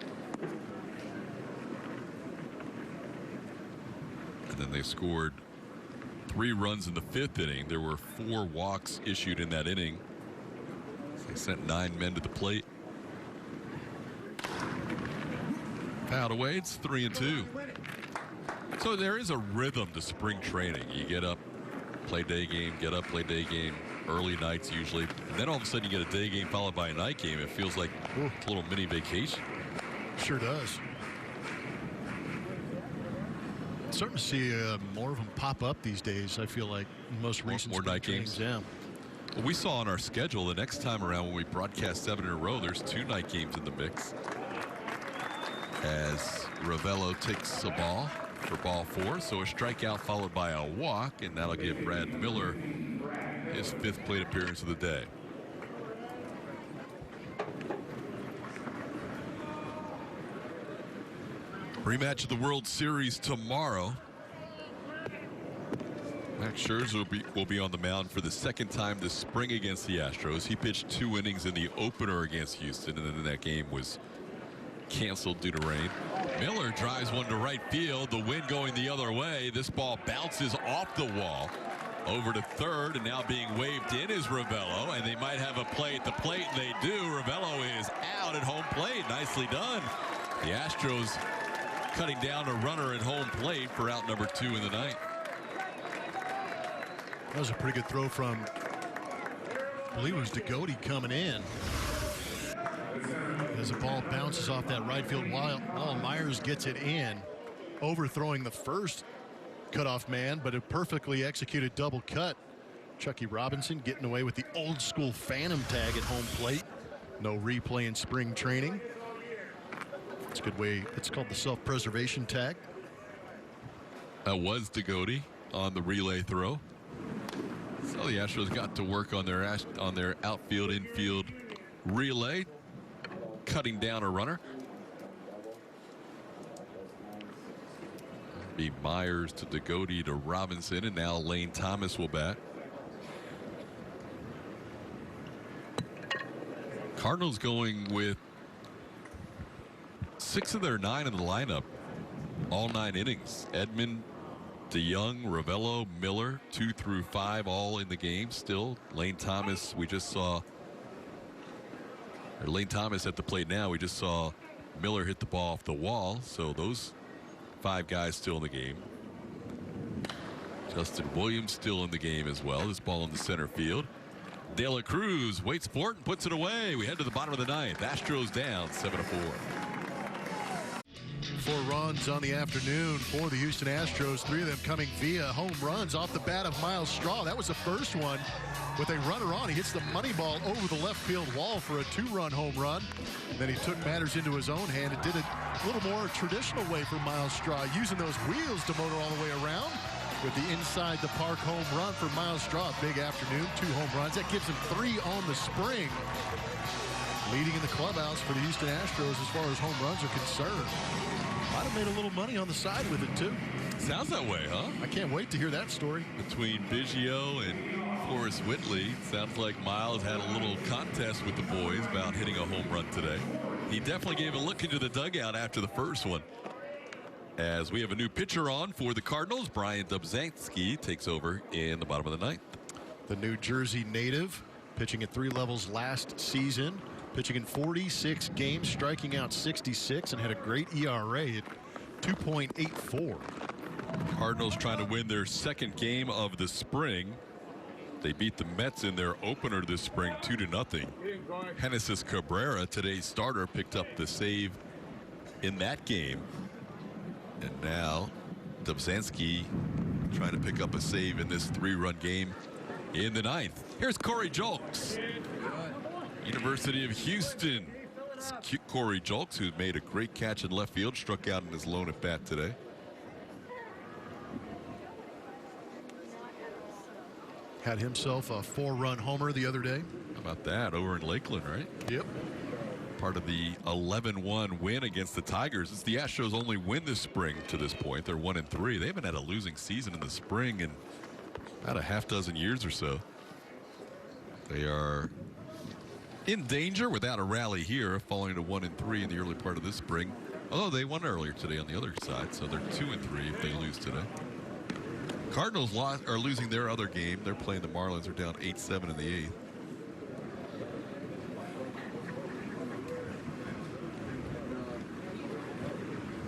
And then they scored 3 runs in the 5th inning. There were 4 walks issued in that inning. They sent 9 men to the plate. Fouled away. It's 3-2. So there is a rhythm to spring training. You get up, play day game, get up, play day game, early nights usually. And then all of a sudden you get a day game followed by a night game. It feels like a little mini vacation. Sure does. Starting to see more of them pop up these days, I feel like, in most recent more night games. Yeah. Well, we saw on our schedule the next time around when we broadcast 7 in a row, there's 2 night games in the mix. As Ravello takes a ball for ball 4, so a strikeout followed by a walk, and that'll give Brad Miller his 5th plate appearance of the day. Rematch of the World Series tomorrow. Max Scherzer will be on the mound for the 2nd time this spring against the Astros. He pitched 2 innings in the opener against Houston, and then that game was canceled due to rain. Miller drives one to right field. The wind going the other way. This ball bounces off the wall over to third, and now being waved in is Ravello, and they might have a play at the plate, and they do. Ravello is out at home plate. Nicely done. The Astros cutting down a runner at home plate for out number 2 in the night. That was a pretty good throw from, I believe it was DeGote coming in. As the ball bounces off that right field wall, Myers gets it in, overthrowing the first cutoff man, but a perfectly executed double cut. Chucky Robinson getting away with the old school phantom tag at home plate. No replay in spring training. It's a good way. It's called the self-preservation tag. That was DeGote on the relay throw. So the Astros got to work on their outfield infield relay, cutting down a runner. Be Myers to DeGote to Robinson, and now Lane Thomas will bat. Cardinals going with 6 of their 9 in the lineup, all 9 innings. Edman, DeYoung, Ravello, Miller, 2 through 5, all in the game still. Lane Thomas, we just saw, or Lane Thomas at the plate now. We just saw Miller hit the ball off the wall. So those 5 guys still in the game. Justin Williams still in the game as well. This ball in the center field. De La Cruz waits for it and puts it away. We head to the bottom of the 9th. Astros down 7-4. 4 runs on the afternoon for the Houston Astros, 3 of them coming via home runs off the bat of Miles Straw. That was the first one with a runner on. He hits the money ball over the left field wall for a 2-run home run. And then he took matters into his own hand and did it a little more traditional way for Miles Straw, using those wheels to motor all the way around with the inside the park home run for Miles Straw. Big afternoon, 2 home runs. That gives him 3 on the spring. Leading in the clubhouse for the Houston Astros as far as home runs are concerned. Might have made a little money on the side with it, too. Sounds that way, huh? I can't wait to hear that story. Between Biggio and Forrest Whitley, sounds like Miles had a little contest with the boys about hitting a home run today. He definitely gave a look into the dugout after the first one. As we have a new pitcher on for the Cardinals, Brian Dubzanski takes over in the bottom of the 9th. The New Jersey native, pitching at 3 levels last season. Pitching in 46 games, striking out 66, and had a great ERA at 2.84. Cardinals trying to win their second game of the spring. They beat the Mets in their opener this spring 2-0. Genesis Cabrera, today's starter, picked up the save in that game. And now Dubzanski trying to pick up a save in this 3-run game in the 9th. Here's Corey Julks. University of Houston. It's Corey Julks, who made a great catch in left field, struck out in his lone at bat today. Had himself a 4-run homer the other day. How about that? Over in Lakeland, right? Yep. Part of the 11-1 win against the Tigers. It's the Astros' only win this spring to this point. They're 1-3. They haven't had a losing season in the spring in about a half dozen years or so. They are in danger without a rally here, falling to 1-3 in the early part of this spring. Although they won earlier today on the other side, so they're 2-3 if they lose today. Cardinals are losing their other game. They're playing the Marlins. They're down 8-7 in the 8th.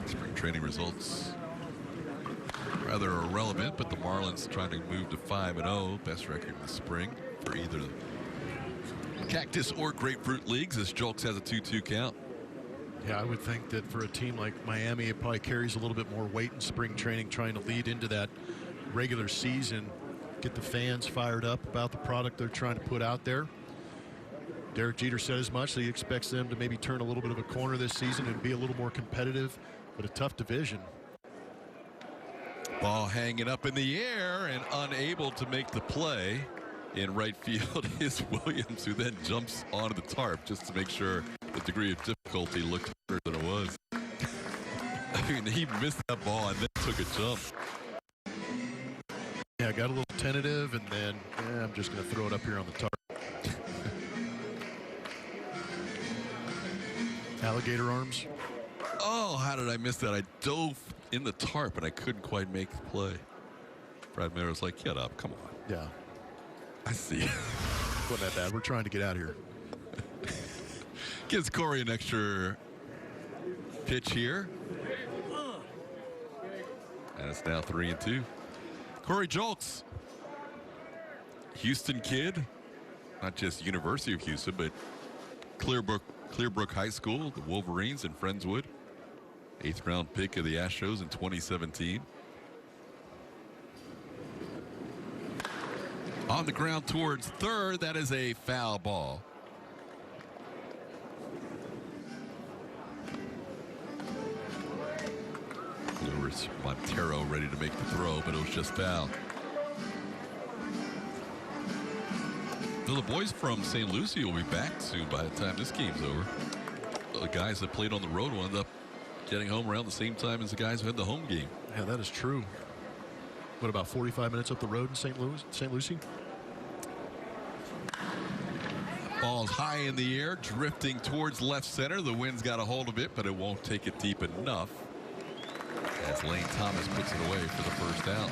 Spring training results rather irrelevant, but the Marlins trying to move to 5-0, best record in the spring for either the Cactus or Grapefruit leagues, as Julks has a 2-2 count. Yeah, I would think that for a team like Miami, it probably carries a little bit more weight in spring training, trying to lead into that regular season, get the fans fired up about the product they're trying to put out there. Derek Jeter said as much, so he expects them to maybe turn a little bit of a corner this season and be a little more competitive, but a tough division. Ball hanging up in the air and unable to make the play. In right field is Williams, who then jumps onto the tarp just to make sure the degree of difficulty looked harder than it was. I mean, he missed that ball and then took a jump. Yeah, got a little tentative, and then I'm just going to throw it up here on the tarp. Alligator arms. Oh, how did I miss that? I dove in the tarp and I couldn't quite make the play. Brad Miller's like, get up, come on. Yeah. I see. Wasn't that bad. We're trying to get out of here. Gives Corey an extra pitch here. And it's now 3-2. Corey Julks, Houston kid, not just University of Houston, but Clearbrook High School, the Wolverines in Friendswood. 8th round pick of the Astros in 2017. On the ground towards third, that is a foul ball. There was Montero ready to make the throw, but it was just foul. So the boys from St. Lucie will be back soon by the time this game's over. The guys that played on the road will end up getting home around the same time as the guys who had the home game. Yeah, that is true. What, about 45 minutes up the road in St. Lucie? Ball's high in the air, drifting towards left center. The wind's got a hold of it, but it won't take it deep enough. As Lane Thomas puts it away for the first out.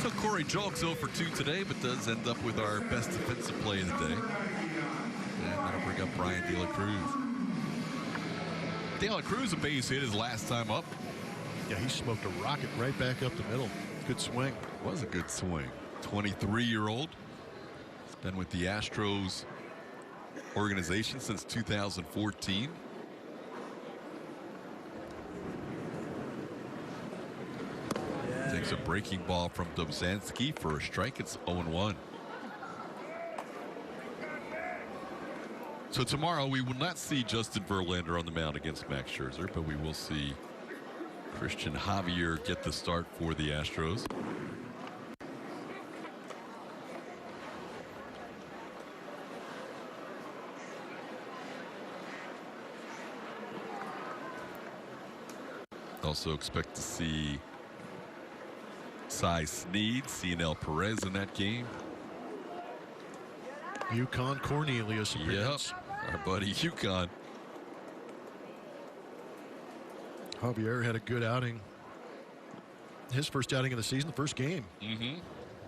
So Corey Julks 0 for 2 today, but does end up with our best defensive play of the day. And that'll bring up Brian De La Cruz. De La Cruz, a base hit his last time up. Yeah, he smoked a rocket right back up the middle. Good swing. Was a good swing. 23-year-old. He's been with the Astros organization since 2014. Swings a breaking ball from Dobzhansky for a strike. It's 0-1. So tomorrow we will not see Justin Verlander on the mound against Max Scherzer, but we will see Christian Javier get the start for the Astros. Also expect to see Cy Sneed, Cionel Perez in that game. Yukon Cornelius appearance. Yep, our buddy Yukon. Javier had a good outing. His first outing of the season, the first game.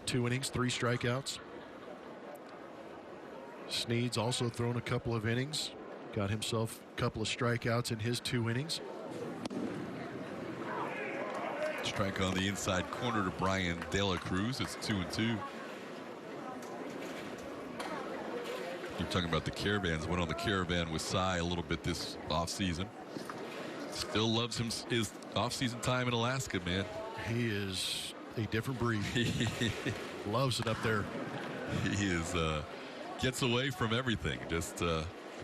2 innings, 3 strikeouts. Sneed's also thrown a couple of innings. Got himself a couple of strikeouts in his 2 innings. Strike on the inside corner to Brian De La Cruz. It's 2-2. You're talking about the caravans. Went on the caravan with Cy a little bit this offseason. Still loves his offseason time in Alaska, man. He is a different breed. Loves it up there. He is gets away from everything. Just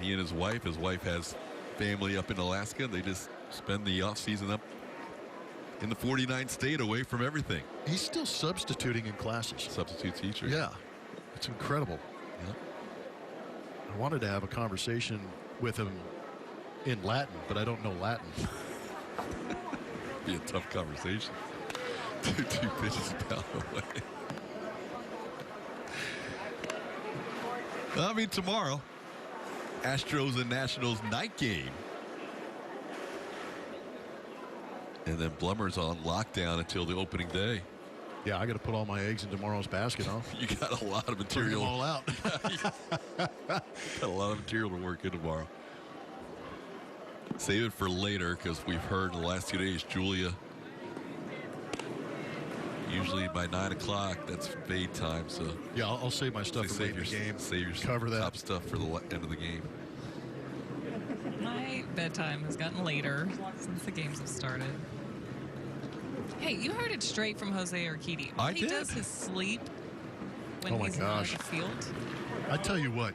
he and his wife. His wife has family up in Alaska. They just spend the offseason up in the 49th state, away from everything. He's still substituting in classes. Substitute teacher. Yeah, it's incredible. Yep. I wanted to have a conversation with him in Latin, but I don't know Latin. Be a tough conversation. 2 pitches down the way. I mean, tomorrow, Astros and Nationals night game. And then Blummer's on lockdown until the opening day. Yeah, I got to put all my eggs in tomorrow's basket, huh? You got a lot of material. Bring them all out. Got a lot of material to work in tomorrow. Save it for later, because we've heard in the last 2 days, Julia, usually by 9 o'clock, that's fade time. So yeah, I'll save my stuff for late in the game. Save your cover that top stuff for the end of the game. My bedtime has gotten later since the games have started. Hey, you heard it straight from Jose Urquidy. I He did. does his sleep when Oh my he's not on gosh. the field. I tell you what,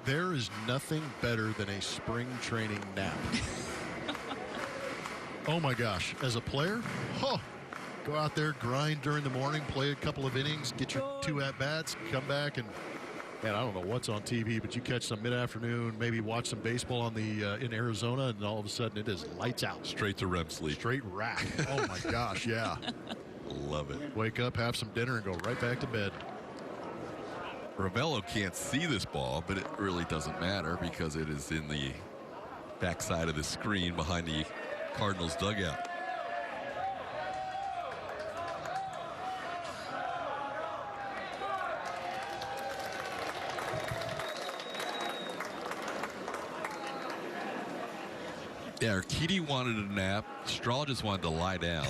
there is nothing better than a spring training nap. Oh my gosh, as a player, go out there, grind during the morning, play a couple of innings, get your 2 at-bats, come back, and man, I don't know what's on TV, but you catch some mid-afternoon, maybe watch some baseball on the in Arizona, and all of a sudden it is lights out. Straight to REM sleep. Straight rack. Oh my gosh, yeah. Love it. Wake up, have some dinner, and go right back to bed. Ravello can't see this ball, but it really doesn't matter because it is in the backside of the screen behind the Cardinals dugout. Yeah, Urquidy wanted a nap. Straw just wanted to lie down.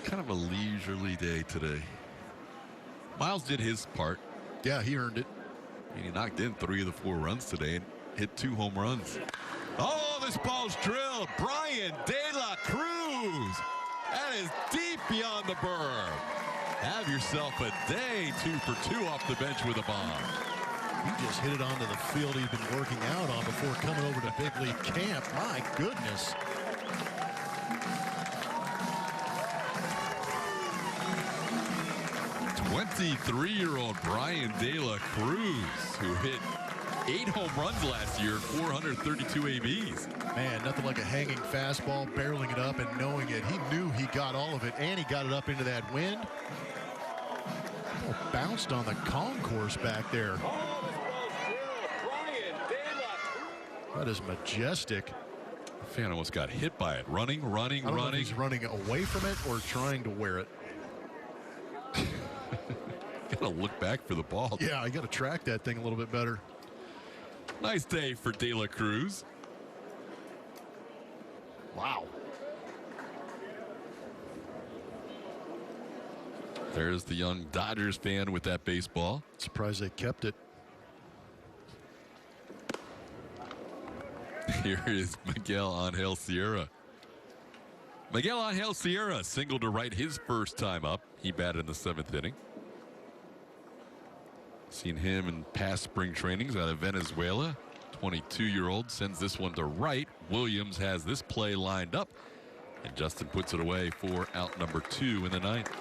Kind of a leisurely day today. Miles did his part. Yeah, he earned it. And he knocked in 3 of the 4 runs today and hit 2 home runs. Oh, this ball's drilled. Brian De La Cruz. That is deep beyond the berm. Have yourself a day. 2 for 2 off the bench with a bomb. He just hit it onto the field he's been working out on before coming over to big league camp. My goodness. '23-year-old Brian De La Cruz, who hit 8 home runs last year, 432 ABs. Man, nothing like a hanging fastball, barreling it up and knowing it. He knew he got all of it, and he got it up into that wind. Oh, bounced on the concourse back there. That is majestic. Fan almost got hit by it. Running. I don't know if he's running away from it or trying to wear it. Gotta look back for the ball. Yeah, I got to track that thing a little bit better. Nice day for De La Cruz. Wow. There's the young Dodgers fan with that baseball. Surprised they kept it. Here is Miguel Angel Sierra. Miguel Angel Sierra singled to right his first time up. He batted in the 7th inning. Seen him in past spring trainings out of Venezuela. 22-year-old sends this one to right. Williams has this play lined up, and Justin puts it away for out number 2 in the 9th.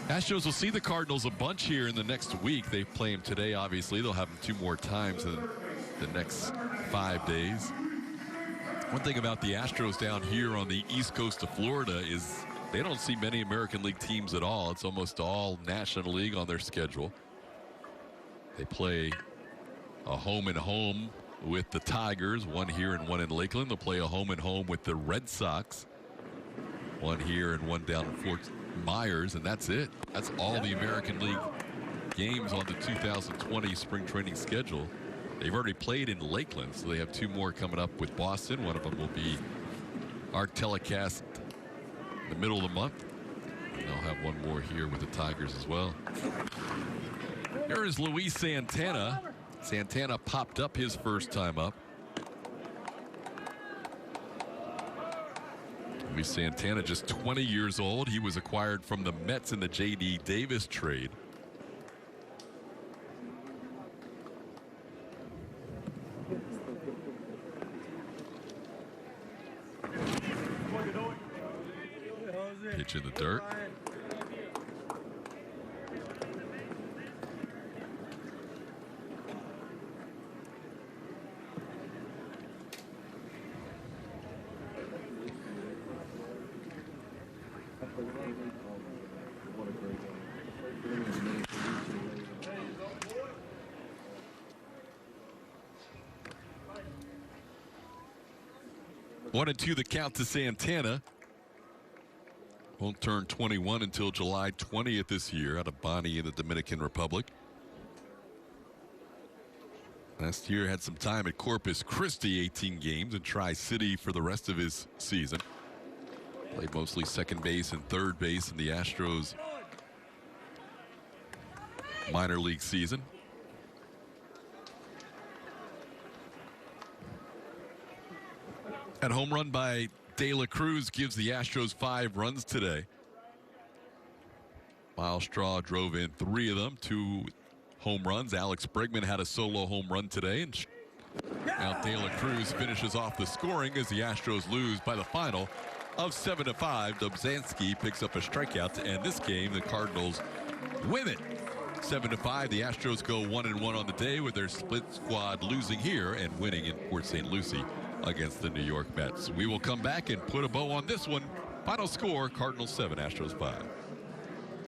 Astros will see the Cardinals a bunch here in the next week. They play them today, obviously. They'll have them 2 more times in the next 5 days. One thing about the Astros down here on the east coast of Florida is they don't see many American League teams at all. It's almost all National League on their schedule. They play a home and home with the Tigers, one here and one in Lakeland. They'll play a home and home with the Red Sox, one here and one down in Fort Myers, and that's it. That's all the American League games on the 2020 spring training schedule. They've already played in Lakeland, so they have 2 more coming up with Boston. One of them will be our telecast in the middle of the month. And they'll have one more here with the Tigers as well. Here is Luis Santana. Santana popped up his first time up. Luis Santana, just 20 years old. He was acquired from the Mets in the J.D. Davis trade. Pitch in the dirt. One and two the count to Santana. Won't turn 21 until July 20th this year out of Bonnie in the Dominican Republic. Last year had some time at Corpus Christi, 18 games, and Tri-City for the rest of his season. Played mostly second base and third base in the Astros minor league season. That home run by De La Cruz gives the Astros 5 runs today. Miles Straw drove in 3 of them, 2 home runs. Alex Bregman had a solo home run today, and now De La Cruz finishes off the scoring as the Astros lose by the final of 7-5. Dobzhansky picks up a strikeout to end this game. The Cardinals win it 7-5. The Astros go 1-1 on the day with their split squad losing here and winning in Port St. Lucie against the New York Mets. We will come back and put a bow on this one. Final score, Cardinals 7, Astros 5.